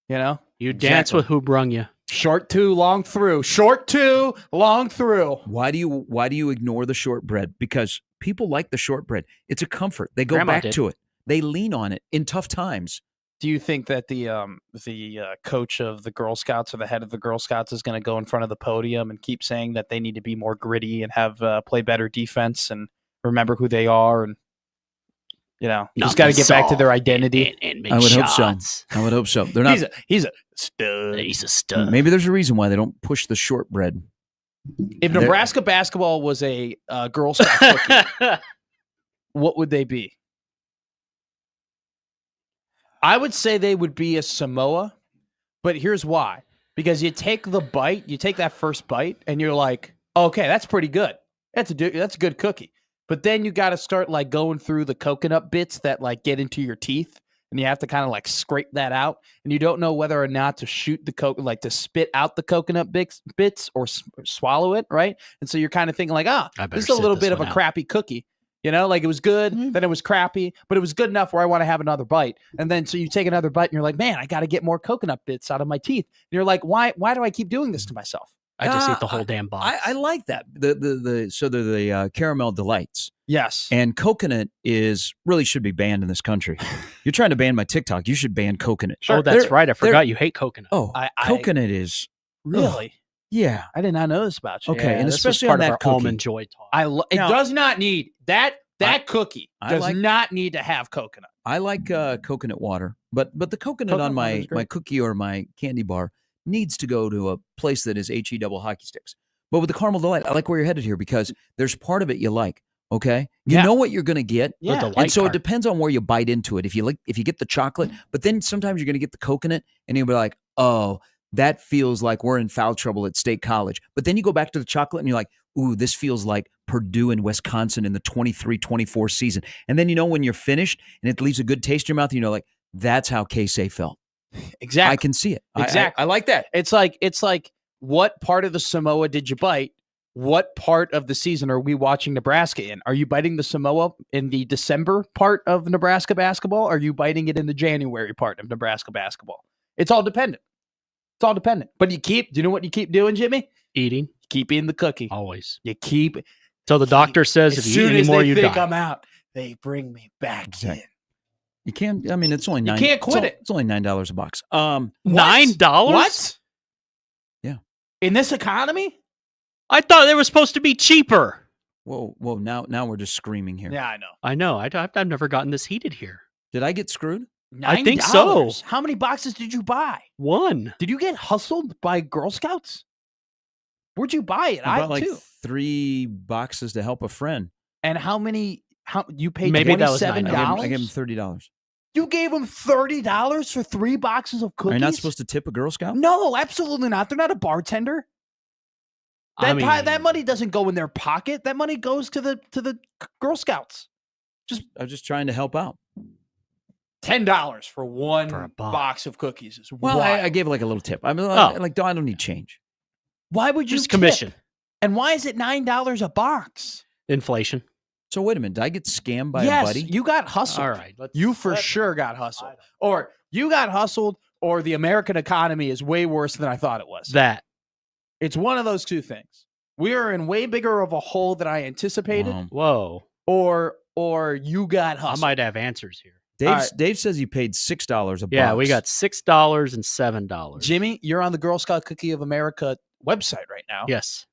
You know? You dance with who brung you. Short two, long through. Short two, long through. Why do you ignore the shortbread? Because people like the shortbread. It's a comfort. They go Grandma back did. to it. They lean on it in tough times. Do you think that the coach of the Girl Scouts or the head of the Girl Scouts is going to go in front of the podium and keep saying that they need to be more gritty and have play better defense and remember who they are and just got to get back to their identity? And make I would shots. hope so. I would hope so. They're not. He's a stud. He's a stud. Maybe there's a reason why they don't push the shortbread. If Nebraska basketball was a Girl Scout cookie, what would they be? I would say they would be a Samoa, but here's why. because you take the bite, you take that first bite, and you're like, okay, that's pretty good. That's a good cookie. But then you got to start like going through the coconut bits that like get into your teeth, and you have to kind of like scrape that out, and you don't know whether or not to shoot the like to spit out the coconut bits or swallow it, right? And so you're kind of thinking like, this is a little bit of a crappy cookie. You know, like it was good, then it was crappy, but it was good enough where I want to have another bite. And then so you take another bite and you're like, man, I got to get more coconut bits out of my teeth. And you're like, why do I keep doing this to myself? I just eat the whole damn box. I like that. The caramel delights. Yes. And coconut really should be banned in this country. You're trying to ban my TikTok. You should ban coconut. Oh, that's right. I forgot you hate coconut. Oh, coconut is really. Yeah, I did not know this about you. Okay, Yeah, and this was especially part on of that our cookie. Almond Joy talk. It does not need that cookie I does like- not need to have coconut. I like coconut water, but the coconut on Coconut water is my great. cookie or my candy bar needs to go to a place that is HE double hockey sticks. But with the caramel delight, I like where you're headed here because there's part of it you like. Okay, you know what you're going to get, Yeah. The and delight so it part. depends on where you bite into it. If you get the chocolate, but then sometimes you're going to get the coconut, and you'll be like, oh, that feels like we're in foul trouble at State College. But then you go back to the chocolate, and you're like, ooh, this feels like Purdue and Wisconsin in the 23-24 season. And then when you're finished, and it leaves a good taste in your mouth, like, that's how K-State felt. Exactly. I can see it. Exactly. I like that. It's like what part of the Samoa did you bite? What part of the season are we watching Nebraska in? Are you biting the Samoa in the December part of Nebraska basketball? Are you biting it in the January part of Nebraska basketball? It's all dependent. It's all dependent. But do you know what you keep doing, Jimmy? Eating. Keep eating the cookie. Always. You keep. So the doctor says As if you soon eat any as more, they you think die. I'm out, they bring me back in. You can't. I mean, it's only You $9. can't quit it. It's only $9 a box. What? $9? What? Yeah. In this economy? I thought they were supposed to be cheaper. Whoa. Now we're just screaming here. Yeah, I know. I know. I've never gotten this heated here. Did I get screwed? I think so. $9? How many boxes did you buy? One. Did you get hustled by Girl Scouts? Where'd you buy it? I I bought like too. 3 boxes to help a friend. And how many? How you paid Maybe that was $27? $9. I gave him $30. You gave him $30 for 3 boxes of cookies? Are you not supposed to tip a Girl Scout? No, absolutely not. They're not a bartender. That money doesn't go in their pocket. That money goes to the Girl Scouts. I was just trying to help out. $10 for one For a box of cookies is Well, wild. I gave like a little tip. I mean, Oh. I don't need change. Why would you Just tip? commission. And why is it $9 a box? Inflation. So wait a minute. Did I get scammed by Yes, a buddy? you got hustled. All right. You for sure got hustled. Or you got hustled, or the American economy is way worse than I thought it was. That. It's one of those two things. We are in way bigger of a hole than I anticipated, Whoa. or you got I hustled. might have answers here. Dave says he paid $6 a box. Yeah, we got $6 and $7. Jimmy, you're on the Girl Scout Cookie of America website right now. Yes.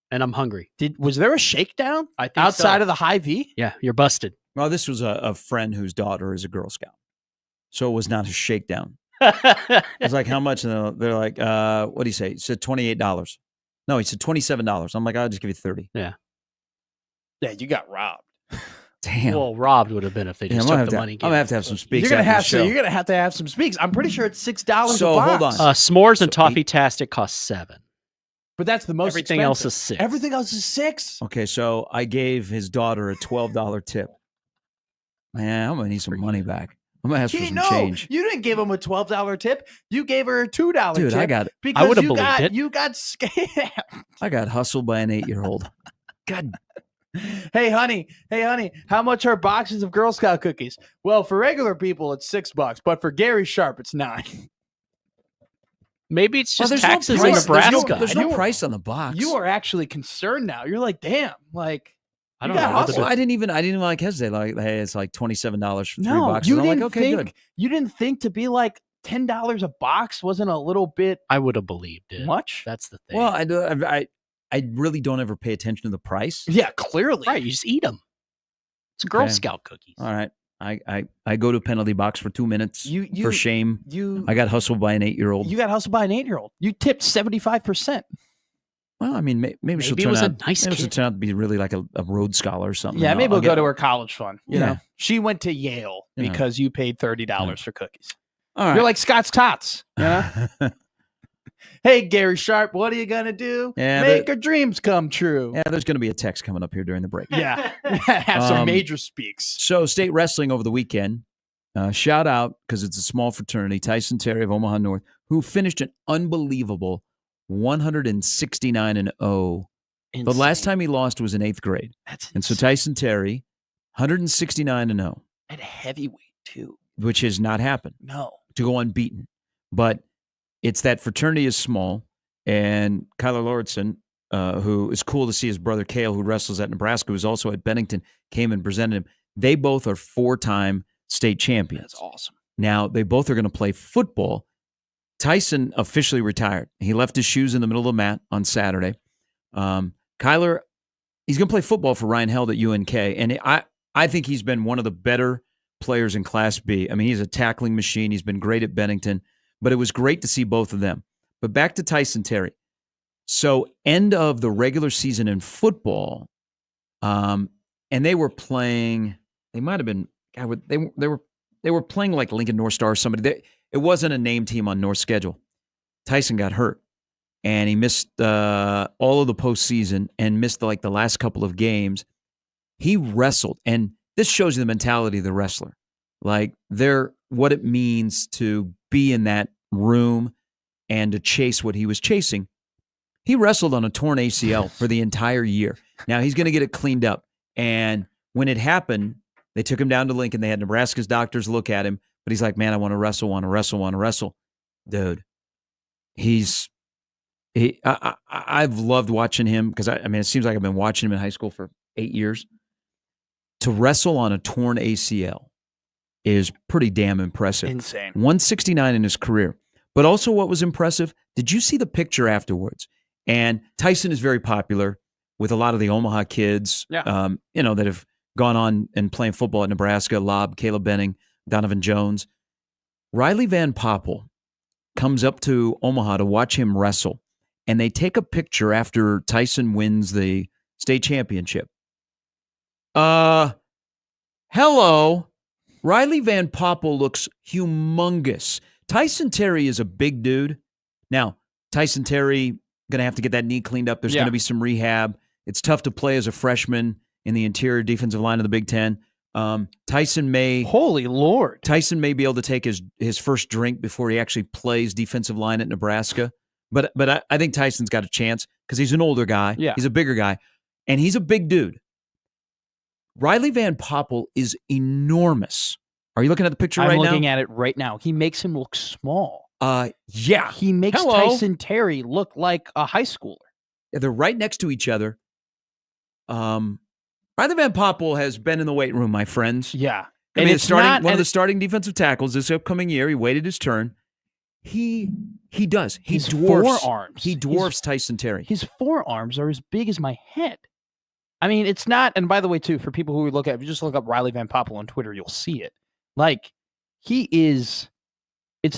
And I'm hungry. Was there a shakedown I think outside so. of the High V? Yeah, you're busted. Well, this was a friend whose daughter is a Girl Scout. So it was not a shakedown. I was like, how much? And they're like, what do you say? He said $28. No, he said $27. I'm like, I'll just give you 30. Yeah. Yeah, you got robbed. Damn. Well, robbed would have been if they just took the money. I'm gonna have to have some speaks. You're gonna after the show. have to have some speaks. I'm pretty sure it's $6 So, a box. hold on. S'mores and Toffee Tastic cost $7. But that's the most Everything else expensive. is $6. Everything else is $6. Okay, so I gave his daughter a $12 tip. Man, I'm gonna need some money back. I'm gonna ask for some change. You didn't give him a $12 tip. You gave her a $2 Dude, tip. I got it. Because I would've you believed got, it. You got scammed. I got hustled by an 8-year-old. God. Hey, honey, how much are boxes of Girl Scout cookies? Well, for regular people, it's $6, but for Gary Sharp, it's $9. Maybe it's Well, just there's no taxes price- in Nebraska. There's no price on the box. You are actually concerned now. You're like, damn, like I you don't got know. hustled. Well, I didn't even like hesitate. Like, hey, it's like $27 for 3 No, boxes. you I'm like, didn't okay, think good. you didn't think to be like $10 a box wasn't a little bit I would have believed it. much? That's the thing. Well, I really don't ever pay attention to the price. Yeah, clearly. Right, you just eat them. It's Girl Okay. Scout cookies. All right. I go to penalty box for 2 minutes You- for shame. You I got hustled by an 8-year-old. you got hustled by an 8-year-old. You tipped 75%. Well, I mean, maybe she'll Maybe it turn was a out. nice maybe she'll kid. turn out to be really like a Rhodes Scholar or something. Yeah, and maybe I'll we'll go get- to her college fund. You Yeah. know, she went to Yale Yeah. because you paid $30 for cookies. All right. You're like Scott's Tots. You know? Hey, Gary Sharp, what are you going to do? Yeah, Make our dreams come true. Yeah, there's going to be a text coming up here during the break. Yeah. Have some major speaks. So state wrestling over the weekend. Shout out, because it's a small fraternity, Tyson Terry of Omaha North, who finished an unbelievable 169-0. The last time he lost was in 8th grade. And so Tyson Terry, 169-0. At heavyweight, too. Which has not happened. No. To go unbeaten. But it's that fraternity is small, and Kyler Lauritsen, who is cool to see his brother Cale, who wrestles at Nebraska, who's also at Bennington, came and presented him. They both are 4-time state champions. That's awesome. Now, they both are going to play football. Tyson officially retired. He left his shoes in the middle of the mat on Saturday. Kyler, he's going to play football for Ryan Held at UNK, and I think he's been one of the better players in Class B. I mean, he's a tackling machine. He's been great at Bennington, but it was great to see both of them. But back to Tyson Terry. So end of the regular season in football, and they were playing. They might have been. They were playing like Lincoln North Star or somebody. It wasn't a name team on North's schedule. Tyson got hurt, and he missed all of the postseason and missed the last couple of games. He wrestled, and this shows you the mentality of the wrestler. Like what it means to be in that room and to chase what he was chasing. He wrestled on a torn ACL for the entire year. Now he's going to get it cleaned up. And when it happened, they took him down to Lincoln. They had Nebraska's doctors look at him, but he's like, man, I want to wrestle. Dude, I've loved watching him because it seems like I've been watching him in high school for 8 years. To wrestle on a torn ACL is pretty damn impressive. Insane. 169 in his career. But also what was impressive, did you see the picture afterwards? And Tyson is very popular with a lot of the Omaha kids, that have gone on and playing football at Nebraska, Lobb, Caleb Benning, Donovan Jones. Riley Van Poppel comes up to Omaha to watch him wrestle, and they take a picture after Tyson wins the state championship. Hello. Riley Van Poppel looks humongous. Tyson Terry is a big dude. Now, Tyson Terry going to have to get that knee cleaned up. There's going to be some rehab. It's tough to play as a freshman in the interior defensive line of the Big Ten. Tyson may be able to take his first drink before he actually plays defensive line at Nebraska. But I think Tyson's got a chance because he's an older guy. Yeah. He's a bigger guy, and he's a big dude. Riley Van Poppel is enormous. Are you looking at the picture right now? I'm looking at it right now. He makes him look small. Yeah. He makes Tyson Terry look like a high schooler. Yeah, they're right next to each other. Riley Van Poppel has been in the weight room, my friends. Yeah. And it's one of the starting defensive tackles this upcoming year. He waited his turn. He does. He dwarfs Tyson Terry. His forearms are as big as my head. I mean, it's not, and by the way, too, for people who look at, if you just look up Riley Van Poppel on Twitter, you'll see it. Like, it's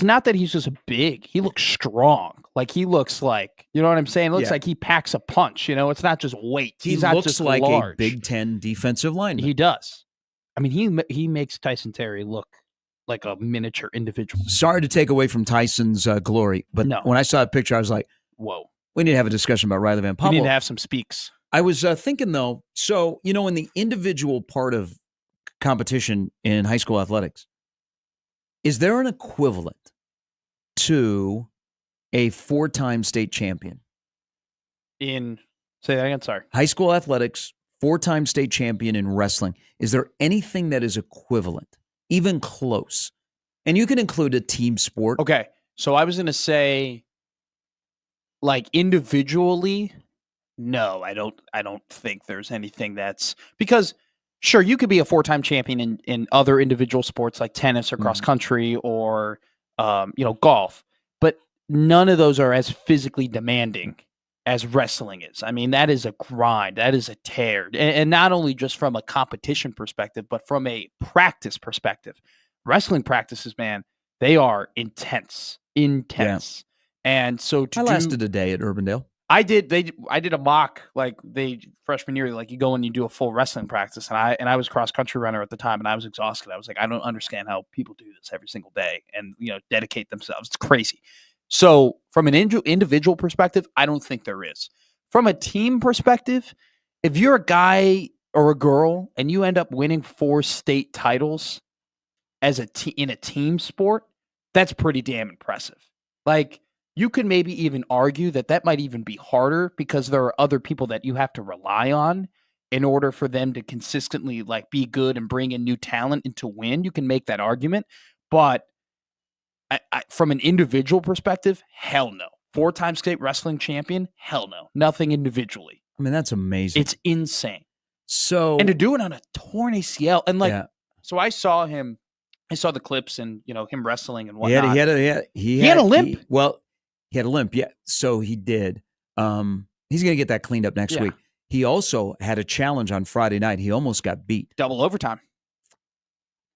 not that he's just big. He looks strong. Like, he looks like, you know what I'm saying? It looks like he packs a punch, It's not just weight. He not looks just like large. a Big Ten defensive lineman. He does. I mean, he makes Tyson Terry look like a miniature individual. Sorry to take away from Tyson's glory, but when I saw a picture, I was like, whoa. We need to have a discussion about Riley Van Poppel. We need to have some speaks. I was thinking, though, so, in the individual part of competition in high school athletics, is there an equivalent to a 4-time state champion? Say that again, sorry. High school athletics, 4-time state champion in wrestling. Is there anything that is equivalent, even close? And you can include a team sport. Okay, so I was going to say, like, individually, no, I don't think there's anything that's, because sure, you could be a 4-time champion in other individual sports like tennis or cross country or golf, but none of those are as physically demanding as wrestling is. I mean, that is a grind, that is a tear, and not only just from a competition perspective, but from a practice perspective. Wrestling practices, man, they are intense. Yeah. And so I lasted a day at Urbandale. I did a mock freshman year, like you go and you do a full wrestling practice, and I was cross country runner at the time, and I was exhausted. I was like, I don't understand how people do this every single day and dedicate themselves. It's crazy. So From an individual perspective, I don't think there is. From a team perspective, if you're a guy or a girl and you end up winning 4 state titles as in a team sport, that's pretty damn impressive. Like, you could maybe even argue that might even be harder because there are other people that you have to rely on in order for them to consistently like be good and bring in new talent and to win. You can make that argument, but from an individual perspective, hell no. 4-time state wrestling champion, hell no. Nothing individually. I mean, that's amazing. It's insane. So, and to do it on a torn ACL, and like, so I saw him. I saw the clips and him wrestling and whatnot. He had a limp. He had a limp. Yeah, so he did. He's going to get that cleaned up next week. He also had a challenge on Friday night. He almost got beat. Double overtime.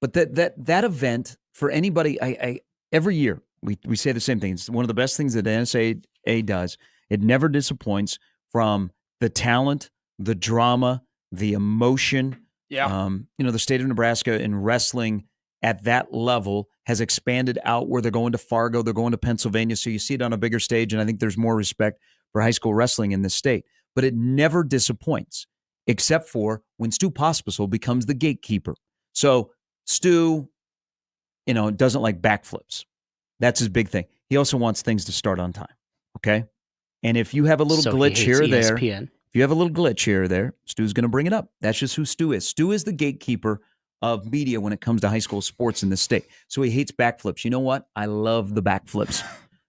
But that event for anybody, I every year we say the same thing. It's one of the best things that the NSAA does. It never disappoints from the talent, the drama, the emotion. Yeah. The state of Nebraska in wrestling at that level has expanded out where they're going to Fargo, they're going to Pennsylvania. So you see it on a bigger stage. And I think there's more respect for high school wrestling in this state. But it never disappoints, except for when Stu Pospisil becomes the gatekeeper. So Stu, doesn't like backflips. That's his big thing. He also wants things to start on time. Okay. And if you have a little glitch here or there, if you have a little glitch here or there, Stu's going to bring it up. That's just who Stu is. Stu is the gatekeeper of media when it comes to high school sports in this state. So he hates backflips. You know what? I love the backflips.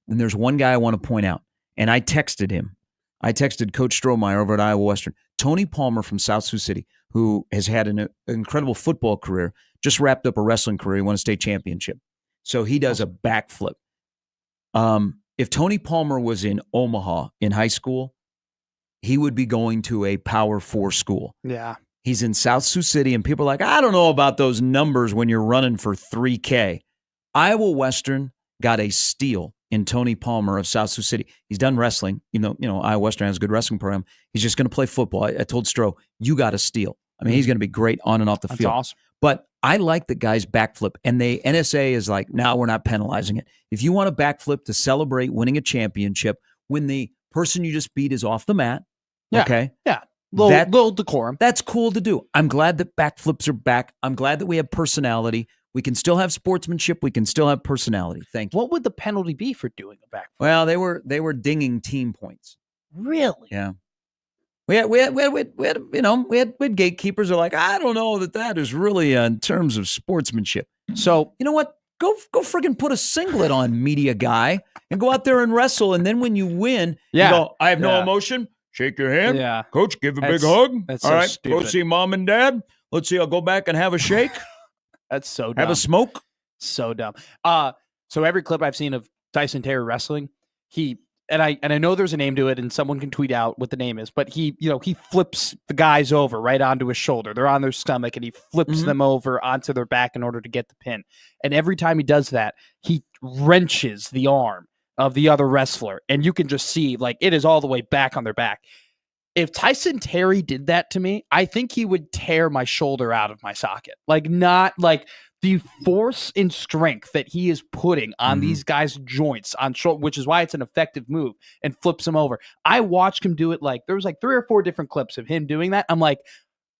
And there's one guy I want to point out, and I texted him. I texted Coach Strohmeyer over at Iowa Western. Tony Palmer from South Sioux City, who has had an incredible football career, just wrapped up a wrestling career. He won a state championship. So he does a backflip. If Tony Palmer was in Omaha in high school, he would be going to a Power 4 school. Yeah. He's in South Sioux City, and people are like, I don't know about those numbers when you're running for 3K. Iowa Western got a steal in Tony Palmer of South Sioux City. He's done wrestling. Iowa Western has a good wrestling program. He's just going to play football. I told Stroh, you got a steal. I mean, he's going to be great on and off the field. That's awesome. But I like the guy's backflip, and the NSA is like, no, we're not penalizing it. If you want a backflip to celebrate winning a championship, when the person you just beat is off the mat, okay? Yeah. Little decorum. That's cool to do. I'm glad that backflips are back. I'm glad that we have personality. We can still have sportsmanship. We can still have personality. Thank you. What would the penalty be for doing a backflip? Well, they were dinging team points. Really? Yeah. We had gatekeepers who are like, I don't know that is really in terms of sportsmanship. So you know what? Go friggin' put a singlet on, media guy, and go out there and wrestle. And then when you win, you go, I have no emotion. Shake your hand. Yeah. Coach, give a big hug. That's all so right, stupid. go see mom and dad. Let's see, I'll go back and have a shake. That's so dumb. Have a smoke. So dumb. So every clip I've seen of Tyson Terry wrestling, I know there's a name to it, and someone can tweet out what the name is, but he flips the guys over right onto his shoulder. They're on their stomach, and he flips them over onto their back in order to get the pin. And every time he does that, he wrenches the arm of the other wrestler, and you can just see like it is all the way back on their back. If Tyson Terry did that to me, I think he would tear my shoulder out of my socket. Like, not like the force and strength that he is putting on these guys' joints on shoulder, which is why it's an effective move, and flips them over. I watched him do it. Like, there was like 3 or 4 different clips of him doing that. I'm like,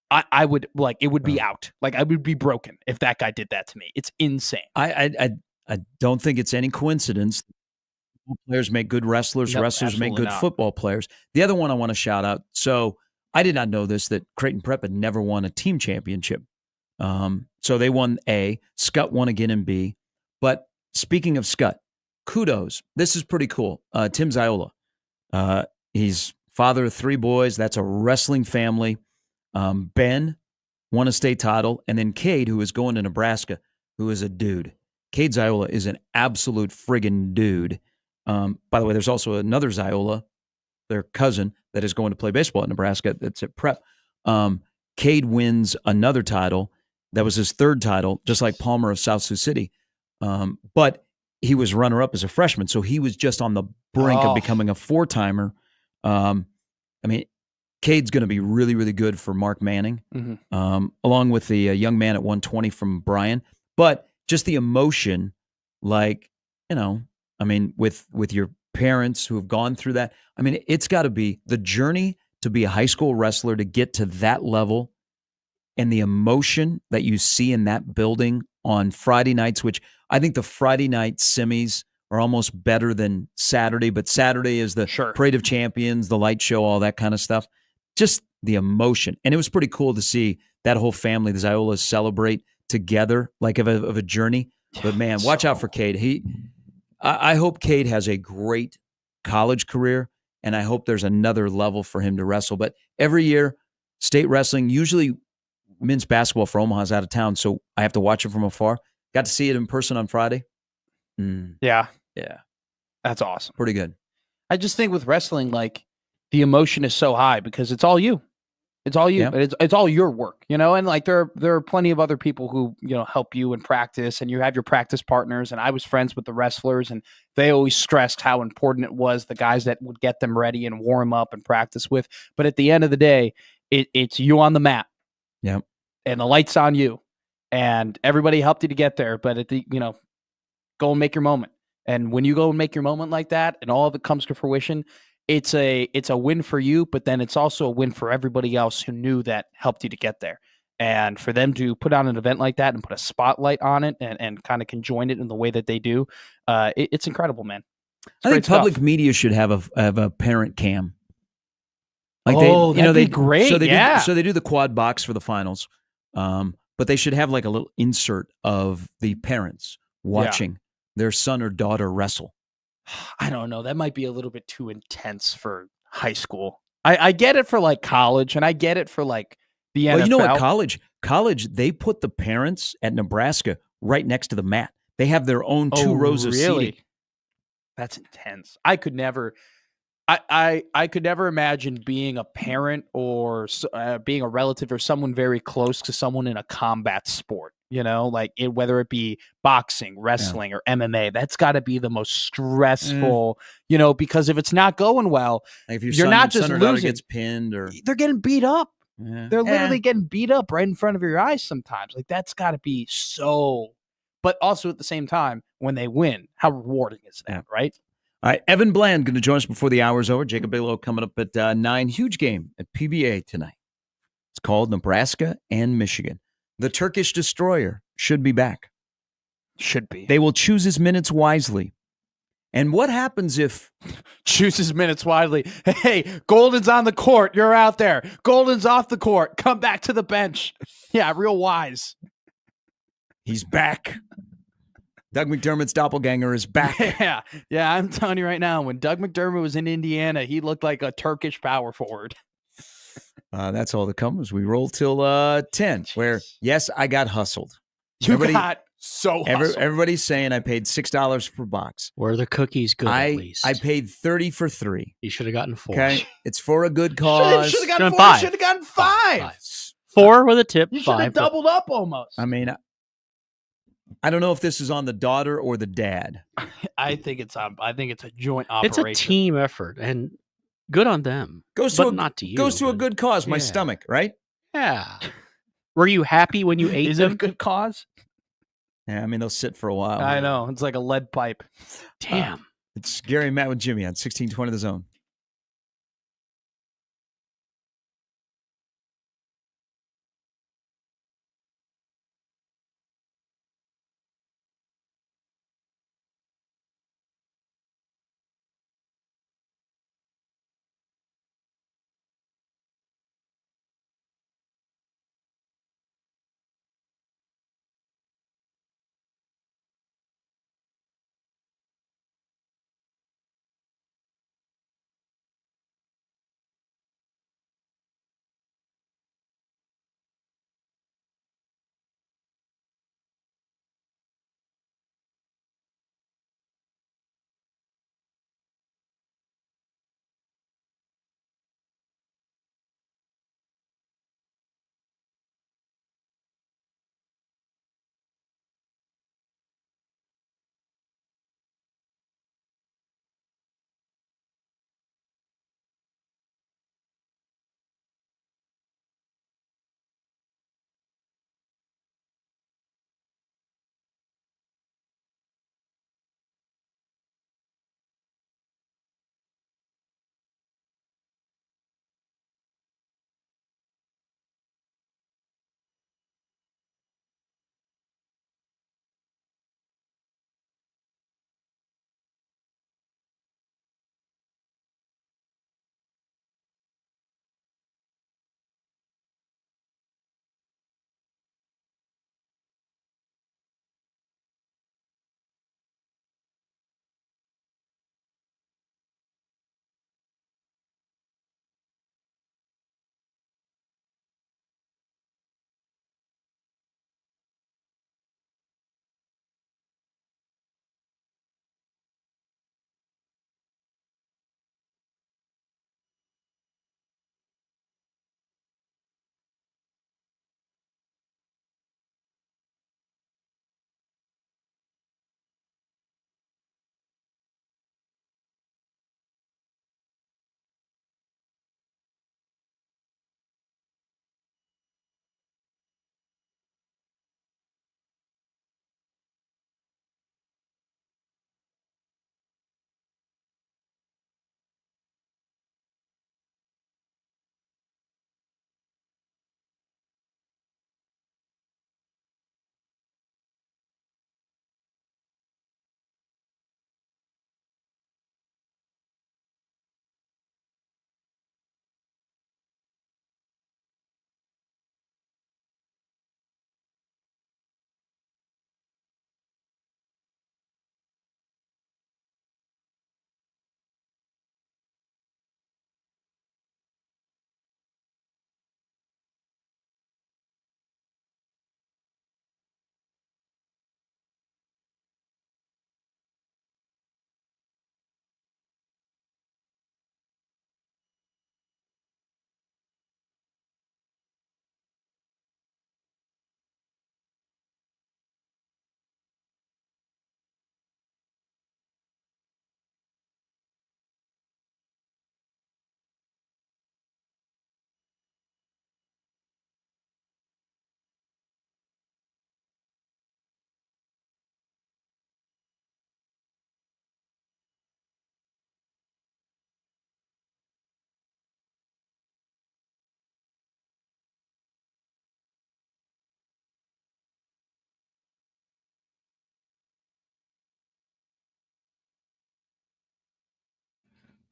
I would like, it would be out. Like, I would be broken if that guy did that to me. It's insane. I don't think it's any coincidence. Players make good wrestlers. No, wrestlers make good absolutely not. football players. The other one I want to shout out. So I did not know this, that Creighton Prep had never won a team championship. So they won A. Scott won again in B. But speaking of Scott, kudos. This is pretty cool. Tim Ziola. He's father of 3 boys. That's a wrestling family. Ben won a state title. And then Cade, who is going to Nebraska, who is a dude. Cade Ziola is an absolute friggin' dude. By the way, there's also another Ziola, their cousin, that is going to play baseball at Nebraska. That's at Prep. Cade wins another title. That was his 3rd title, just like Palmer of South Sioux City. But he was runner-up as a freshman, so he was just on the brink of becoming a 4-timer. I mean, Cade's going to be really, really good for Mark Manning, along with the young man at 120 from Bryan. But just the emotion, like, I mean, with your parents who have gone through that. I mean, it's got to be the journey to be a high school wrestler, to get to that level, and the emotion that you see in that building on Friday nights, which I think the Friday night semis are almost better than Saturday, but Saturday is the Parade of Champions, the light show, all that kind of stuff. Just the emotion. And it was pretty cool to see that whole family, the Ziolas, celebrate together like of a journey. But man, watch out for Cade. I hope Cade has a great college career, and I hope there's another level for him to wrestle. But every year, state wrestling, usually men's basketball for Omaha's out of town, so I have to watch it from afar. Got to see it in person on Friday. Yeah. Yeah. That's awesome. Pretty good. I just think with wrestling, like, the emotion is so high because it's all you. It's all you. Yeah. It's all your work, you know? And like there are plenty of other people who, you know, help you in practice, and you have your practice partners. And I was friends with the wrestlers, and they always stressed how important it was, the guys that would get them ready and warm up and practice with. But at the end of the day, it's you on the mat. Yeah. And the light's on you. And everybody helped you to get there. But go and make your moment. And when you go and make your moment like that, and all of it comes to fruition, it's a win for you, but then it's also a win for everybody else who knew that helped you to get there. And for them to put on an event like that and put a spotlight on it and kind of conjoin it in the way that they do, it's incredible, man. I think public media should have a parent cam. Like that'd be great. So they yeah. so they do the quad box for the finals, but they should have like a little insert of the parents watching their son or daughter wrestle. I don't know. That might be a little bit too intense for high school. I get it for like college, and I get it for like the NFL. Well, you know what? College, they put the parents at Nebraska right next to the mat. They have their own two rows of seating. That's intense. I could never. I could never imagine being a parent or being a relative or someone very close to someone in a combat sport. You know, like whether it be boxing, wrestling, or MMA, that's got to be the most stressful. You know, because if it's not going well, Like if your you're son, not just son or daughter losing. gets pinned, or They're getting beat up. Yeah. They're literally getting beat up right in front of your eyes sometimes. Like that's got to be so. But also at the same time, when they win, how rewarding is that, right? All right, Evan Bland going to join us before the hour's over. Jacob Bigelow coming up at 9. Huge game at PBA tonight. It's called Nebraska and Michigan. The Turkish destroyer should be back. Should be. They will choose his minutes wisely. And what happens if... Choose his minutes wisely. Hey, Golden's on the court. You're out there. Golden's off the court. Come back to the bench. Yeah, real wise. He's back. Doug McDermott's doppelganger is back. Yeah, I'm telling you right now, when Doug McDermott was in Indiana, he looked like a Turkish power forward. That's all that comes. We roll till 10, where, yes, I got hustled. You got so hustled. Everybody's saying I paid $6 per box. Were the cookies good at least? I paid 30 for 3. You should have gotten 4. Okay, it's for a good cause. Should have gotten 4. 5. Should have gotten 5. 4 with a tip. You should 5 have doubled up almost. I mean, I don't know if this is on the daughter or the dad. I think it's a joint It's operation. a team effort, and good on them. Goes but to not to you. Goes to a good cause. My stomach, right? Yeah. Were you happy when you ate Is them? it a good cause? Yeah, I mean they'll sit for a while. I know. It's like a lead pipe. Damn. It's Gary and Matt with Jimmy on 1620 The Zone.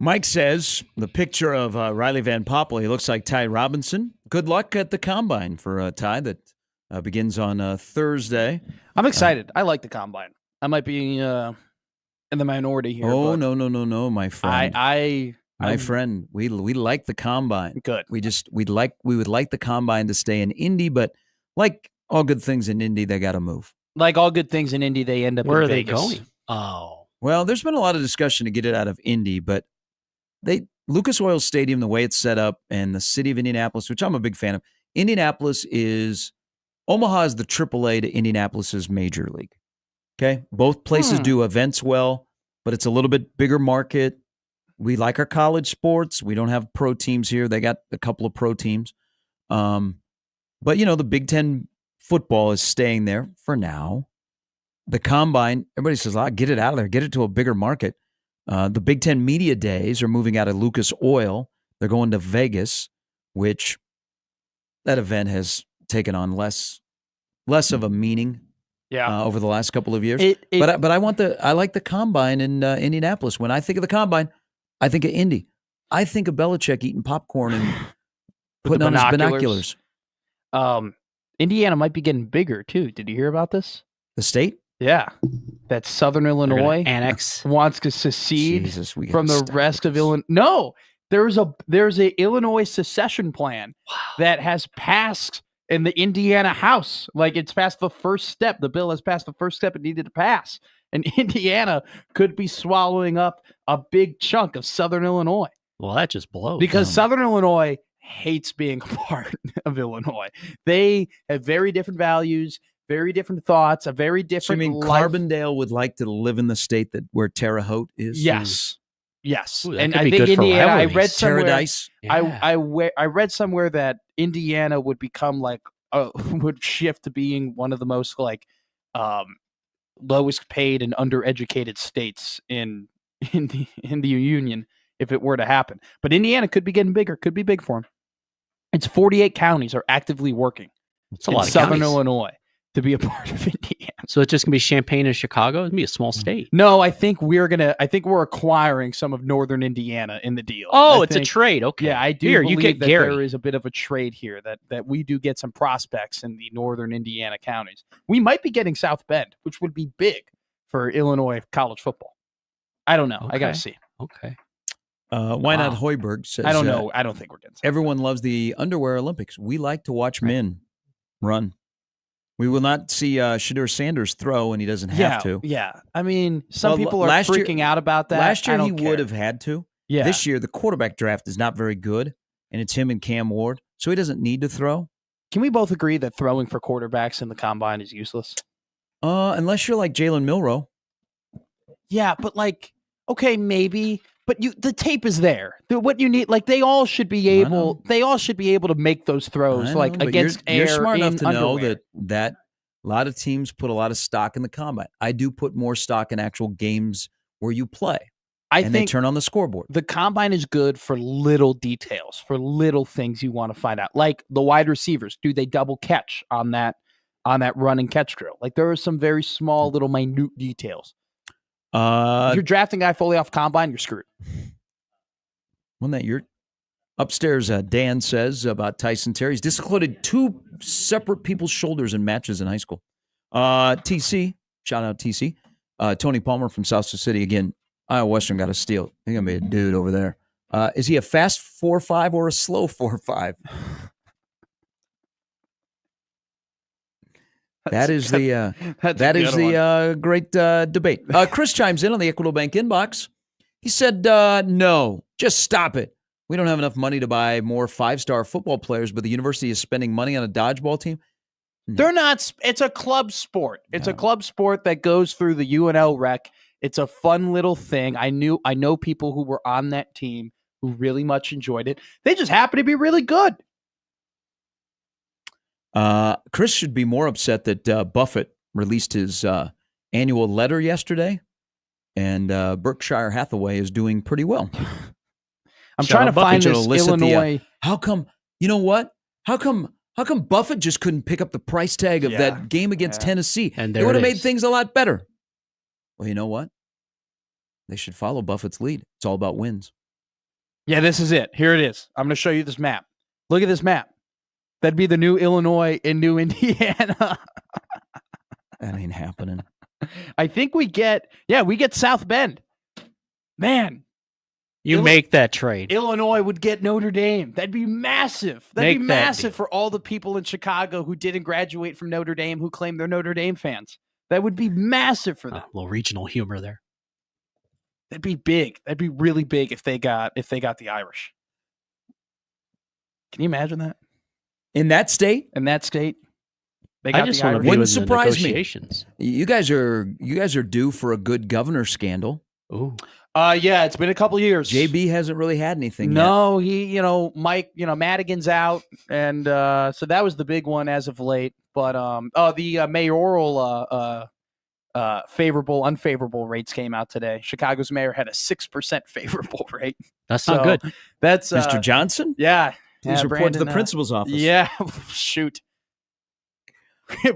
Mike says the picture of Riley Van Poppel, he looks like Ty Robinson. Good luck at the combine for Ty that begins on Thursday. I'm excited. I like the combine. I might be in the minority here. Oh, but no, my friend. My friend, we like the combine. Good. We would like the combine to stay in Indy, but like all good things in Indy, they got to move. Like all good things in Indy, they end up Where in are they Vegas. going? Oh. Well, there's been a lot of discussion to get it out of Indy, but Lucas Oil Stadium, the way it's set up, and the city of Indianapolis, which I'm a big fan of, Omaha is the AAA to Indianapolis's major league. Okay? Both places do events well, but it's a little bit bigger market. We like our college sports. We don't have pro teams here. They got a couple of pro teams. But, the Big Ten football is staying there for now. The combine, everybody says, get it out of there. Get it to a bigger market. The Big Ten Media Days are moving out of Lucas Oil. They're going to Vegas, which that event has taken on less of a meaning over the last couple of years. But I like the combine in Indianapolis. When I think of the combine, I think of Indy. I think of Belichick eating popcorn and putting on his binoculars. Indiana might be getting bigger too. Did you hear about this? The state? Yeah, that Southern Illinois wants to secede from the rest of Illinois. No, there's a Illinois secession plan that has passed in the Indiana House. Like it's passed the first step. The bill has passed the first step it needed to pass, and Indiana could be swallowing up a big chunk of Southern Illinois. Well, that just blows. Because Southern Illinois hates being a part of Illinois. They have very different values, very different thoughts, a very different. So you mean Carbondale would like to live in the state where Terre Haute is? Yes, yes. Ooh, and I think Indiana. I read somewhere. Paradise. I read somewhere that Indiana would become would shift to being one of the most lowest paid and undereducated states in the union if it were to happen. But Indiana could be getting bigger. Could be big for them. It's 48 counties are actively working. It's a lot of Southern counties. Illinois to be a part of Indiana. So it's just gonna be Champaign and Chicago. It'd be a small state. No, I think we're acquiring some of Northern Indiana in the deal. Oh, it's a trade. Okay. Yeah, I do Here, believe you get that Gary. there is a bit of a trade here that we do get some prospects in the Northern Indiana counties. We might be getting South Bend, which would be big for Illinois college football. I don't know. I gotta see. Okay. Why not Hoiberg says, I don't know. I don't think we're getting. Everyone loves the underwear Olympics. We like to watch men run. We will not see Shadur Sanders throw, and he doesn't have to. Yeah. I mean, some people are freaking out about that. Last year I he don't care. would have had to. Yeah. This year the quarterback draft is not very good, and it's him and Cam Ward, so he doesn't need to throw. Can we both agree that throwing for quarterbacks in the combine is useless? Unless you're like Jalen Milroe. Yeah, but okay, maybe. But the tape is there. What you need, they all should be able. They all should be able to make those throws, But against air. You're smart enough to know underwear. that a lot of teams put a lot of stock in the combine. I do put more stock in actual games where you play. I and think they turn on the scoreboard. The combine is good for little details, for little things you want to find out, like the wide receivers. Do they double catch on that run and catch drill? There are some very small, little, minute details. If you're drafting a guy fully off combine, you're screwed. One that you're upstairs, Dan says about Tyson Terry. He's dislocated 2 separate people's shoulders in matches in high school. TC, shout out TC. Tony Palmer from South Sioux City. Again, Iowa Western got a steal. He's going to be a dude over there. Is he a fast 4.5 or a slow 4.5? That is the great debate. Chris chimes in on the Equitable Bank inbox. He said, no, just stop it. We don't have enough money to buy more 5-star football players, but the university is spending money on a dodgeball team. They're not. It's a club sport. It's a club sport that goes through the UNL rec. It's a fun little thing. I know people who were on that team who really much enjoyed it. They just happen to be really good. Chris should be more upset that Buffett released his annual letter yesterday, and Berkshire Hathaway is doing pretty well. I'm trying to find this Illinois. How come? You know what? How come Buffett just couldn't pick up the price tag of that game against Tennessee? And it would have made things a lot better. Well, you know what? They should follow Buffett's lead. It's all about wins. Yeah, this is it. Here it is. I'm going to show you this map. Look at this map. That'd be the new Illinois and new Indiana. That ain't happening. I think we get South Bend. Man. You make that trade. Illinois would get Notre Dame. That'd be massive. That'd be massive for all the people in Chicago who didn't graduate from Notre Dame who claim they're Notre Dame fans. That would be massive for them. A little regional humor there. That'd be big. That'd be really big if they got the Irish. Can you imagine that? In that state? In that state? They I got just the want to Irish. be Wouldn't in the surprise me. negotiations. You guys are due for a good governor scandal. Ooh. Yeah, it's been a couple years. JB hasn't really had anything yet. No, he, Mike, Madigan's out, and so that was the big one as of late. But the mayoral favorable, unfavorable rates came out today. Chicago's mayor had a 6% favorable rate. That's not good. That's Mr. Johnson? Yeah. Please report to the principal's office. Yeah, shoot.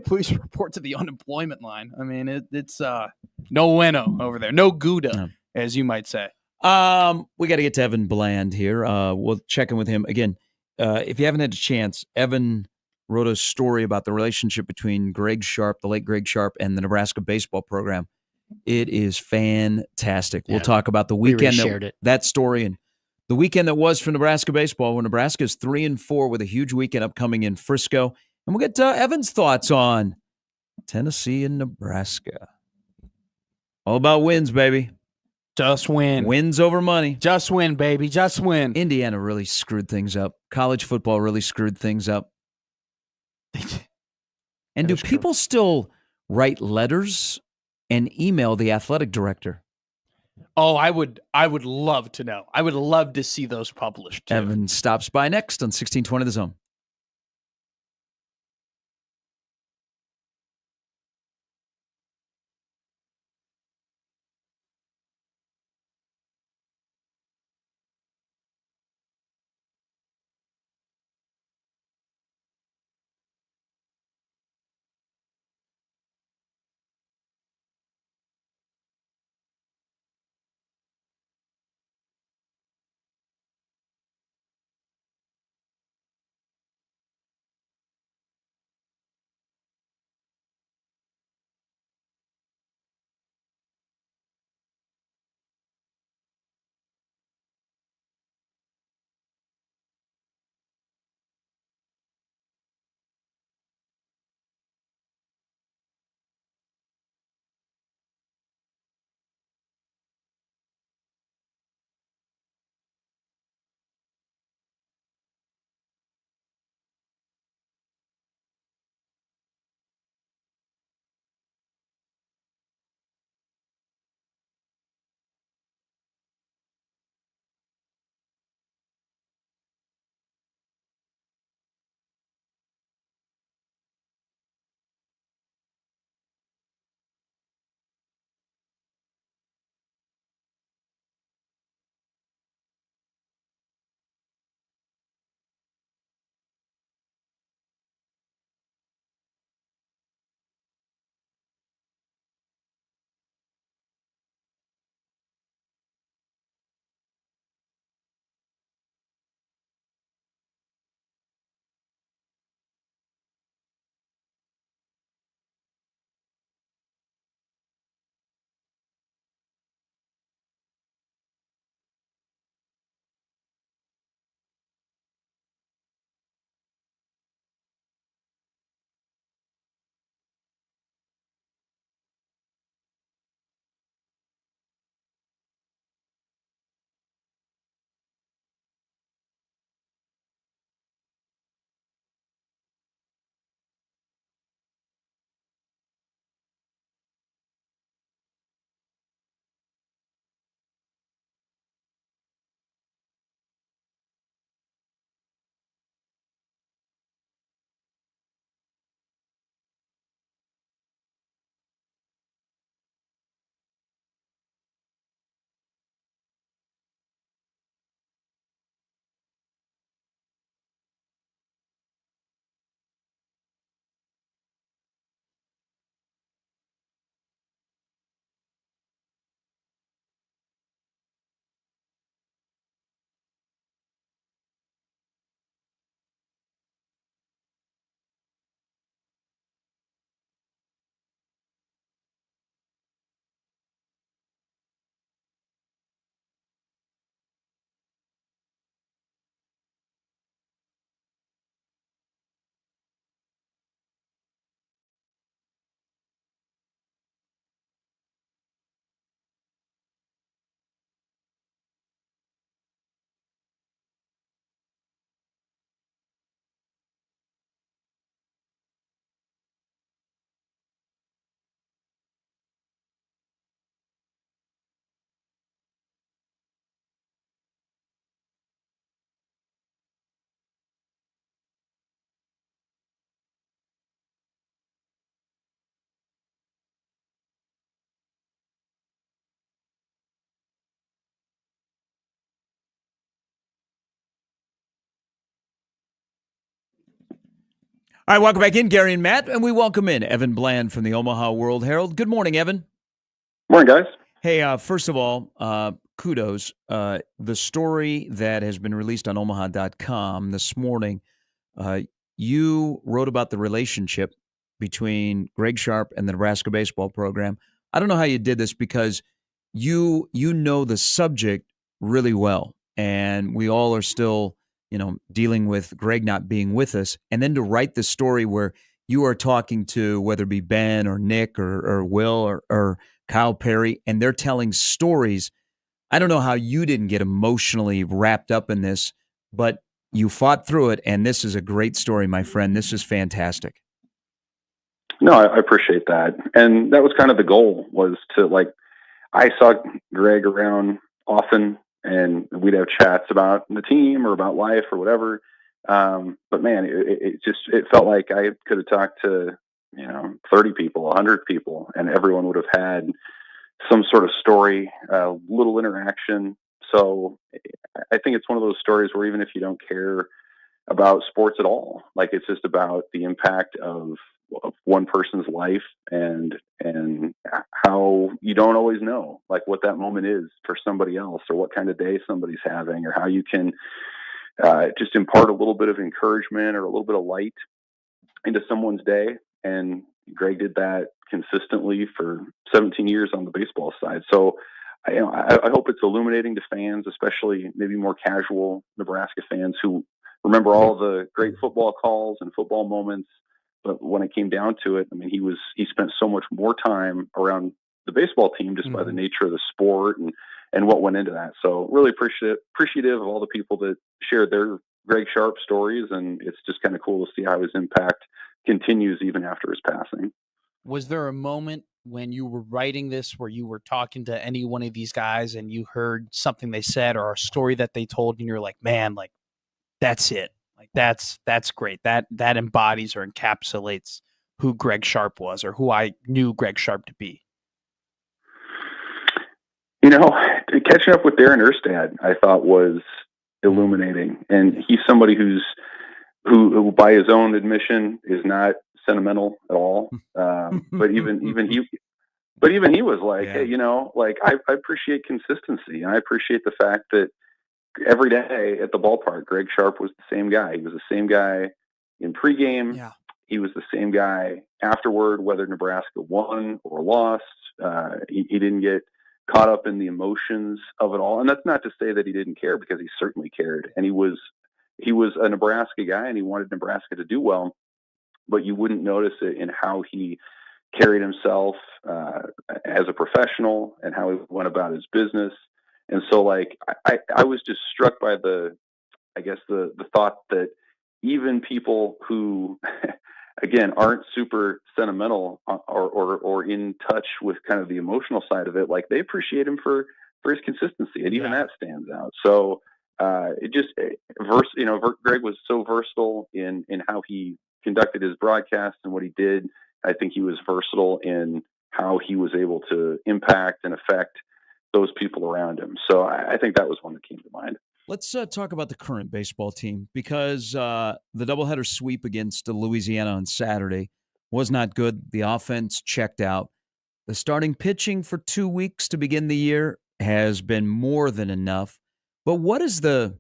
Please report to the unemployment line. I mean, it's no bueno over there, no Gouda, as you might say. We got to get to Evan Bland here. We'll check in with him again. If you haven't had a chance, Evan wrote a story about the relationship between Greg Sharp, the late Greg Sharp, and the Nebraska baseball program. It is fantastic. We'll talk about the weekend that story and the weekend that was for Nebraska baseball, where Nebraska is 3-4 with a huge weekend upcoming in Frisco. And we'll get Evan's thoughts on Tennessee and Nebraska. All about wins, baby. Just win. Wins over money. Just win, baby. Just win. Indiana really screwed things up. College football really screwed things up. And do people still write letters and email the athletic director? Oh, I would love to know. I would love to see those published, too. Evan stops by next on 1620 The Zone. All right, welcome back in, Gary and Matt, and we welcome in Evan Bland from the Omaha World Herald. Good morning, Evan. Morning, guys. Hey, first of all, kudos. The story that has been released on Omaha.com this morning, you wrote about the relationship between Greg Sharp and the Nebraska baseball program. I don't know how you did this because you know the subject really well, and we all are still, dealing with Greg not being with us, and then to write the story where you are talking to whether it be Ben or Nick or Will or Kyle Perry, and they're telling stories. I don't know how you didn't get emotionally wrapped up in this, but you fought through it, and this is a great story, my friend. This is fantastic. No, I appreciate that. And that was kind of the goal, was to, I saw Greg around often, and we'd have chats about the team or about life or whatever. But man, it felt like I could have talked to, 30 people, 100 people, and everyone would have had some sort of story, a little interaction. So I think it's one of those stories where even if you don't care about sports at all, it's just about the impact of one person's life and how you don't always know what that moment is for somebody else, or what kind of day somebody's having, or how you can just impart a little bit of encouragement or a little bit of light into someone's day. And Greg did that consistently for 17 years on the baseball side. So I hope it's illuminating to fans, especially maybe more casual Nebraska fans who remember all the great football calls and football moments. But when it came down to it, I mean, he spent so much more time around the baseball team just by the nature of the sport and what went into that. So really appreciative of all the people that shared their Greg Sharp stories. And it's just kind of cool to see how his impact continues even after his passing. Was there a moment when you were writing this where you were talking to any one of these guys and you heard something they said or a story that they told, and you're like, man, that's it. That's great. That embodies or encapsulates who Greg Sharp was, or who I knew Greg Sharp to be? Catching up with Darren Erstad, I thought was illuminating. And he's somebody who by his own admission is not sentimental at all. But even he was like, hey, I appreciate consistency. And I appreciate the fact that every day at the ballpark, Greg Sharp was the same guy. He was the same guy in pregame. Yeah. He was the same guy afterward, whether Nebraska won or lost. He didn't get caught up in the emotions of it all. And that's not to say that he didn't care, because he certainly cared. And he was a Nebraska guy, and he wanted Nebraska to do well, but you wouldn't notice it in how he carried himself as a professional and how he went about his business. And so I was just struck by the thought that even people who, again, aren't super sentimental or in touch with kind of the emotional side of it, they appreciate him for his consistency. And even that stands out. So Greg was so versatile in how he conducted his broadcast and what he did. I think he was versatile in how he was able to impact and affect those people around him. So I think that was one that came to mind. Let's talk about the current baseball team, because the doubleheader sweep against Louisiana on Saturday was not good. The offense checked out. The starting pitching for 2 weeks to begin the year has been more than enough. But what is and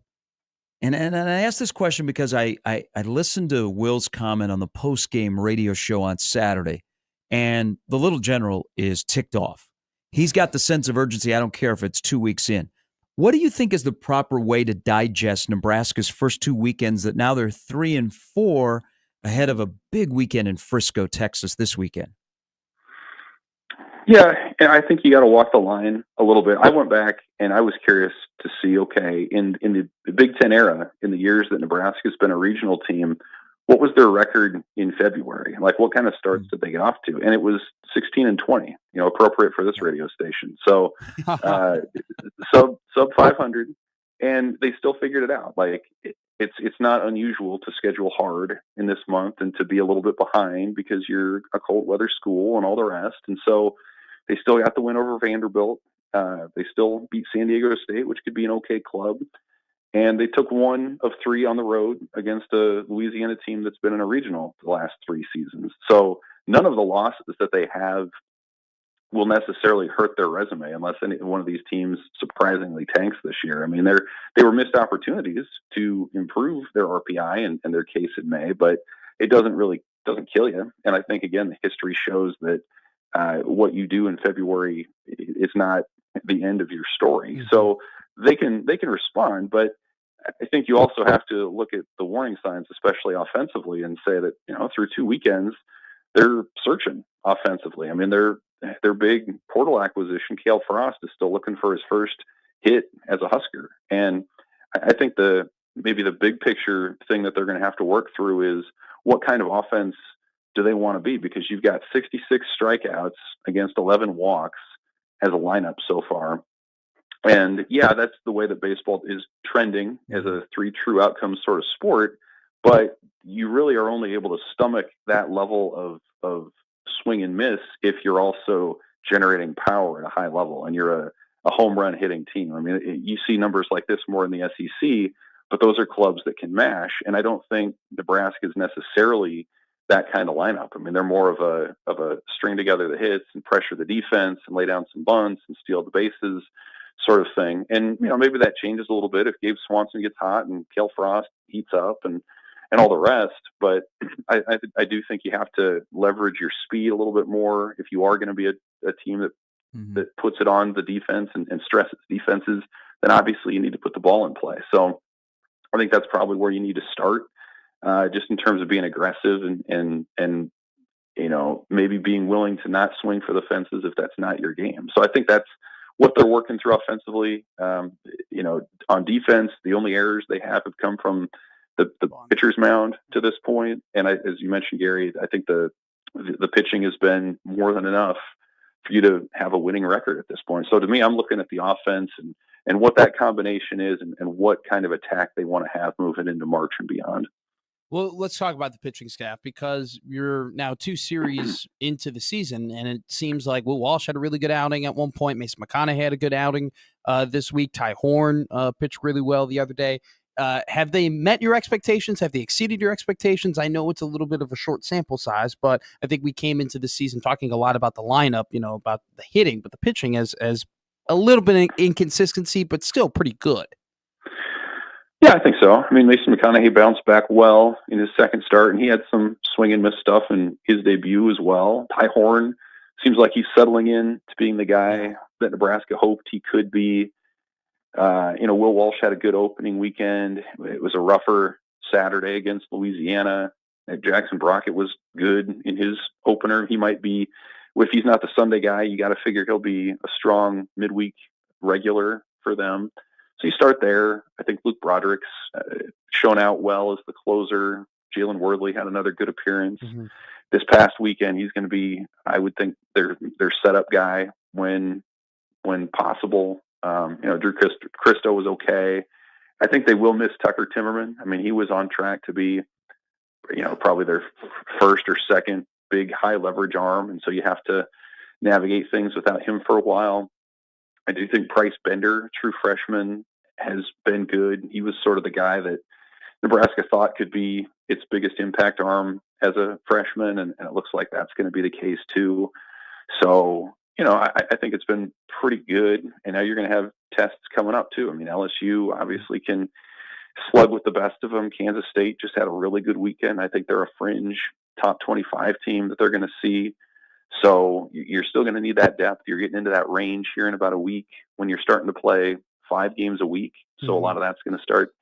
I asked this question because I listened to Will's comment on the post-game radio show on Saturday, and the little general is ticked off. He's got the sense of urgency. I don't care if it's 2 weeks in. What do you think is the proper way to digest Nebraska's first 2 weekends, that now they're 3-4 ahead of a big weekend in Frisco, Texas this weekend? Yeah, and I think you got to walk the line a little bit. I went back and I was curious to see, okay, in the Big Ten era, in the years that Nebraska's been a regional team, what was their record in February? What kind of starts did they get off to? And it was 16-20, appropriate for this radio station. So sub 500, and they still figured it out. It's not unusual to schedule hard in this month and to be a little bit behind because you're a cold weather school and all the rest. And so they still got the win over Vanderbilt. They still beat San Diego State, which could be an okay club. And they took 1 of 3 on the road against a Louisiana team that's been in a regional the last 3 seasons. So none of the losses that they have will necessarily hurt their resume unless any one of these teams surprisingly tanks this year. I mean, they were missed opportunities to improve their RPI and their case in May, but it doesn't kill you. And I think, again, the history shows that what you do in February is not the end of your story. So they can respond, but I think you also have to look at the warning signs, especially offensively, and say that, through 2 weekends, they're searching offensively. I mean, their big portal acquisition, Cale Frost, is still looking for his first hit as a Husker. And I think maybe the big picture thing that they're going to have to work through is what kind of offense do they want to be? Because you've got 66 strikeouts against 11 walks as a lineup so far. And yeah, that's the way that baseball is trending as a 3 true outcomes sort of sport. But you really are only able to stomach that level of swing and miss if you're also generating power at a high level and you're a home run hitting team. I mean, you see numbers like this more in the SEC, but those are clubs that can mash. And I don't think Nebraska is necessarily that kind of lineup. I mean, they're more of a string together the hits and pressure the defense and lay down some bunts and steal the bases sort of thing. And, maybe that changes a little bit if Gabe Swanson gets hot and Cale Frost heats up and all the rest. But I do think you have to leverage your speed a little bit more if you are going to be a team that puts it on the defense and stresses defenses. Then obviously you need to put the ball in play. So I think that's probably where you need to start, just in terms of being aggressive and maybe being willing to not swing for the fences if that's not your game. So I think that's what they're working through offensively. On defense, the only errors they have come from the pitcher's mound to this point. And as you mentioned, Gary, I think the pitching has been more than enough for you to have a winning record at this point. So to me, I'm looking at the offense and what that combination is and what kind of attack they want to have moving into March and beyond. Well, let's talk about the pitching staff, because you're now 2 series into the season, and it seems like Will Walsh had a really good outing at one point. Mason McConaughey had a good outing this week. Ty Horn pitched really well the other day. Have they met your expectations? Have they exceeded your expectations? I know it's a little bit of a short sample size, but I think we came into the season talking a lot about the lineup, about the hitting, but the pitching as a little bit of inconsistency, but still pretty good. Yeah, I think so. I mean, Mason McConaughey bounced back well in his second start, and he had some swing and miss stuff in his debut as well. Ty Horn seems like he's settling in to being the guy that Nebraska hoped he could be. Will Walsh had a good opening weekend. It was a rougher Saturday against Louisiana. Jackson Brockett was good in his opener. He might be, if he's not the Sunday guy, you got to figure he'll be a strong midweek regular for them. So you start there. I think Luke Broderick's shown out well as the closer. Jalen Wordley had another good appearance. This past weekend. He's going to be, I would think, their setup guy when possible. Drew Christo was okay. I think they will miss Tucker Timmerman. I mean, he was on track to be, probably their first or second big high leverage arm. And so you have to navigate things without him for a while. I do think Price Bender, true freshman, has been good. He was sort of the guy that Nebraska thought could be its biggest impact arm as a freshman, and it looks like that's going to be the case too. So, I think it's been pretty good. And now you're going to have tests coming up too. I mean, LSU obviously can slug with the best of them. Kansas State just had a really good weekend. I think they're a fringe top 25 team that they're going to see. So you're still going to need that depth. You're getting into that range here in about a week when you're starting to play 5 games a week. So a lot of that's going to start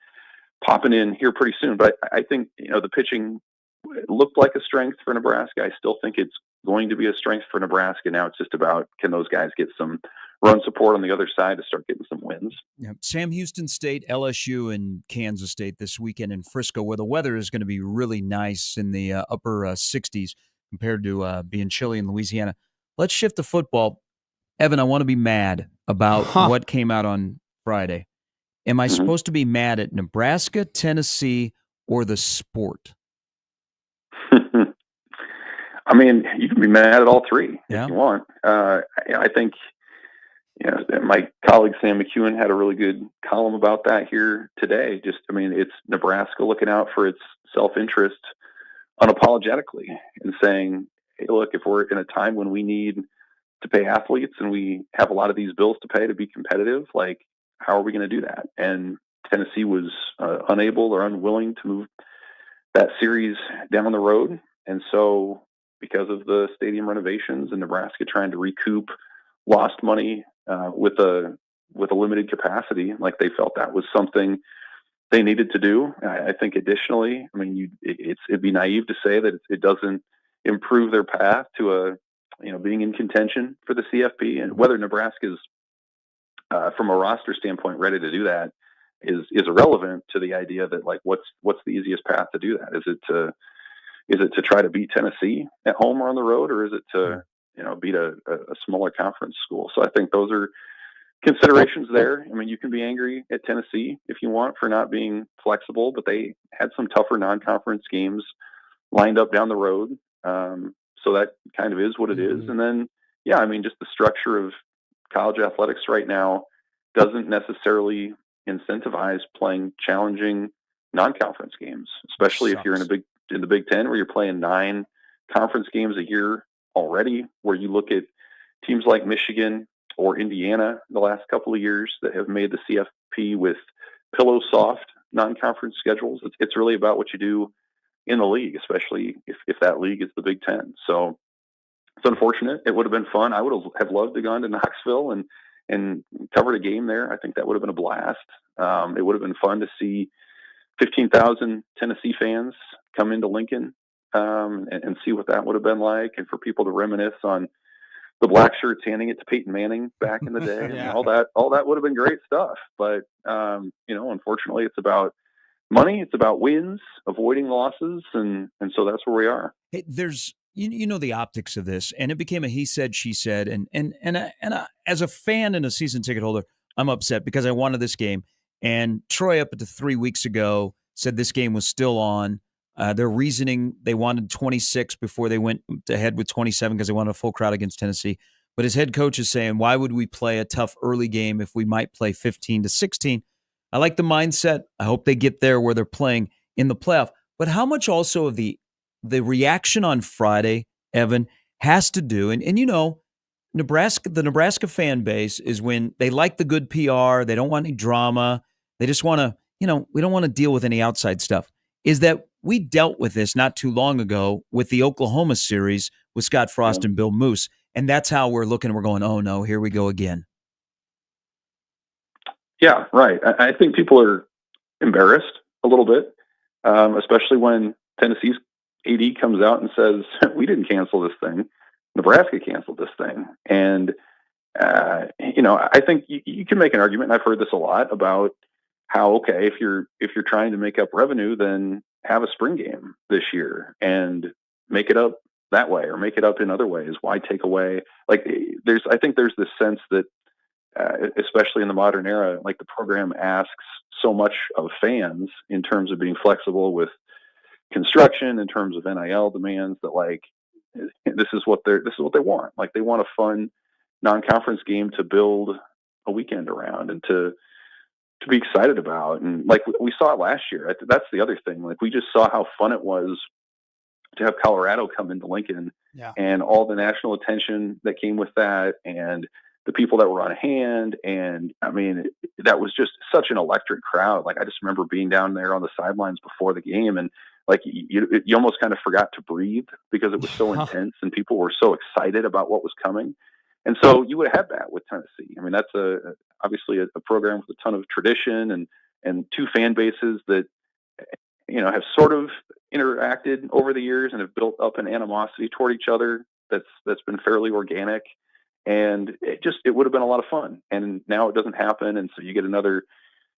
popping in here pretty soon. But I think, the pitching looked like a strength for Nebraska. I still think it's going to be a strength for Nebraska. Now it's just about, can those guys get some run support on the other side to start getting some wins? Yeah. Sam Houston State, LSU, and Kansas State this weekend in Frisco, where the weather is going to be really nice in the upper 60s. Compared to being chilly in Louisiana. Let's shift to football. Evan, I want to be mad about what came out on Friday. Am I supposed to be mad at Nebraska, Tennessee, or the sport? I mean, you can be mad at all three if you want. I think My colleague Sam McEwen had a really good column about that here today. It's Nebraska looking out for its self-interest unapologetically and saying, hey, look, if we're in a time when we need to pay athletes and we have a lot of these bills to pay to be competitive, like, how are we going to do that? And Tennessee was unable or unwilling to move that series down the road. And so because of the stadium renovations and Nebraska trying to recoup lost money with a limited capacity, like, they felt that was something they needed to do. I think additionally, it'd be naive to say that it doesn't improve their path to being in contention for the CFP, and whether Nebraska's from a roster standpoint ready to do that is irrelevant to the idea that, like, what's the easiest path to do that? Is it to try to beat Tennessee at home or on the road, or is it to beat a smaller conference school? So I think those are considerations there. You can be angry at Tennessee if you want for not being flexible, but they had some tougher non-conference games lined up down the road. So that kind of is what it is. And then, just the structure of college athletics right now doesn't necessarily incentivize playing challenging non-conference games, especially if you're in the Big Ten, where you're playing 9 conference games a year already, where you look at teams like Michigan or Indiana the last couple of years that have made the CFP with pillow soft non-conference schedules. It's really about what you do in the league, especially if that league is the Big Ten. So it's unfortunate. It would have been fun. I would have loved to gone to Knoxville and covered a game there. I think that would have been a blast. It would have been fun to see 15,000 Tennessee fans come into Lincoln and see what that would have been like, and for people to reminisce on the black shirts handing it to Peyton Manning back in the day. Yeah. All that would have been great stuff. But unfortunately, it's about money. It's about wins, avoiding losses, and so that's where we are. Hey, there's the optics of this, and it became a he said, she said, and as a fan and a season ticket holder, I'm upset because I wanted this game, and Troy up to 3 weeks ago said this game was still on. Their reasoning, they wanted 26 before they went ahead with 27 because they wanted a full crowd against Tennessee. But his head coach is saying, why would we play a tough early game if we might play 15-16? I like the mindset. I hope they get there where they're playing in the playoff. But how much also of the reaction on Friday, Evan, has to do, and the Nebraska fan base is when they like the good PR, they don't want any drama, they just want to, we don't want to deal with any outside stuff, is that we dealt with this not too long ago with the Oklahoma series with Scott Frost and Bill Moose. And that's how we're looking. We're going, oh, no, here we go again. Yeah, right. I think people are embarrassed a little bit, especially when Tennessee's AD comes out and says, we didn't cancel this thing. Nebraska canceled this thing. And, I think you can make an argument, and I've heard this a lot, about how, okay, if you're trying to make up revenue, then have a spring game this year and make it up that way, or make it up in other ways. Why take away? I think there's this sense that, especially in the modern era, like, the program asks so much of fans in terms of being flexible with construction, in terms of NIL demands, that, like, this is what they want. Like, they want a fun non-conference game to build a weekend around and to be excited about. And, like, we saw it last year. That's the other thing. Like, we just saw how fun it was to have Colorado come into Lincoln, and all the national attention that came with that, and the people that were on hand. And that was just such an electric crowd. Like, I just remember being down there on the sidelines before the game, and, like, you almost kind of forgot to breathe because it was so intense and people were so excited about what was coming. And so you would have had that with Tennessee. That's obviously a program with a ton of tradition and two fan bases that, have sort of interacted over the years and have built up an animosity toward each other that's been fairly organic. And it would have been a lot of fun. And now it doesn't happen. And so you get another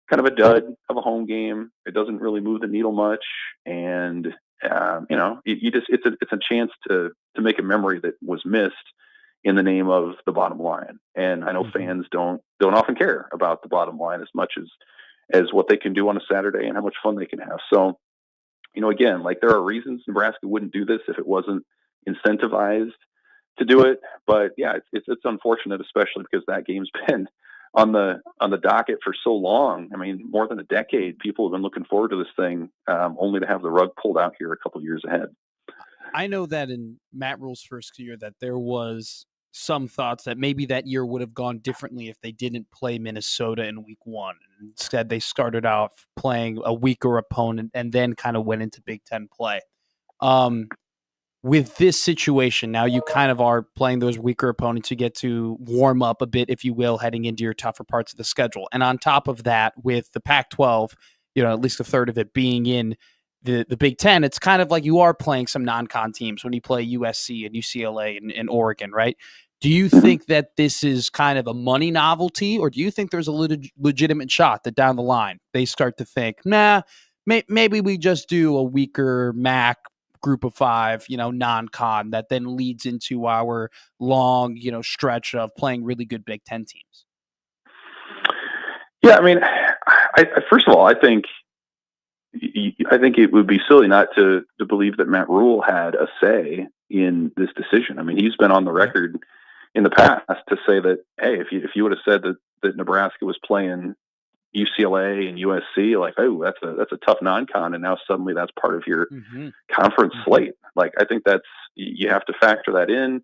kind of a dud of a home game. It doesn't really move the needle much. And, it's a chance to make a memory that was missed in the name of the bottom line. And I know fans don't often care about the bottom line as much as what they can do on a Saturday and how much fun they can have. So, again, like, there are reasons Nebraska wouldn't do this if it wasn't incentivized to do it. But yeah, it's unfortunate, especially because that game's been on the docket for so long. I mean, more than a decade. People have been looking forward to this thing, only to have the rug pulled out here a couple years ahead. I know that in Matt Rule's first year that there was some thoughts that maybe that year would have gone differently if they didn't play Minnesota in week 1. Instead, they started off playing a weaker opponent and then kind of went into Big Ten play. With this situation, now you kind of are playing those weaker opponents. You get to warm up a bit, if you will, heading into your tougher parts of the schedule. And on top of that, with the Pac-12, at least a third of it being in the Big Ten, it's kind of like you are playing some non-con teams when you play USC and UCLA and Oregon, right? Do you think that this is kind of a money novelty, or do you think there's a legitimate shot that down the line they start to think, maybe we just do a weaker MAC group of 5, non-con that then leads into our long, stretch of playing really good Big Ten teams? Yeah, I mean, first of all, I think it would be silly not to believe that Matt Rule had a say in this decision. I mean, he's been on the record in the past to say that, hey, if you would have said that Nebraska was playing UCLA and USC, like, oh, that's a tough non-con, and now suddenly that's part of your conference slate. Like, I think you have to factor that in.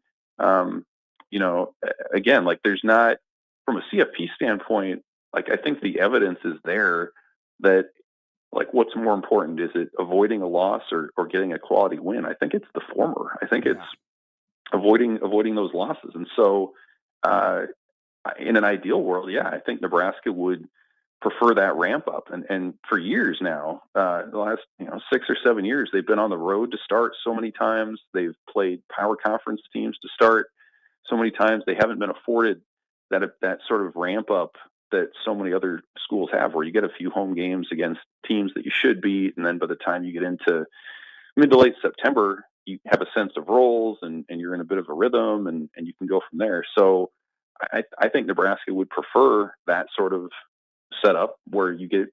Again, like, there's not, from a CFP standpoint, like, I think the evidence is there that, like, what's more important? Is it avoiding a loss or getting a quality win? I think it's the former. I think it's avoiding those losses. And so, in an ideal world, yeah, I think Nebraska would prefer that ramp up. And for years now, the last 6 or 7 years, they've been on the road to start so many times. They've played power conference teams to start so many times. They haven't been afforded that sort of ramp up that so many other schools have, where you get a few home games against teams that you should beat, and then by the time you get into mid to late September, you have a sense of roles and you're in a bit of a rhythm, and you can go from there. So I think Nebraska would prefer that sort of setup where you get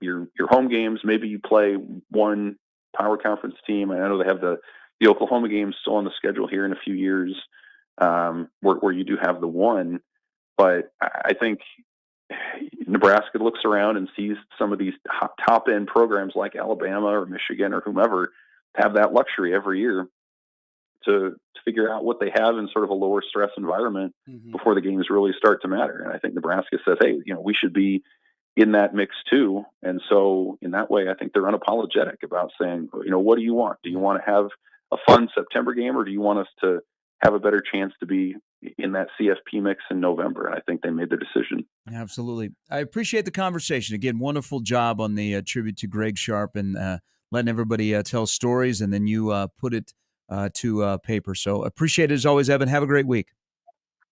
your home games. Maybe you play one power conference team. I know they have the Oklahoma games still on the schedule here in a few years, where you do have the one. But I think Nebraska looks around and sees some of these top end programs like Alabama or Michigan or whomever have that luxury every year to figure out what they have in sort of a lower stress environment before the games really start to matter. And I think Nebraska says, hey, we should be in that mix too. And so in that way, I think they're unapologetic about saying, what do you want? Do you want to have a fun September game, or do you want us to have a better chance to be in that CFP mix in November? And I think they made their decision. Absolutely. I appreciate the conversation. Again, wonderful job on the tribute to Greg Sharp and letting everybody tell stories, and then you put it to paper. So appreciate it as always, Evan. Have a great week.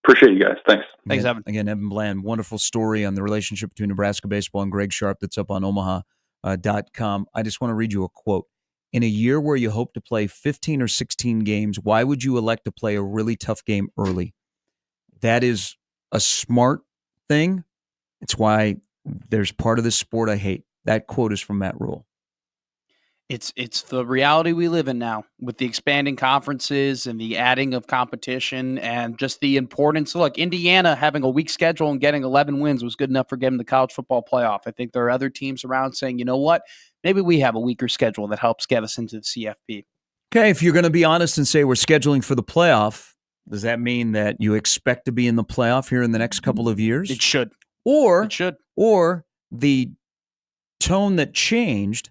Appreciate you guys. Thanks. Thanks, Evan. Again, Evan Bland, wonderful story on the relationship between Nebraska baseball and Greg Sharp that's up on Omaha.com. I just want to read you a quote. In a year where you hope to play 15 or 16 games, why would you elect to play a really tough game early? That is a smart thing. It's why there's part of this sport I hate. That quote is from Matt Rule. It's the reality we live in now, with the expanding conferences and the adding of competition and just the importance. Look, Indiana having a weak schedule and getting 11 wins was good enough for getting the college football playoff. I think there are other teams around saying, you know what, maybe we have a weaker schedule that helps get us into the CFP. Okay, if you're going to be honest and say we're scheduling for the playoff, does that mean that you expect to be in the playoff here in the next couple of years? It should. Or the tone that changed,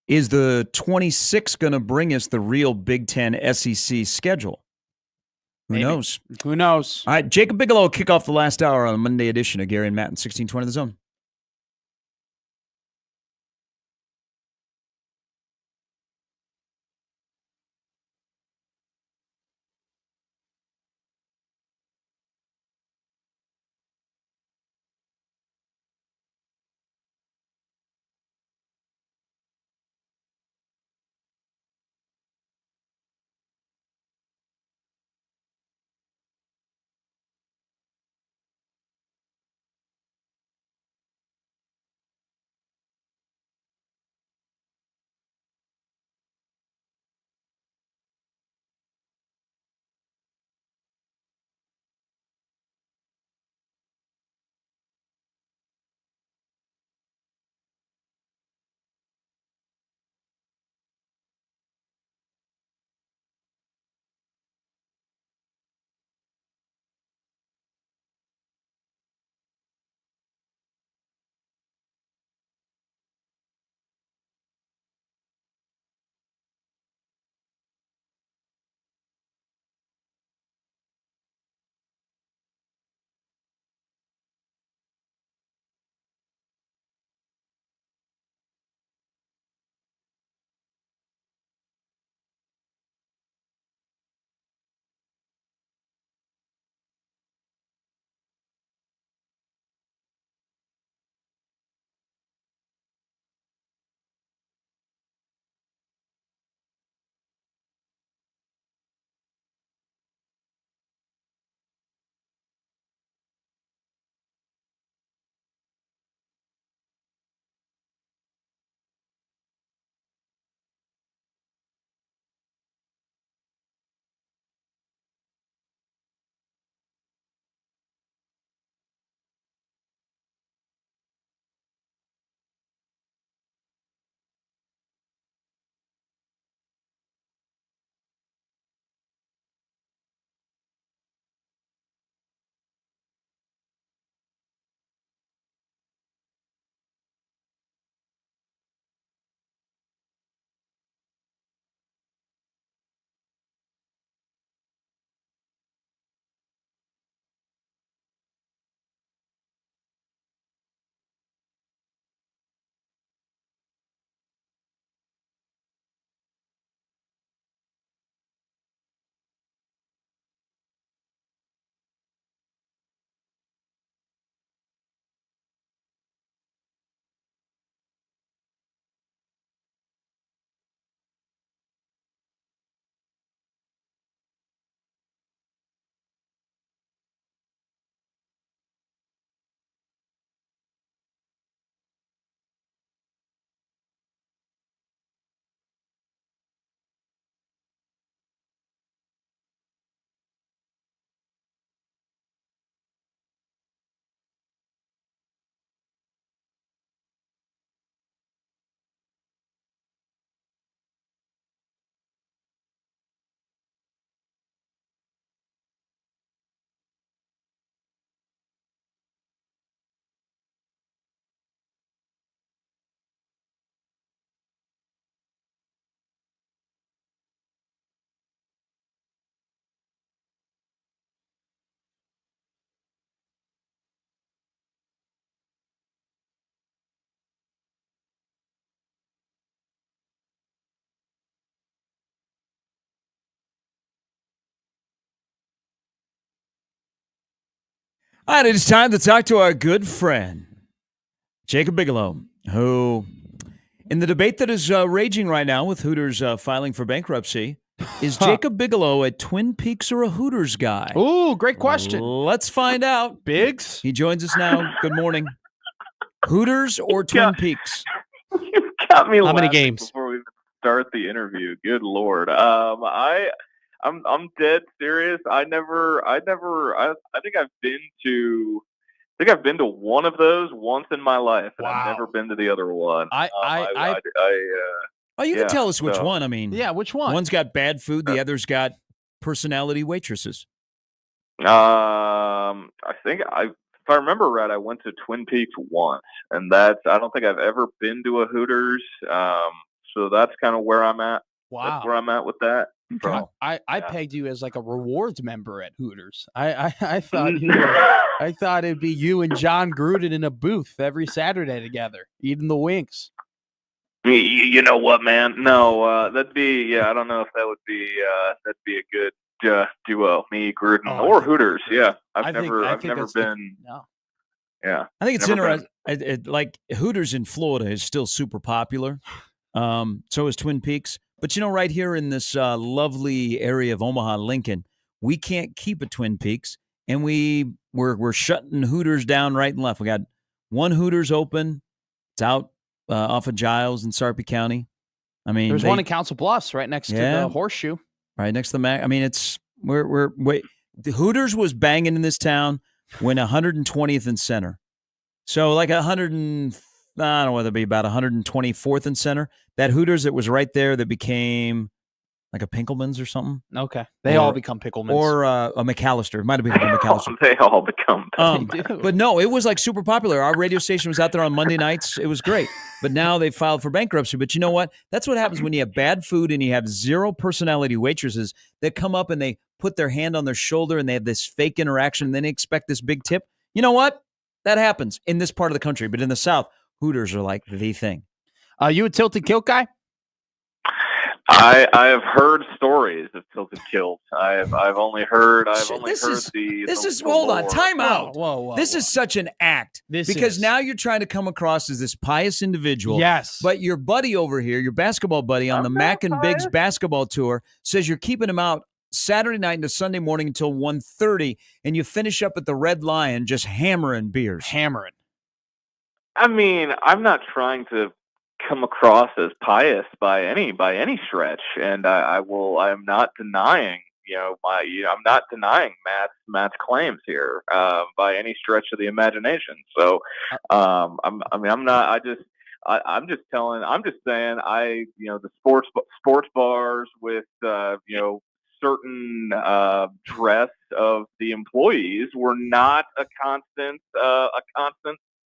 is the 26 going to bring us the real Big Ten SEC schedule? Who knows? Who knows? All right, Jacob Bigelow will kick off the last hour on the Monday edition of Gary and Matt in 1620 The Zone. All right, it's time to talk to our good friend, Jacob Bigelow, who, in the debate that is raging right now with Hooters filing for bankruptcy, is Jacob Bigelow a Twin Peaks or a Hooters guy? Ooh, great question. Let's find out. Biggs? He joins us now. Good morning. Hooters or Twin Peaks? Got me How many laughing games? before we even start the interview? Good Lord. I'm dead serious. I think I've been to one of those once in my life, and I've never been to the other one. You can tell us which one. I mean, yeah, which one? One's got bad food, the other's got personality waitresses. I think if I remember right, I went to Twin Peaks once, and I don't think I've ever been to a Hooters. So that's kind of where I'm at. Wow. That's where I'm at with that. So, I pegged you as like a rewards member at Hooters. I thought I thought it'd be you and John Gruden in a booth every Saturday together eating the wings. you know what, man? No, that'd be I don't know if that'd be a good duo. Me, Gruden, or Hooters. Yeah, I've never been. No. Yeah, I think it's interesting. Like Hooters in Florida is still super popular. So is Twin Peaks. But right here in this lovely area of Omaha, Lincoln, we can't keep a Twin Peaks, and we're shutting Hooters down right and left. We got one Hooters open. It's out off of Giles in Sarpy County. I mean, there's one in Council Bluffs right next to the Horseshoe. Right next to the Mac. I mean, it's the Hooters was banging in this town when 120th and Center. So like I don't know whether it'd be about 124th and Center. That Hooters that was right there that became like a Pinkelman's or something. Okay. They all become Picklemans. Or a McAllister. It might have been a McAllister. They all become But no, it was like super popular. Our radio station was out there on Monday nights. It was great. But now they filed for bankruptcy. But you know what? That's what happens when you have bad food and you have zero personality waitresses that come up and they put their hand on their shoulder and they have this fake interaction and then they expect this big tip. You know what? That happens in this part of the country. But in the South, Hooters are like the thing. You a Tilted Kilt guy? I have heard stories of Tilted Kilt. I've only heard hold on, time out. Whoa, this is such an act. Because now you're trying to come across as this pious individual. Yes. But your buddy over here, your basketball buddy on the Mac and Biggs basketball tour says you're keeping him out Saturday night into Sunday morning until 1:30, and you finish up at the Red Lion just hammering beers. Hammering. I mean, I'm not trying to come across as pious by any stretch, and I'm not denying I'm not denying Matt's claims here by any stretch of the imagination. So I'm just saying the sports bars with certain dress of the employees were not a constant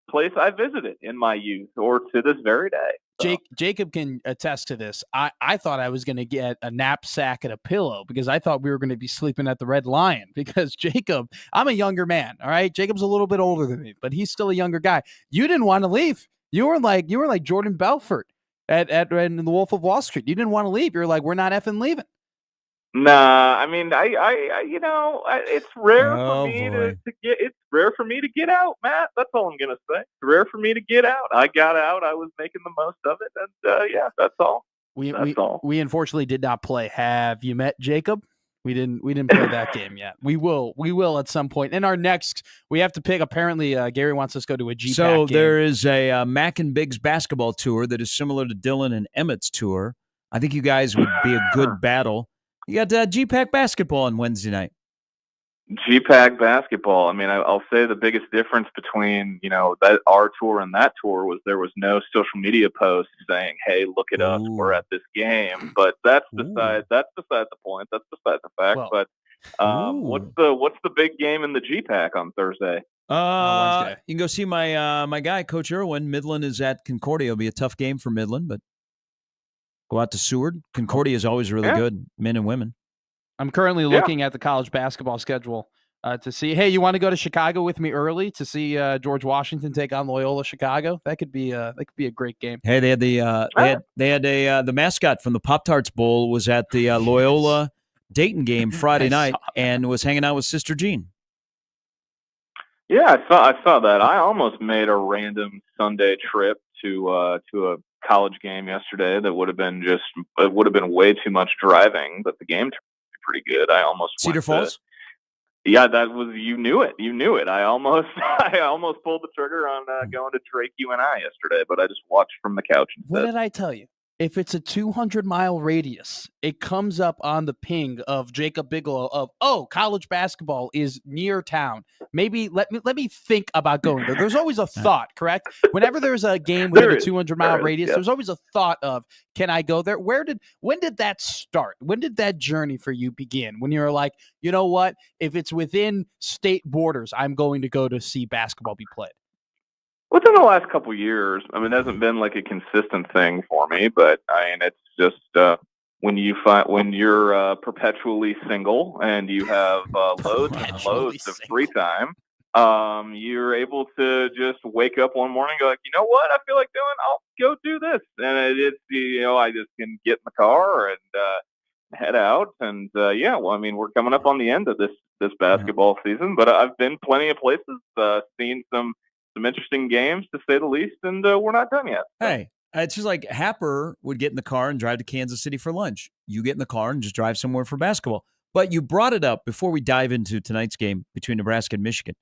place I visited in my youth or to this very day. So. Jacob can attest to this. I thought I was going to get a knapsack and a pillow because I thought we were going to be sleeping at the Red Lion because Jacob, I'm a younger man. All right. Jacob's a little bit older than me, but he's still a younger guy. You didn't want to leave. You were like Jordan Belfort at in The Wolf of Wall Street. You didn't want to leave. You're like, we're not effing leaving. Nah, I mean, it's rare for me to get. It's rare for me to get out, Matt. That's all I'm gonna say. It's rare for me to get out. I got out. I was making the most of it, and that's all. We unfortunately did not play. Have you met Jacob? We didn't play that game yet. We will at some point. In our next, we have to pick. Apparently, Gary wants us to go to a GPAC So game. there is a Mac and Biggs basketball tour that is similar to Dylan and Emmett's tour. I think you guys would be a good battle. You got GPAC basketball on Wednesday night. GPAC basketball. I mean, I'll say the biggest difference between that our tour and that tour was there was no social media posts saying, "Hey, look at us, we're at this game." But that's beside the point. That's beside the fact. But what's the big game in the GPAC on Thursday? You can go see my guy, Coach Irwin. Midland is at Concordia. It'll be a tough game for Midland, but go out to Seward. Concordia is always really good, men and women. I'm currently looking at the college basketball schedule to see. Hey, you want to go to Chicago with me early to see George Washington take on Loyola Chicago? That could be a great game. Hey, they had the mascot from the Pop-Tarts Bowl was at the Loyola Dayton game Friday night and was hanging out with Sister Jean. Yeah, I saw that. I almost made a random Sunday trip to a college game yesterday. That would have been way too much driving, but the game turned out to be pretty good. I almost Cedar Falls. Yeah, that was you knew it. You knew it. I almost pulled the trigger on going to Drake UNI yesterday, but I just watched from the couch What instead. did I tell you? If it's a 200-mile radius, it comes up on the ping of Jacob Bigelow of, college basketball is near town. Maybe let me think about going there. There's always a thought, correct? Whenever there's a game within a 200-mile radius, there's always a thought of, can I go there? When did that start? When did that journey for you begin? When you were like, you know what? If it's within state borders, I'm going to go to see basketball be played. Within the last couple of years, I mean, it hasn't been like a consistent thing for me, but I mean, it's just when you're perpetually single and you have loads and loads of free time, you're able to just wake up one morning and go like, you know what, I feel like doing, I'll go do this, and I just can get in the car and head out, and well, I mean, we're coming up on the end of this basketball season, but I've been plenty of places, seen some interesting games, to say the least, and we're not done yet. Hey, it's just like Happer would get in the car and drive to Kansas City for lunch. You get in the car and just drive somewhere for basketball. But you brought it up before we dive into tonight's game between Nebraska and Michigan.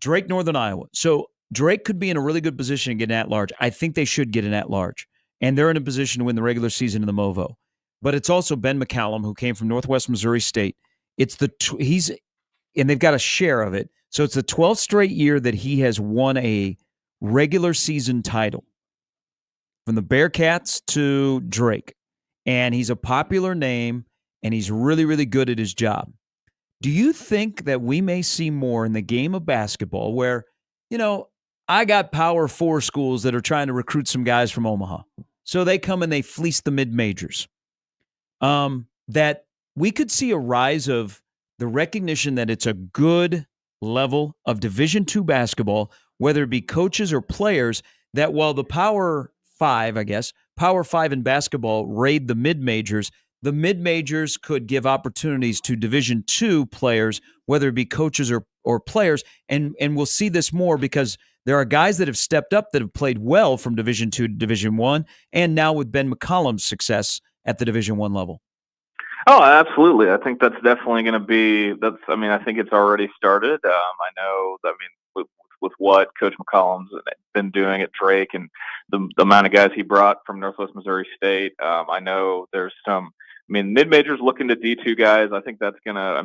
Drake, Northern Iowa. So Drake could be in a really good position to get an at-large. I think they should get an at-large. And they're in a position to win the regular season in the MOVO. But it's also Ben McCallum, who came from Northwest Missouri State. And they've got a share of it. So it's the 12th straight year that he has won a regular season title. From the Bearcats to Drake. And he's a popular name, and he's really, really good at his job. Do you think that we may see more in the game of basketball where, I got Power 4 schools that are trying to recruit some guys from Omaha. So they come and they fleece the mid-majors. That we could see a rise of the recognition that it's a good level of Division II basketball, whether it be coaches or players, that while the Power 5 in basketball raid the mid-majors, the mid-majors could give opportunities to Division II players, whether it be coaches or players, and we'll see this more because there are guys that have stepped up that have played well from Division II to Division I, and now with Ben McCollum's success at the Division I level. Oh, absolutely. I think that's definitely going to be. I think it's already started. I know. With what Coach McCollum's been doing at Drake and the amount of guys he brought from Northwest Missouri State, I know there's some. Mid-majors looking to D2 guys. I think that's gonna.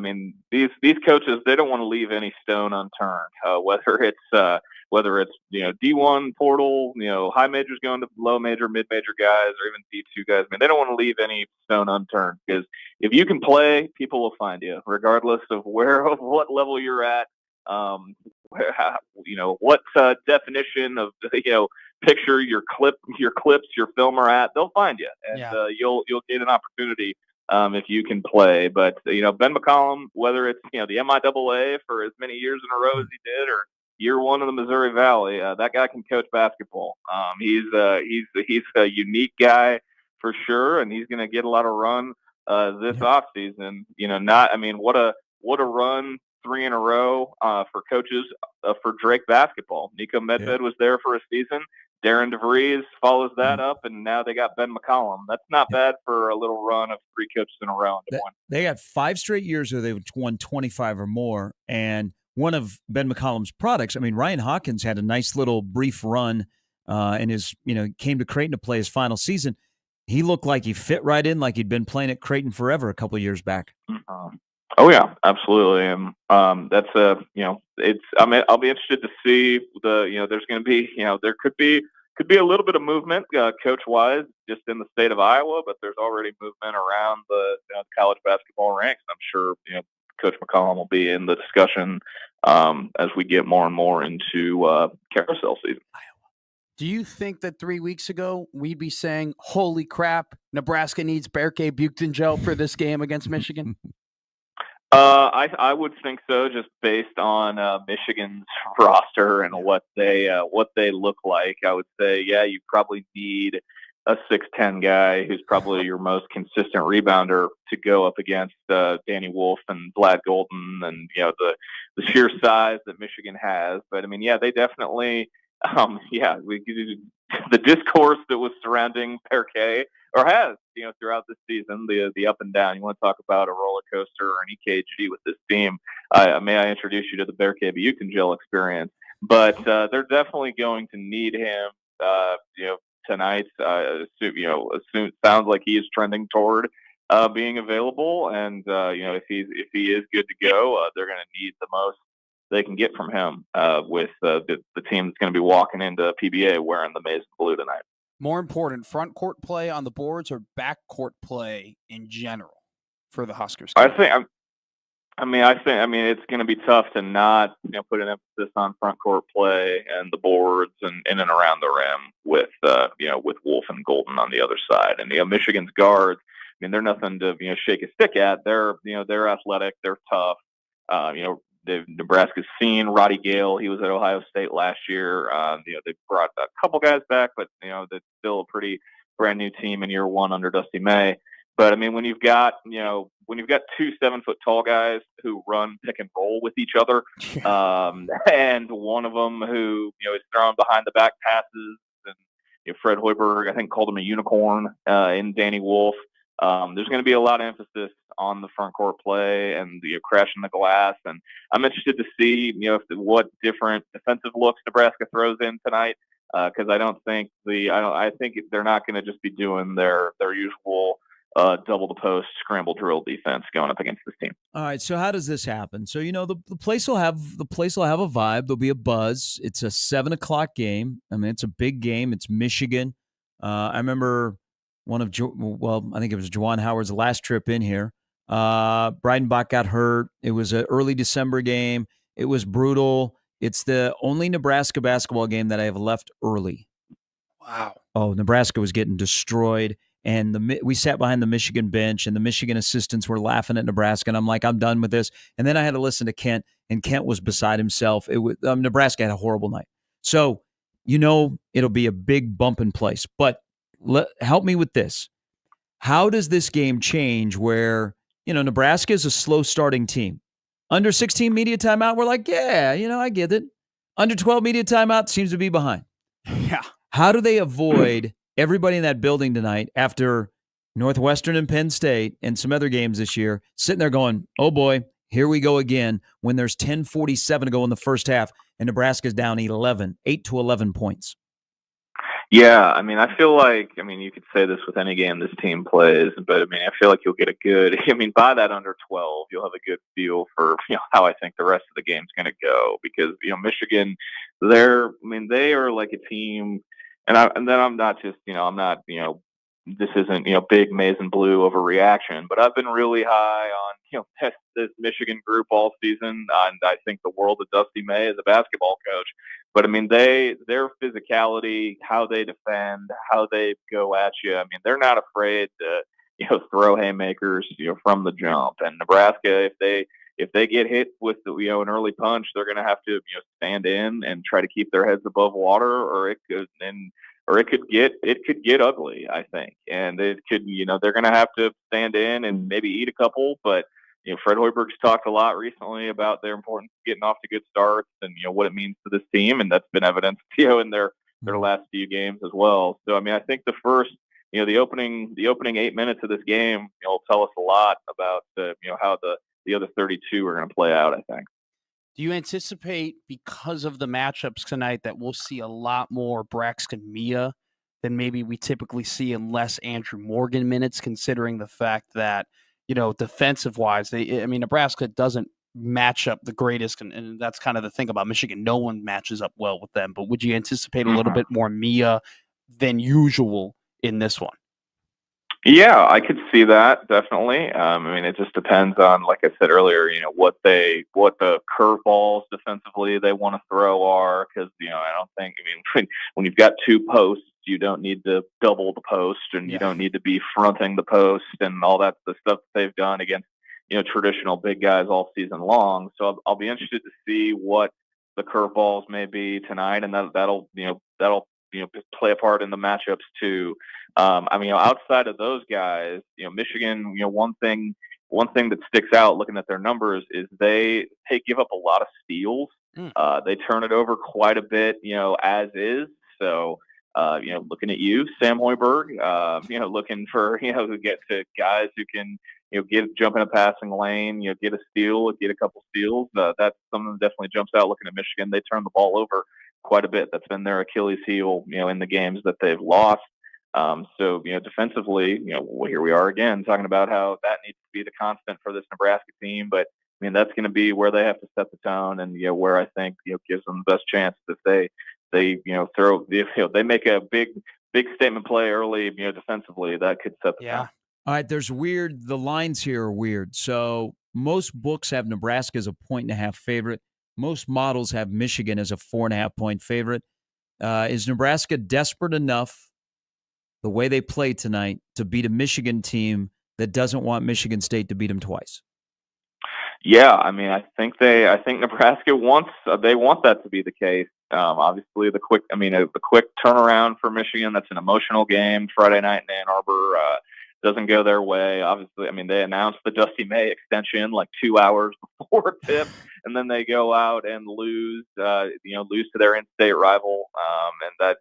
These coaches, they don't want to leave any stone unturned. Whether it's D1 portal, high majors going to low major, mid-major guys, or even D2 guys. They don't want to leave any stone unturned, because if you can play, people will find you, regardless of what level you're at. What definition of picture your clips, your film are at, they'll find you, and you'll get an opportunity if you can play. But Ben McCollum, whether it's the MIAA for as many years in a row as he did, or year one in the Missouri Valley, that guy can coach basketball. He's a unique guy for sure, and he's going to get a lot of run this offseason. What a run. 3 in a row for coaches for Drake basketball. Nico Medved was there for a season. Darren DeVries follows that up, and now they got Ben McCollum. That's not bad for a little run of 3 coaches in a row. They got 5 straight years where they've won 25 or more, and one of Ben McCollum's products, Ryan Hawkins had a nice little brief run and came to Creighton to play his final season. He looked like he fit right in, like he'd been playing at Creighton forever a couple of years back. Oh yeah, absolutely. And that's I'll be interested to see there's going to be, there could be a little bit of movement coach wise just in the state of Iowa, but there's already movement around the college basketball ranks. I'm sure, Coach McCollum will be in the discussion as we get more and more into carousel season. Do you think that 3 weeks ago we'd be saying, holy crap, Nebraska needs Berke Buchtenjo for this game against Michigan? I would think so, just based on Michigan's roster and what they look like. I would say, you probably need a 6'10" guy who's probably your most consistent rebounder to go up against Danny Wolf and Vlad Golden and, you know, the sheer size that Michigan has. But I mean, yeah, they definitely, the discourse that was surrounding Parquet, or has, you know, throughout the season, the up and down. You want to talk about a roller coaster or an EKG with this team? May I introduce you to the Parquet Buchan experience? But they're definitely going to need him. Tonight, soon sounds like he is trending toward being available, and if he is good to go, they're going to need the most they can get from him with the team that's going to be walking into PBA wearing the maize and blue tonight. More important, front court play on the boards or back court play in general for the Huskers? I think it's going to be tough to not, put an emphasis on front court play and the boards and in and around the rim with Wolf and Golden on the other side. And Michigan's guards, I mean, they're nothing to shake a stick at. They're athletic, they're tough. Nebraska's seen Roddy Gale. He was at Ohio State last year. They brought a couple guys back, but that's still a pretty brand new team in year one under Dusty May. But I mean, when you've got 2 7-foot tall guys who run pick and roll with each other, and one of them who is throwing behind the back passes, and Fred Hoiberg, I think, called him a unicorn in Danny Wolf. There's going to be a lot of emphasis on the front court play and crashing the glass, and I'm interested to see what different defensive looks Nebraska throws in tonight, because I think they're not going to just be doing their usual double the post scramble drill defense going up against this team. All right, so how does this happen? So the place will have a vibe. There'll be a buzz. It's a 7:00 game. I mean, it's a big game. It's Michigan. I remember I think it was Juwan Howard's last trip in here. Breidenbach got hurt. It was an early December game. It was brutal. It's the only Nebraska basketball game that I have left early. Wow. Oh, Nebraska was getting destroyed. And we sat behind the Michigan bench, and the Michigan assistants were laughing at Nebraska. And I'm like, I'm done with this. And then I had to listen to Kent, and Kent was beside himself. Nebraska had a horrible night. So, it'll be a big bump in place. But help me with this. How does this game change where, Nebraska is a slow starting team? Under 16 media timeout, we're like, yeah, I get it. Under 12 media timeout seems to be behind. Yeah. How do they avoid everybody in that building tonight after Northwestern and Penn State and some other games this year sitting there going, oh boy, here we go again, when there's 10:47 to go in the first half and Nebraska's down 8 to 11 points? Yeah, I mean, I feel like, you could say this with any game this team plays, but I feel like you'll get by that under 12, you'll have a good feel for, how I think the rest of the game's going to go, because, Michigan, they are like a team. And then I'm not just, this isn't, big maize and blue overreaction, but I've been really high on, this Michigan group all season. And I think the world of Dusty May as a basketball coach. But their physicality, how they defend, how they go at you. They're not afraid to, throw haymakers, from the jump. And Nebraska, if they get hit with an early punch, they're going to have to stand in and try to keep their heads above water, or it could get ugly, I think. And it could, they're going to have to stand in and maybe eat a couple. But Fred Hoiberg's talked a lot recently about their importance of getting off to good starts and what it means to this team, and that's been evidenced in their last few games as well. So I think the first, the opening 8 minutes of this game will tell us a lot about how the other 32 are going to play out, I think. Do you anticipate, because of the matchups tonight, that we'll see a lot more Braxton Mia than maybe we typically see in less Andrew Morgan minutes, considering the fact that, defensive-wise, Nebraska doesn't match up the greatest, and that's kind of the thing about Michigan. No one matches up well with them. But would you anticipate a little bit more Mia than usual in this one? Yeah, I could see that, definitely. It just depends on, like I said earlier, what the curveballs defensively they want to throw are, because, I don't think, when you've got 2 posts, you don't need to double the post, and you don't need to be fronting the post and all that, the stuff that they've done against, traditional big guys all season long. So I'll be interested to see what the curveballs may be tonight, and that'll play a part in the matchups too. I mean, outside of those guys, Michigan, one thing that sticks out looking at their numbers is they give up a lot of steals. They turn it over quite a bit, as is. So, looking at you, Sam Hoiberg, looking for, to get to guys who can, jump in a passing lane, get a steal, get a couple steals. That's something that definitely jumps out looking at Michigan. They turn the ball over quite a bit. That's been their Achilles heel, in the games that they've lost. So, defensively, here we are again talking about how that needs to be the constant for this Nebraska team. But, I mean, that's going to be where they have to set the tone and, where I think, gives them the best chance if they they make a big statement play early, defensively, that could set the tone. All right, the lines here are weird. So most books have Nebraska as a 1.5 favorite. Most models have Michigan as a 4.5 point favorite. Is Nebraska desperate enough, the way they play tonight, to beat a Michigan team that doesn't want Michigan State to beat them twice? Yeah, I mean, I think Nebraska wants that to be the case. Obviously, the quick turnaround for Michigan. That's an emotional game. Friday night in Ann Arbor doesn't go their way. Obviously, I mean, they announced the Dusty May extension like 2 hours before tip, and then they go out and lose to their in-state rival, and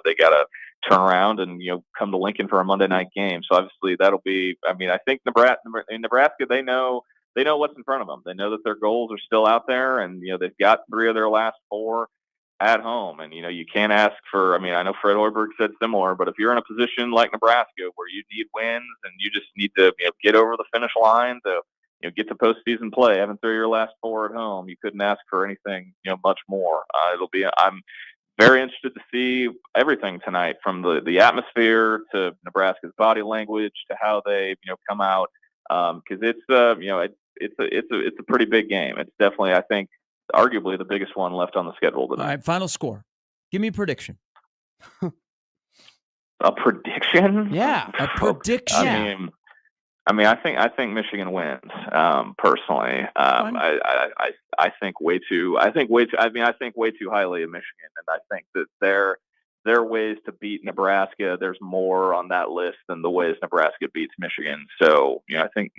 they got to turn around and come to Lincoln for a Monday night game. So obviously, that'll be. I mean, I think Nebraska, they know what's in front of them. They know that their goals are still out there, and they've got 3 of their last 4 at home. And you can't ask for. I mean, I know Fred Hoiberg said similar, but if you're in a position like Nebraska where you need wins and you just need to get over the finish line to get to postseason play, having 3 of your last 4 at home, you couldn't ask for anything much more. I'm very interested to see everything tonight, from the atmosphere to Nebraska's body language to how they come out, because it's a pretty big game. It's definitely, I think, arguably the biggest one left on the schedule today. All right, final score. Give me a prediction. A prediction? Yeah, a prediction. I mean, I think Michigan wins. Personally, I think way too highly of Michigan, and I think that their ways to beat Nebraska, there's more on that list than the ways Nebraska beats Michigan. So, I think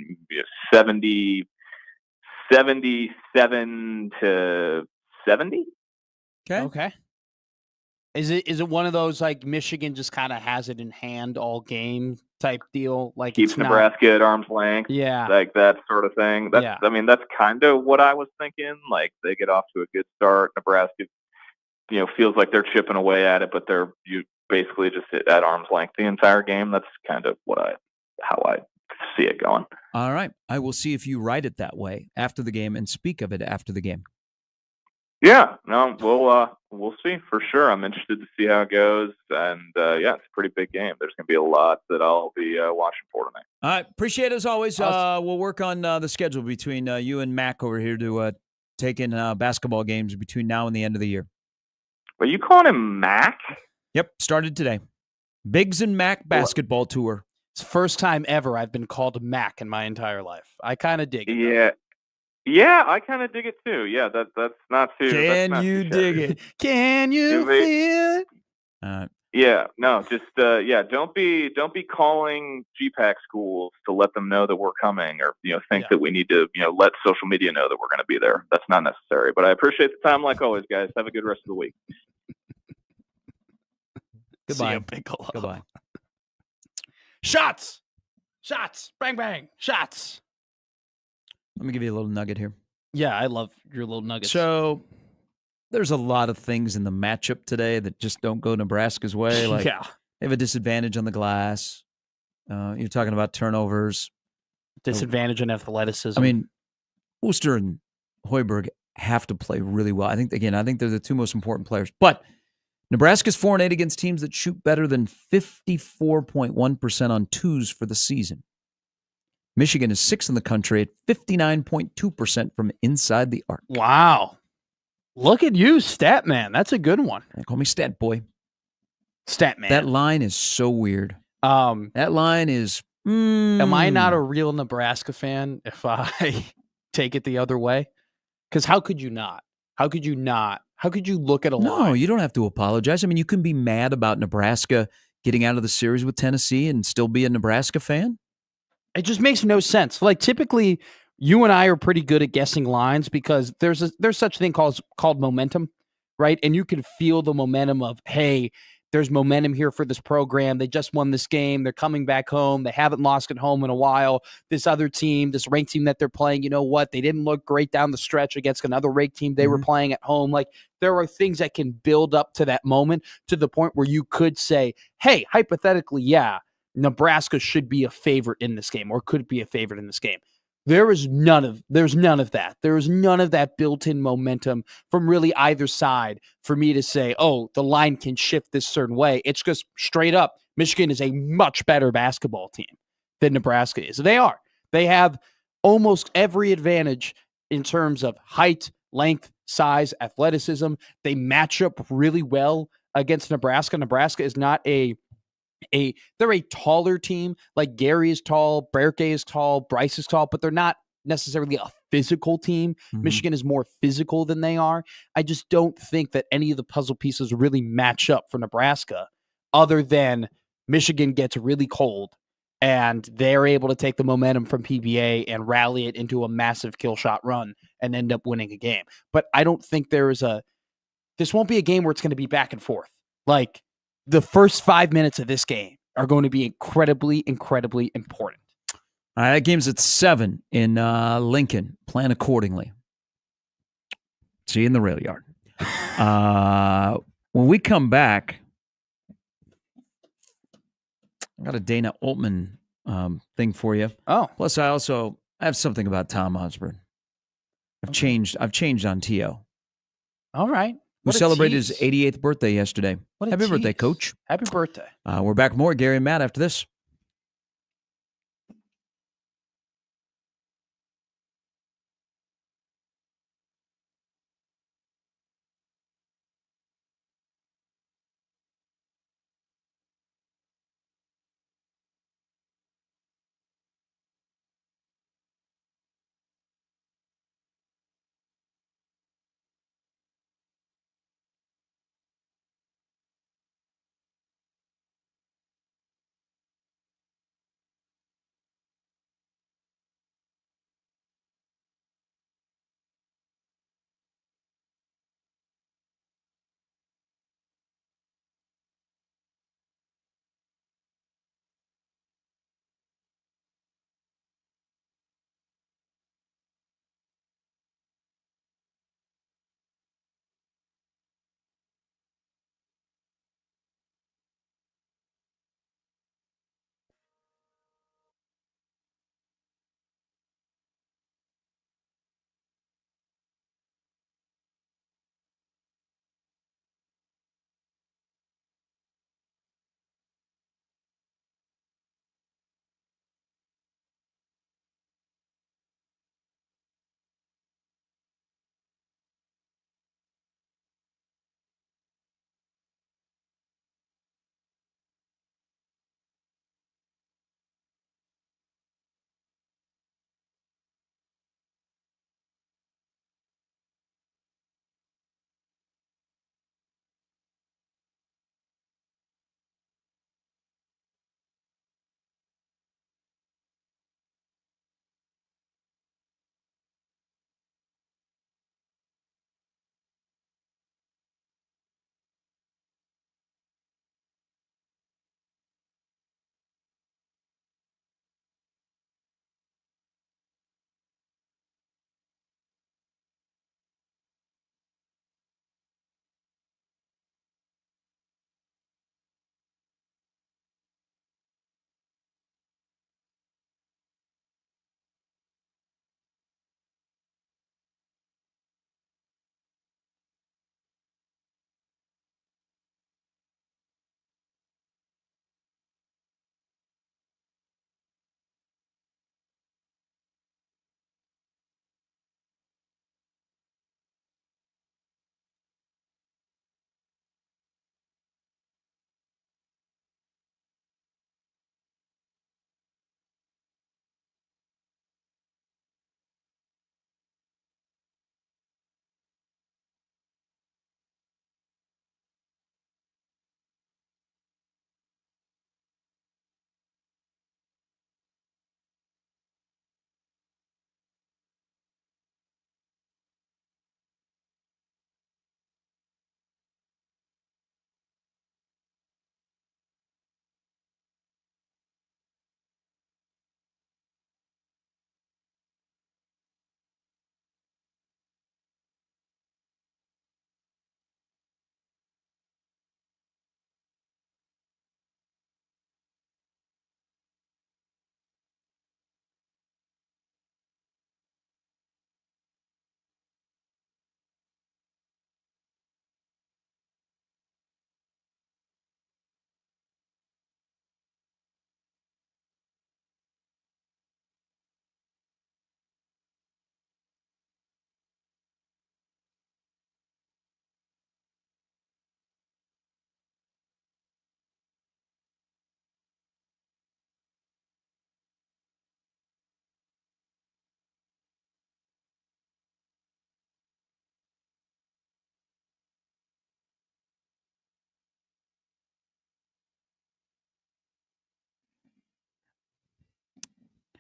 77 to 70. Okay. Is it one of those like Michigan just kind of has it in hand all game type deal? Like keeps Nebraska at arm's length. Yeah. Like that sort of thing. I mean, that's kind of what I was thinking. Like they get off to a good start. Nebraska, feels like they're chipping away at it, but you basically just sit at arm's length the entire game. That's kind of how I see it going. All right. I will see if you write it that way after the game and speak of it after the game. Yeah, no, we'll see for sure. I'm interested to see how it goes, and it's a pretty big game. There's going to be a lot that I'll be watching for tonight. All right, appreciate it as always. We'll work on the schedule between you and Mac over here to take in basketball games between now and the end of the year. Are you calling him Mac? Yep, started today. Biggs and Mac basketball tour. It's the first time ever I've been called Mac in my entire life. I kind of dig it. Yeah. Yeah, I kind of dig it too. Yeah, that's not too. Can you dig it? Can you feel it? Yeah, no, just don't be calling GPAC schools to let them know that we're coming, or think that we need to let social media know that we're going to be there. That's not necessary. But I appreciate the time, like always, guys. Have a good rest of the week. Goodbye. See ya, Piccolo. Goodbye. Shots, bang bang, shots. Let me give you a little nugget here. Yeah, I love your little nuggets. So there's a lot of things in the matchup today that just don't go Nebraska's way. Like, yeah, they have a disadvantage on the glass. You're talking about turnovers. Disadvantage in athleticism. I mean, Worcester and Hoiberg have to play really well. I think they're the 2 most important players. But Nebraska's 4-8 against teams that shoot better than 54.1% on twos for the season. Michigan is 6th in the country at 59.2% from inside the arc. Wow. Look at you, stat man. That's a good one. Call me stat boy. Stat man. That line is so weird. That line is... Am I not a real Nebraska fan if I take it the other way? Because how could you not? How could you not How could you look at a No, line? you don't have to apologize. I mean, you can be mad about Nebraska getting out of the series with Tennessee and still be a Nebraska fan. It just makes no sense. Like typically, you and I are pretty good at guessing lines because there's such a thing called momentum, right? And you can feel the momentum of, hey, there's momentum here for this program. They just won this game. They're coming back home. They haven't lost at home in a while. This other team, this ranked team that they're playing, you know what? They didn't look great down the stretch against another ranked team they were playing at home. Like there are things that can build up to that moment to the point where you could say, hey, hypothetically, yeah, Nebraska should be a favorite in this game or could be a favorite in this game. There's none of that. There's none of that built-in momentum from really either side for me to say, oh, the line can shift this certain way. It's just straight up, Michigan is a much better basketball team than Nebraska is. They are. They have almost every advantage in terms of height, length, size, athleticism. They match up really well against Nebraska. Nebraska is not they're a taller team. Like Gary is tall, Berke is tall, Bryce is tall, but they're not necessarily a physical team. Michigan is more physical than they are. I just don't think that any of the puzzle pieces really match up for Nebraska other than Michigan gets really cold and they're able to take the momentum from PBA and rally it into a massive kill shot run and end up winning a game. But I don't think this won't be a game where it's going to be back and forth. Like, the first 5 minutes of this game are going to be incredibly, incredibly important. All right, that game's at 7 in Lincoln. Plan accordingly. See you in the rail yard. When we come back, I got a Dana Altman thing for you. Oh. Plus, I have something about Tom Osborne. I've changed on T.O. All right. Who celebrated his 88th birthday yesterday. Happy birthday, Coach. Happy birthday. We're back more, Gary and Matt, after this.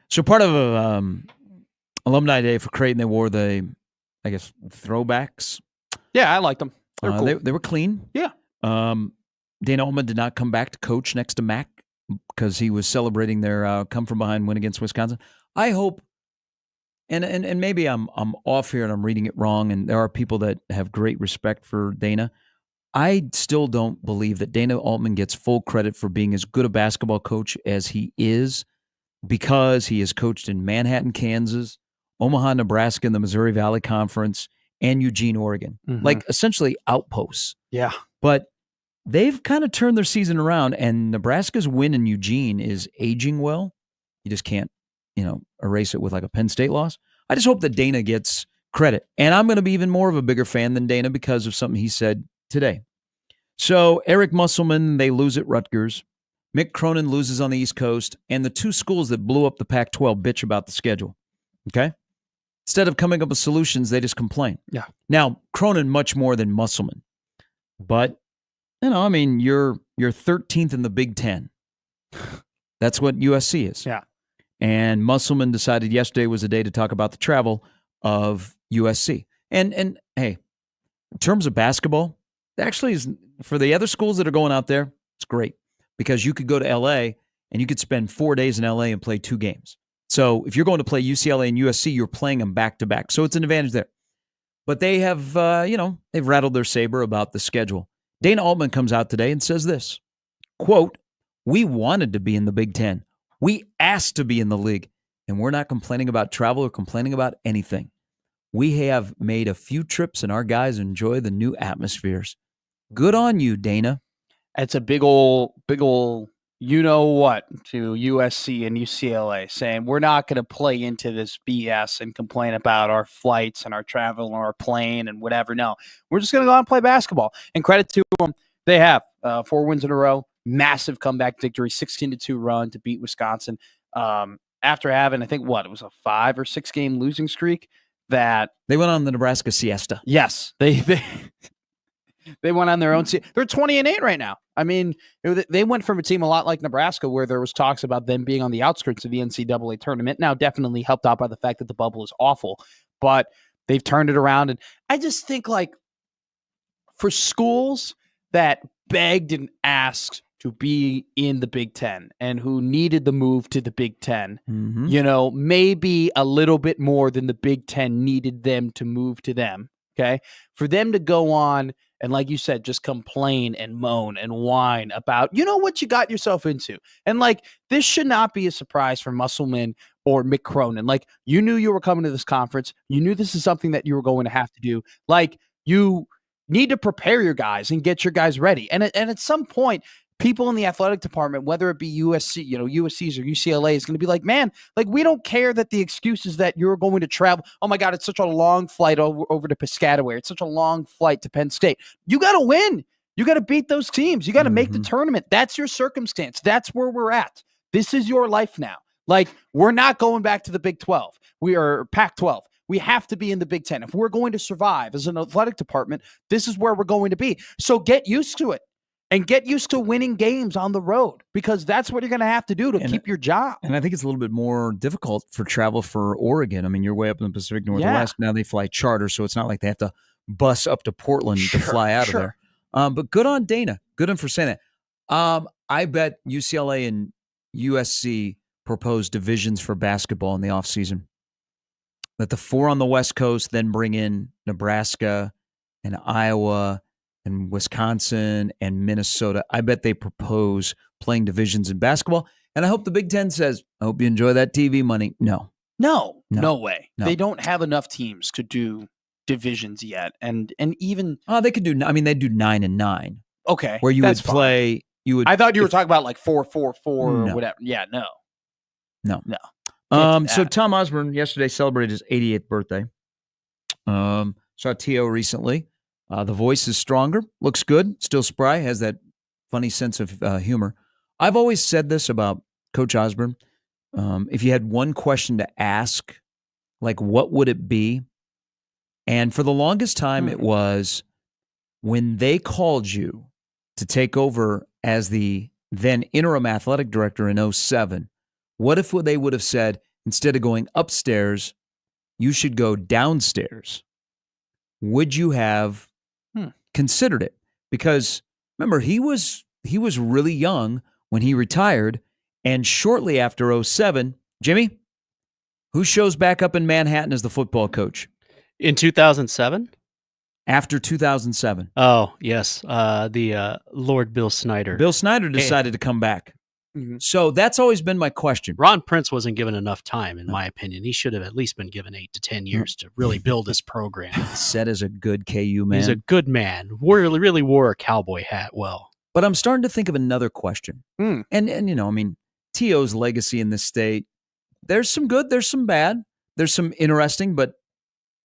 So part of Alumni Day for Creighton, they wore the, I guess, throwbacks. Yeah, I liked them. They're cool. They were clean. Yeah. Dana Altman did not come back to coach next to Mac because he was celebrating their come-from-behind win against Wisconsin. I hope, and maybe I'm off here and I'm reading it wrong, and there are people that have great respect for Dana. I still don't believe that Dana Altman gets full credit for being as good a basketball coach as he is, because he has coached in Manhattan, Kansas, Omaha, Nebraska in the Missouri Valley Conference, and Eugene, Oregon. Like essentially outposts. Yeah. But they've kind of turned their season around, and Nebraska's win in Eugene is aging well. You just can't, erase it with like a Penn State loss. I just hope that Dana gets credit. And I'm going to be even more of a bigger fan than Dana because of something he said today. So Eric Musselman, they lose at Rutgers. Mick Cronin loses on the East Coast, and the two schools that blew up the Pac-12 bitch about the schedule. Okay? Instead of coming up with solutions, they just complain. Yeah. Now, Cronin much more than Musselman. But, you're 13th in the Big Ten. That's what USC is. Yeah. And Musselman decided yesterday was a day to talk about the travel of USC. And hey, in terms of basketball, actually is for the other schools that are going out there, it's great. Because you could go to L.A. and you could spend 4 days in L.A. and play 2 games. So if you're going to play UCLA and USC, you're playing them back-to-back. So it's an advantage there. But they have, they've rattled their saber about the schedule. Dana Altman comes out today and says this, quote, "We wanted to be in the Big Ten. We asked to be in the league. And we're not complaining about travel or complaining about anything. We have made a few trips and our guys enjoy the new atmospheres. Good on you, Dana." It's a big ol' you know what to USC and UCLA, saying we're not going to play into this BS and complain about our flights and our travel and our plane and whatever. No, we're just going to go out and play basketball. And credit to them, they have 4 wins in a row, massive comeback victory, 16-2 run to beat Wisconsin. After having, I think, it was a 5 or 6 game losing streak that they went on the Nebraska siesta. Yes, they went on their own. They're 20-8 right now. I mean, they went from a team a lot like Nebraska, where there was talks about them being on the outskirts of the NCAA tournament. Now, definitely helped out by the fact that the bubble is awful, but they've turned it around. And I just think, like, for schools that begged and asked to be in the Big Ten and who needed the move to the Big Ten, maybe a little bit more than the Big Ten needed them to move to them. Okay. For them to go on and, like you said, just complain and moan and whine about, what you got yourself into. And, like, this should not be a surprise for Musselman or Mick Cronin. Like, you knew you were coming to this conference. You knew this is something that you were going to have to do. Like, you need to prepare your guys and get your guys ready. And at some point, people in the athletic department, whether it be USC, USC's or UCLA, is going to be like, man, like, we don't care that the excuse is that you're going to travel. Oh my God, it's such a long flight over to Piscataway. It's such a long flight to Penn State. You got to win. You got to beat those teams. You got to make the tournament. That's your circumstance. That's where we're at. This is your life now. Like, we're not going back to the Big 12. We are Pac-12. We have to be in the Big Ten. If we're going to survive as an athletic department, this is where we're going to be. So get used to it. And get used to winning games on the road, because that's what you're going to have to do to keep your job. And I think it's a little bit more difficult for travel for Oregon. I mean, you're way up in the Pacific Northwest. Yeah. Now they fly charter, so it's not like they have to bus up to Portland to fly out of there. But good on Dana. Good on for saying that. I bet UCLA and USC propose divisions for basketball in the offseason. That the 4 on the West Coast then bring in Nebraska and Iowa and Wisconsin and Minnesota. I bet they propose playing divisions in basketball. And I hope the Big Ten says, I hope you enjoy that TV money. No way. No. They don't have enough teams to do divisions yet. And even they could do, they do 9 and 9. Okay. Where you would play, I thought you were talking about like 4-4-4 or whatever. Yeah, no. So Tom Osborne yesterday celebrated his 88th birthday. Saw T.O. recently. The voice is stronger, looks good, still spry, has that funny sense of humor. I've always said this about Coach Osborne. If you had one question to ask, like, what would it be? And for the longest time, it was when they called you to take over as the then interim athletic director in 2007, what if they would have said, instead of going upstairs, you should go downstairs. Would you have considered it? Because remember, he was really young when he retired, and shortly after 2007, Jimmy, who shows back up in Manhattan as the football coach? In 2007? After 2007. Oh, yes. The Lord Bill Snyder. Bill Snyder decided to come back. So that's always been my question. Ron Prince wasn't given enough time, in my opinion. He should have at least been given 8 to 10 years to really build his program. Said as a good KU man. He's a good man. Really wore a cowboy hat well. But I'm starting to think of another question. And you know, I mean, T.O.'s legacy in this state, there's some good, there's some bad, there's some interesting, but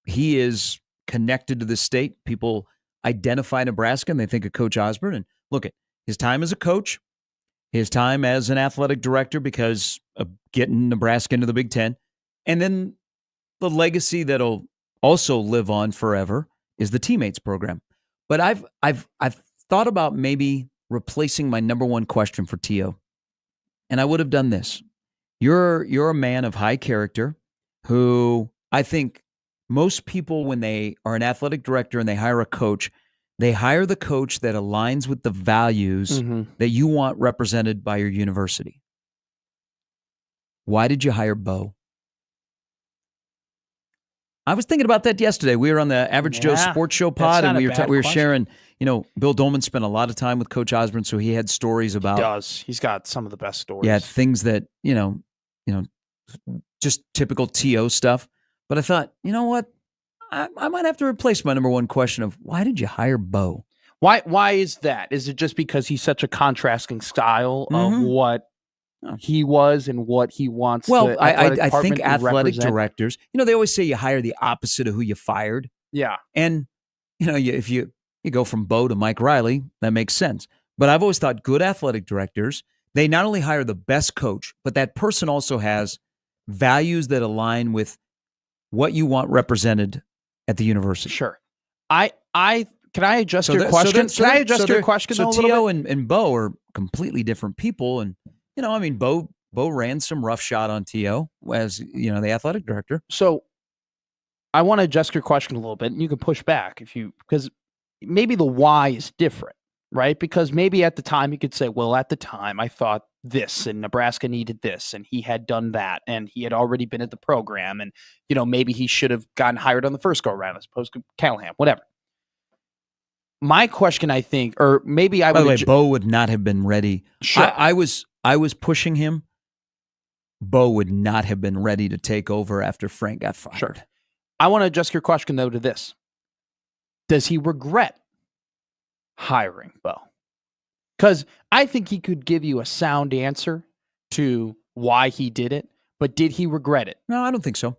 he is connected to the state. People identify Nebraska and they think of Coach Osborne. And look at his time as a coach, his time as an athletic director because of getting Nebraska into the Big Ten. And then the legacy that'll also live on forever is the Teammates program. But I've thought about maybe replacing my number one question for T.O. And I would have done this. You're a man of high character who I think most people, when they are an athletic director and they hire a coach, they hire the coach that aligns with the values that you want represented by your university. Why did you hire Bo? I was thinking about that yesterday. We were on the Average Joe Sports Show pod, and we were sharing. You know, Bill Dolman spent a lot of time with Coach Osborne, so he had stories about. He does. He's got some of the best stories. Yeah, things that you know, just typical TO stuff. But I thought, you know what? I might have to replace my number one question of why did you hire Bo? Why is that? Is it just because he's such a contrasting style of what he was and what he wants? Well, I think athletic directors, they always say you hire the opposite of who you fired. Yeah. And, if you go from Bo to Mike Riley, that makes sense. But I've always thought good athletic directors, they not only hire the best coach, but that person also has values that align with what you want represented at the university. Sure. Can I adjust your question? Can I adjust your question a little bit? T.O. and Bo are completely different people. And, Bo ran some rough shot on T.O. as, the athletic director. So I want to adjust your question a little bit, and you can push back because maybe the why is different, right? Because maybe at the time you could say, well, at the time I thought this and Nebraska needed this and he had done that and he had already been at the program and, maybe he should have gotten hired on the first go around as opposed to Callahan, whatever. My question, I think, or maybe I would. By the way, Bo would not have been ready. Sure. I was pushing him. Bo would not have been ready to take over after Frank got fired. Sure. I want to adjust your question, though, to this. Does he regret hiring Bo? Because I think he could give you a sound answer to why he did it, but did he regret it? No, I don't think so.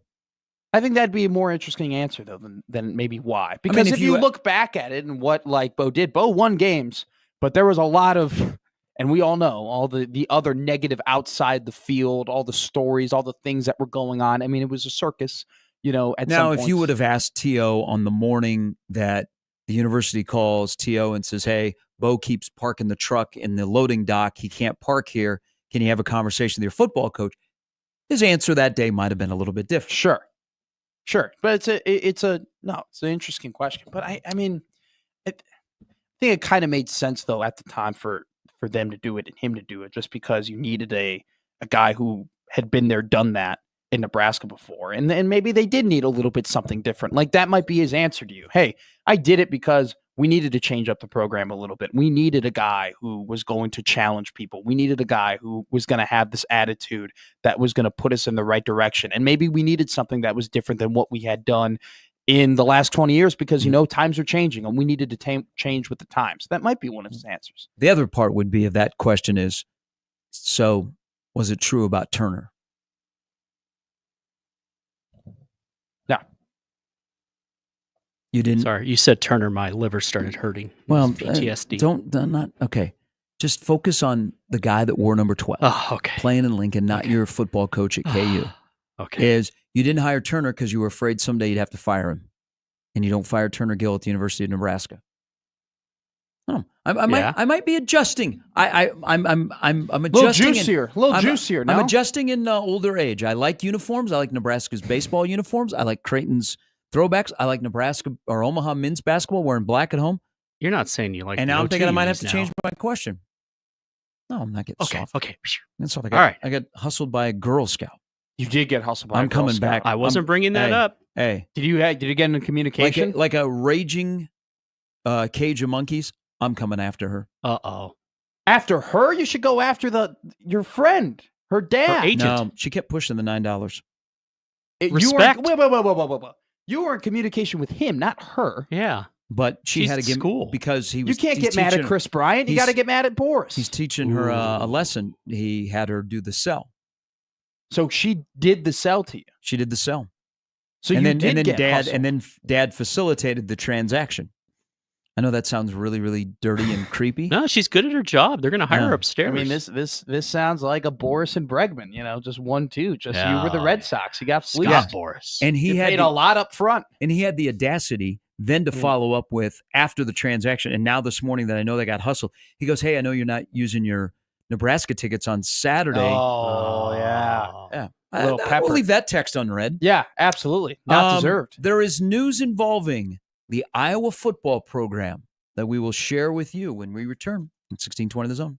I think that'd be a more interesting answer, though, than maybe why. Because if you look back at it and what Bo did, Bo won games, but there was a lot of, and we all know, all the other negative outside the field, all the stories, all the things that were going on. I mean, it was a circus, at some Now, if points. you would have asked T.O. on the morning that the university calls T.O. and says, hey, Bo keeps parking the truck in the loading dock. He can't park here. Can you have a conversation with your football coach? His answer that day might have been a little bit different. Sure. But it's an interesting question. But I think it kind of made sense, though, at the time for them to do it and him to do it, just because you needed a guy who had been there, done that in Nebraska before. And maybe they did need a little bit something different. Like that might be his answer to you. Hey, I did it because we needed to change up the program a little bit. We needed a guy who was going to challenge people. We needed a guy who was going to have this attitude that was going to put us in the right direction. And maybe we needed something that was different than what we had done in the last 20 years because, times are changing and we needed to change with the times. That might be one of his answers. The other part would be of that question is, so was it true about Turner? No. You didn't? Sorry, you said Turner. My liver started hurting. Well, PTSD. Okay. Just focus on the guy that wore number 12. Oh, okay. Playing in Lincoln, not your football coach at KU. Okay. Is you didn't hire Turner because you were afraid someday you'd have to fire him. And you don't fire Turner Gill at the University of Nebraska. Oh, I might be adjusting. I'm adjusting. Little juicier, juicier. No? I'm adjusting in older age. I like uniforms. I like Nebraska's baseball uniforms. I like Creighton's throwbacks. I like Nebraska or Omaha men's basketball wearing black at home. You're not saying you like. And the now I'm thinking I might have OTs to now. change my question. No, I'm not getting soft. Okay. That's soft. All right. I got hustled by a Girl Scout. You did get hustled by. I'm a Girl coming Scout. back. I wasn't bringing that up. Hey, did you get into communication? Like a raging cage of monkeys? I'm coming after her. Uh-oh. After her, you should go after your friend, her dad. No, she kept pushing the $9. Respect. Wait. You were in communication with him, not her. Yeah. But she had to give school because he was. You can't get mad at Chris Bryant. You got to get mad at Boris. He's teaching her a lesson. He had her do the sell. So she did the sell to you. She did the sell. So and you then, did and then get dad hustled. and then dad facilitated the transaction. I know that sounds really, really dirty and creepy. No, she's good at her job. They're going to hire her upstairs. I mean, this sounds like a Boris and Bregman. Just 1-2. Just you were the Red Sox. You got fleeced. Scott Boris, and he you had paid a lot up front. And he had the audacity then to follow up with after the transaction. And now this morning that I know they got hustled, he goes, "Hey, I know you're not using your Nebraska tickets on Saturday." Oh yeah. I will leave that text unread. Yeah, absolutely. Not deserved. There is news involving the Iowa football program that we will share with you when we return in 1620 The Zone.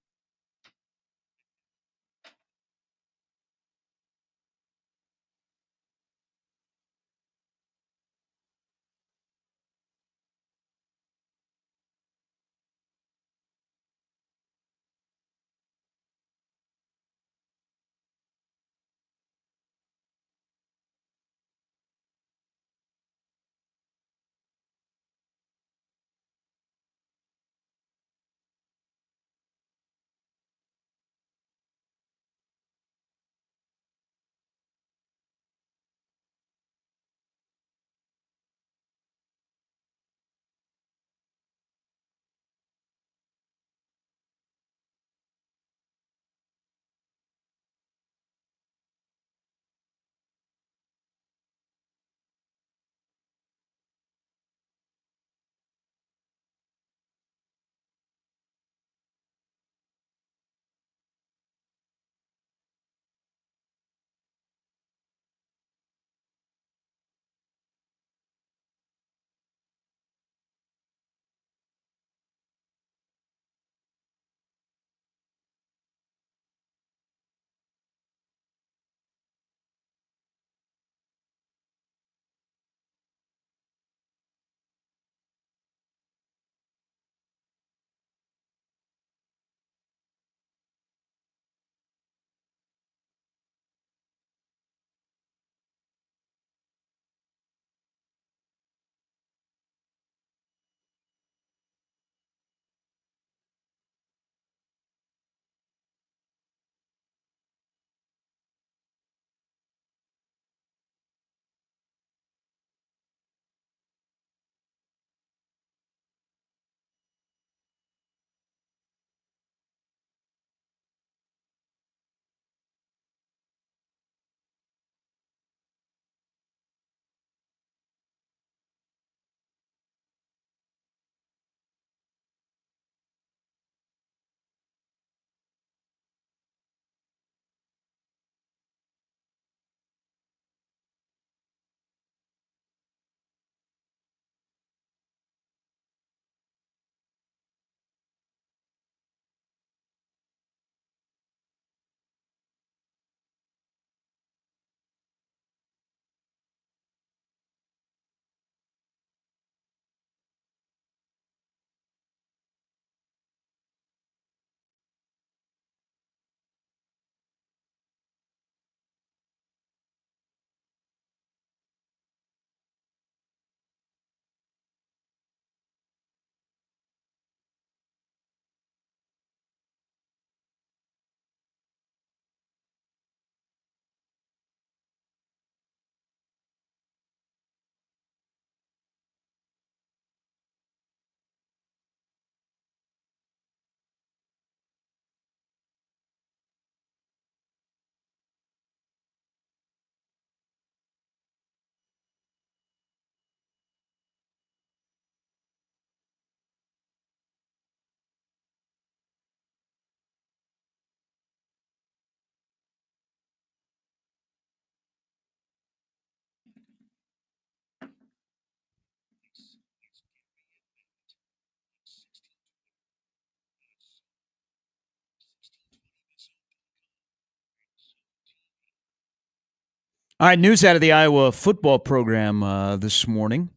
All right, news out of the Iowa football program this morning.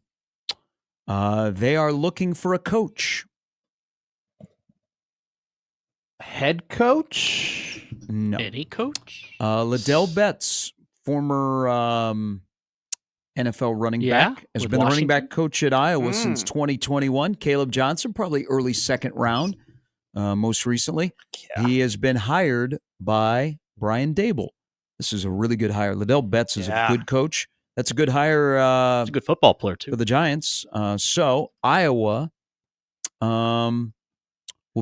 They are looking for a coach. Head coach? No. Any coach? Liddell Betts, former NFL running Yeah, back, has with been the running Washington. back coach at Iowa since 2021. Caleb Johnson, probably early second round, most recently. He has been hired by Brian Dable. This is a really good hire. Liddell Betts is a good coach. That's a good hire. He's a good football player, too. For the Giants. So Iowa will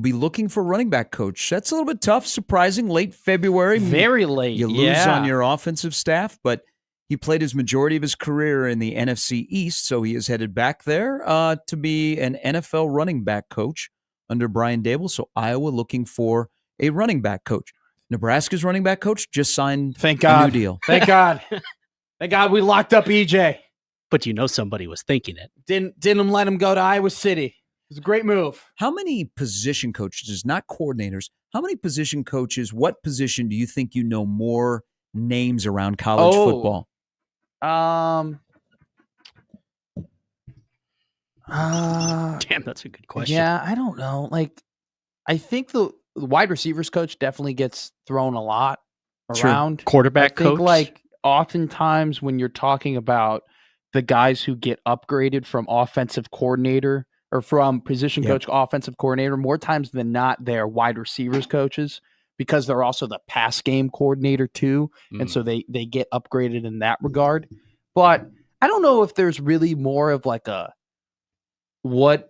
be looking for a running back coach. That's a little bit tough, surprising. Late February. Very late. You lose on your offensive staff, but he played his majority of his career in the NFC East, so he is headed back there to be an NFL running back coach under Brian Dable. So Iowa looking for a running back coach. Nebraska's running back coach just signed Thank God. a new deal. Thank God. Thank God we locked up EJ. But you know somebody was thinking it. Didn't let him go to Iowa City. It was a great move. How many position coaches, not coordinators, how many position coaches, what position do you think you know more names around college football? Damn, that's a good question. Yeah, I don't know. Like, I think the wide receivers coach definitely gets thrown a lot Sure. around. Quarterback I think, coach? like, oftentimes when you're talking about the guys who get upgraded from offensive coordinator or from position Yep. coach offensive coordinator, more times than not, they're wide receivers coaches because they're also the pass game coordinator too. And so they get upgraded in that regard. But I don't know if there's really more of like a what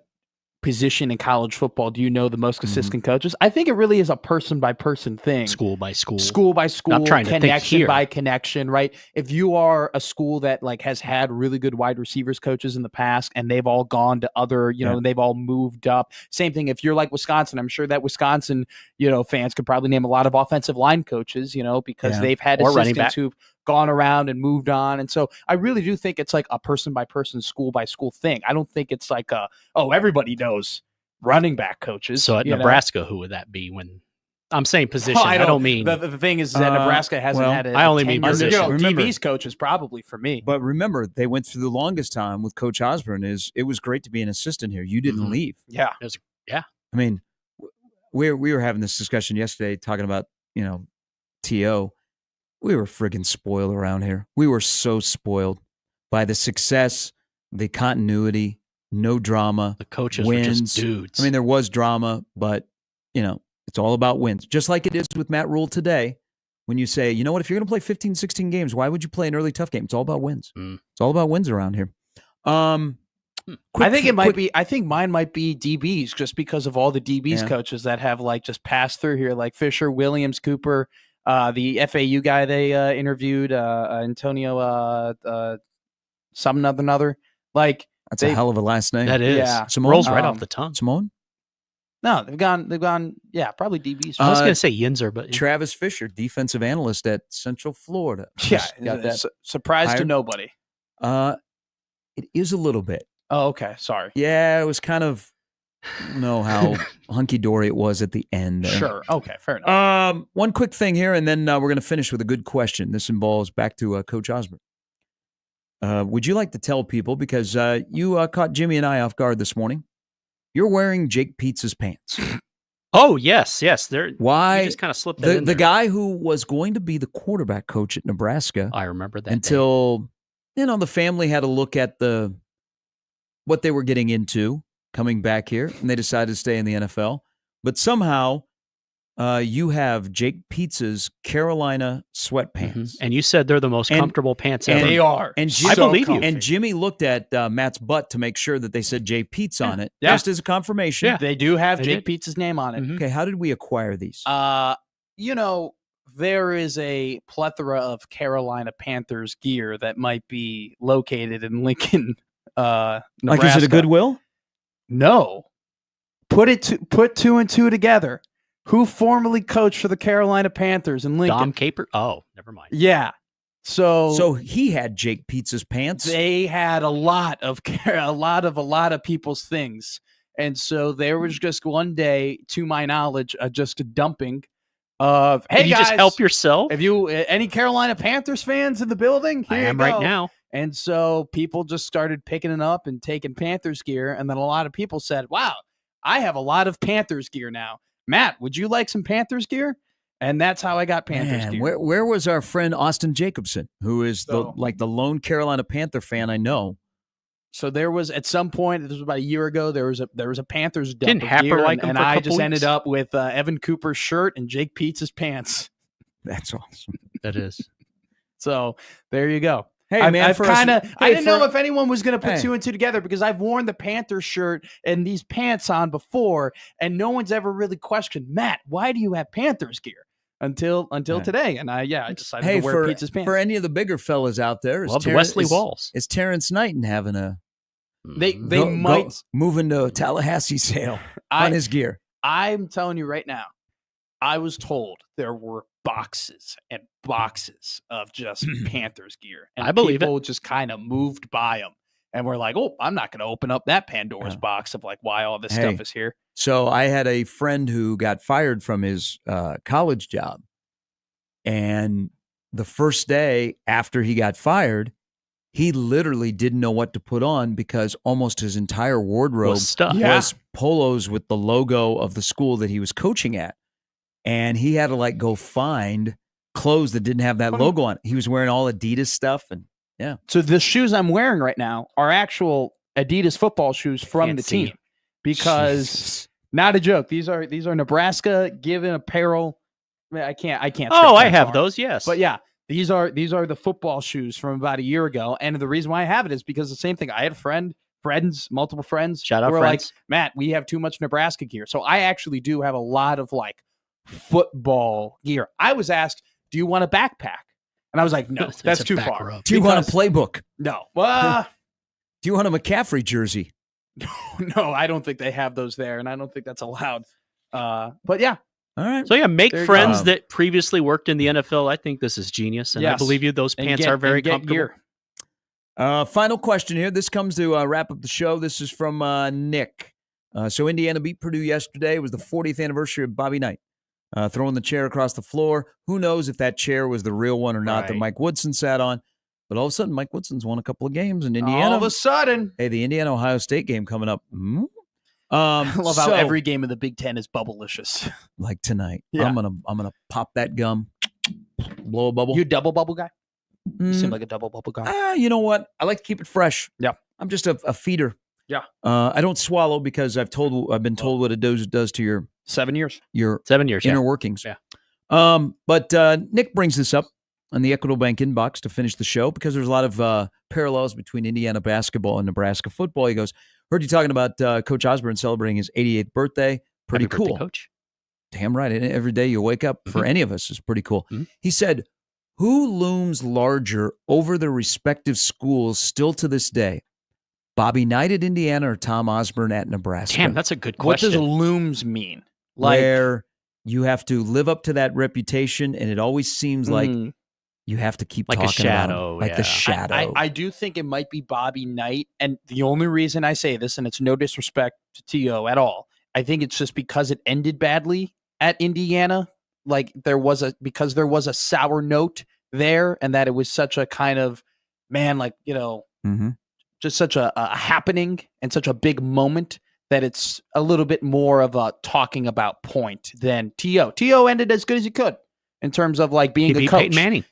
position in college football do you know the most consistent coaches? I think it really is a person by person thing. School by school. School by school, I'm trying to think connection here. by connection, right? If you are a school that like has had really good wide receivers coaches in the past and they've all gone to other, you know, they've all moved up. Same thing if you're like Wisconsin, I'm sure that Wisconsin, you know, fans could probably name a lot of offensive line coaches, you know, because Yeah. they've had Or running assistants back. who've gone around and moved on. And so I really do think it's like a person by person, school by school thing. I don't think it's like everybody knows running back coaches. So at you know? Nebraska, who would that be when I'm saying position? Well, I don't mean the thing is that Nebraska hasn't had a I only mean tenured, position. DB's coaches probably for me. But remember, they went through the longest time with Coach Osborne. It was great to be an assistant here. You didn't leave. Yeah. Yeah. I mean, we were having this discussion yesterday talking about, you know, T.O. We were friggin' spoiled around here. We were so spoiled by the success, the continuity, no drama. The coaches wins. were just dudes. I mean, there was drama, but, you know, it's all about wins. Just like it is with Matt Rule today. When you say, you know what, if you're going to play 15, 16 games, why would you play an early tough game? It's all about wins. It's all about wins around here. I think it might be. I think mine might be DBs, just because of all the DBs Yeah. coaches that have like just passed through here, like Fisher, Williams, Cooper, the FAU guy they interviewed, Antonio, some another. Like That's a hell of a last name. That is. Yeah. Simone? Rolls right off the tongue. Simone? No, they've gone. Yeah, probably DBs. I was going to say Yinzer, but Travis Fisher, defensive analyst at Central Florida. yeah, Just got that. surprise to hired. nobody. It is a little bit. Oh, okay. Sorry. Yeah, it was kind of, I don't know how hunky dory it was at the end. there. Sure. Okay. Fair enough. One quick thing here, and then we're going to finish with a good question. This involves back to Coach Osborne. Would you like to tell people, because you caught Jimmy and I off guard this morning, you're wearing Jake Pizza's pants. Oh, yes. They're, Why? You just kind of slipped that in The there. guy who was going to be the quarterback coach at Nebraska. I remember that until, you know, the family had a look at what they were getting into coming back here, and they decided to stay in the NFL. But somehow you have Jake Pizza's Carolina sweatpants. And you said they're the most comfortable pants ever. They are. And I believe you. And Jimmy looked at Matt's butt to make sure that they said Jake Pizza on it, Yeah. just as a confirmation. Yeah. They do have They Jake did. Pizza's name on it. Okay, how did we acquire these? You know, there is a plethora of Carolina Panthers gear that might be located in Lincoln, Nebraska. Like, is it a Goodwill? No. Put two and two together. Who formerly coached for the Carolina Panthers in Lincoln? Dom Caper? Oh, never mind. Yeah. So he had Jake Pizza's pants. They had a lot of people's things. And so there was just one day, to my knowledge, just a dumping of, hey Can you guys, just help yourself? If you any Carolina Panthers fans in the building, I here you am right go. now. And so people just started picking it up and taking Panthers gear. And then a lot of people said, wow, I have a lot of Panthers gear now. Matt, would you like some Panthers gear? And that's how I got Panthers Man, gear. where was our friend Austin Jacobson, who is the lone Carolina Panther fan I know? So there was at some point, this was about a year ago, there was a Panthers dump Didn't of Happer gear, like him and for a I couple just ended weeks? up with Evan Cooper's shirt and Jake Pietz's pants. That's awesome. That is. So there you go. Hey, I've man, for us- kinda, I hey, didn't know for- if anyone was going to put Hey. two and two together because I've worn the Panthers shirt and these pants on before, and no one's ever really questioned, Matt, why do you have Panthers gear? Until today, and I decided Hey, to wear Pietz's pants. for any of the bigger fellas out there, Love the Wesley Walls. Is Terrence Knighton having a They might moving to Tallahassee sale I- on his gear? I'm telling you right now, I was told there were boxes and boxes of just Panthers gear. And I believe it. people just kind of moved by them. And we're like, oh, I'm not going to open up that Pandora's box of like why all this Hey. stuff is here. So I had a friend who got fired from his college job, and the first day after he got fired, he literally didn't know what to put on because almost his entire wardrobe Was stuff. was polos with the logo of the school that he was coaching at, and he had to like go find clothes that didn't have that logo on it. He was wearing all Adidas stuff, and yeah. So the shoes I'm wearing right now are actual Adidas football shoes from Can't the see team because not a joke. These are Nebraska given apparel. I can't. Oh, stretch I that have far. those. Yes. But yeah, these are the football shoes from about a year ago. And the reason why I have it is because the same thing. I had multiple friends. Shout out who were friends. like, Matt, we have too much Nebraska gear. So I actually do have a lot of like football gear. I was asked, do you want a backpack? And I was like, no, That's that's a too back far. rub. Do you want a Because- playbook? No. Do you want a McCaffrey jersey? No, I don't think they have those there, and I don't think that's allowed. But yeah. All right. So yeah, make There you friends go. that previously worked in the NFL. I think this is genius, and I Yes. believe you. Those And pants get- are very and get comfortable. gear. Final question here. This comes to wrap up the show. This is from Nick. So Indiana beat Purdue yesterday. It was the 40th anniversary of Bobby Knight throwing the chair across the floor. Who knows if that chair was the real one or not that Right. Mike Woodson sat on. But all of a sudden, Mike Woodson's won a couple of games in Indiana. All of a sudden, Hey, the Indiana-Ohio State game coming up. I love how so, every game of the Big Ten is bubblicious. like tonight. Yeah. I'm gonna pop that gum, blow a bubble. You a double bubble guy? You seem Mm, like a double bubble guy. you know what? I like to keep it fresh. Yeah. I'm just a feeder. Yeah. I don't swallow because I've been told what it does to your 7 years. your 7 years. inner Yeah. workings. Yeah. But Nick brings this up on the Equitable Bank inbox to finish the show because there's a lot of parallels between Indiana basketball and Nebraska football. He goes, heard you talking about Coach Osborne celebrating his 88th birthday. Pretty Happy birthday, cool. Coach. Damn right. And every day you wake up for any of us is pretty cool. Mhm. He said, who looms larger over their respective schools still to this day? Bobby Knight at Indiana or Tom Osborne at Nebraska? Damn, that's a good What question. does looms mean? Like, Where you have to live up to that reputation, and it always seems like Mhm. you have to keep Like a talking about shadow, him, like yeah. the shadow. I do think it might be Bobby Knight. And the only reason I say this, and it's no disrespect to T.O. at all, I think it's just because it ended badly at Indiana. Like because there was a sour note there, and that it was such a kind of, man, like, Mm-hmm. just such a happening and such a big moment that it's a little bit more of a talking about point than T.O. T.O. ended as good as he could in terms of like being He a beat coach. Peyton Manning.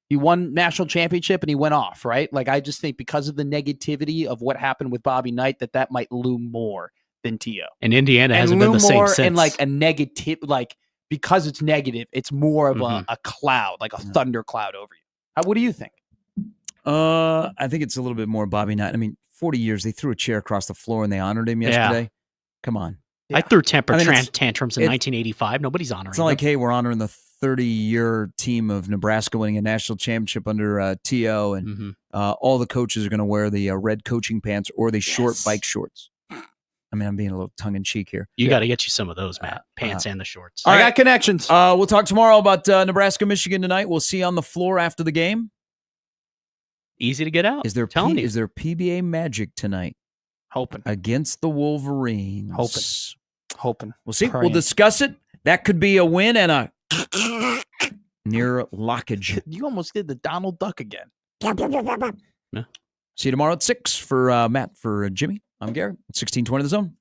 He won national championship and he went off, right? Like, I just think because of the negativity of what happened with Bobby Knight, that might loom more than T.O. And Indiana And hasn't been loom the same more since. and like a negative, like, because it's negative, it's more of Mhm. a cloud, like a thunder cloud over you. What do you think? I think it's a little bit more Bobby Knight. I mean, 40 years, they threw a chair across the floor and they honored him Yeah. yesterday. Come on. I threw temper I mean, it's- tantrums in it- 1985. Nobody's honoring It's not like, them. hey, we're honoring the 30-year team of Nebraska winning a national championship under T.O., and Mhm. all the coaches are going to wear the red coaching pants or the short bike shorts. I mean, I'm being a little tongue-in-cheek here. You got to get you some of those, Matt. Pants and the shorts. All I right. got connections. We'll talk tomorrow about Nebraska, Michigan tonight. We'll see you on the floor after the game. Easy to get out. Is there Telling you. is there PBA magic tonight Hoping. against the Wolverines? Hoping. We'll see. Praying. We'll discuss it That could be a win and a near lockage. You almost did the Donald Duck again. See you tomorrow at 6 for Matt, for Jimmy. I'm Gary. 1620 The Zone.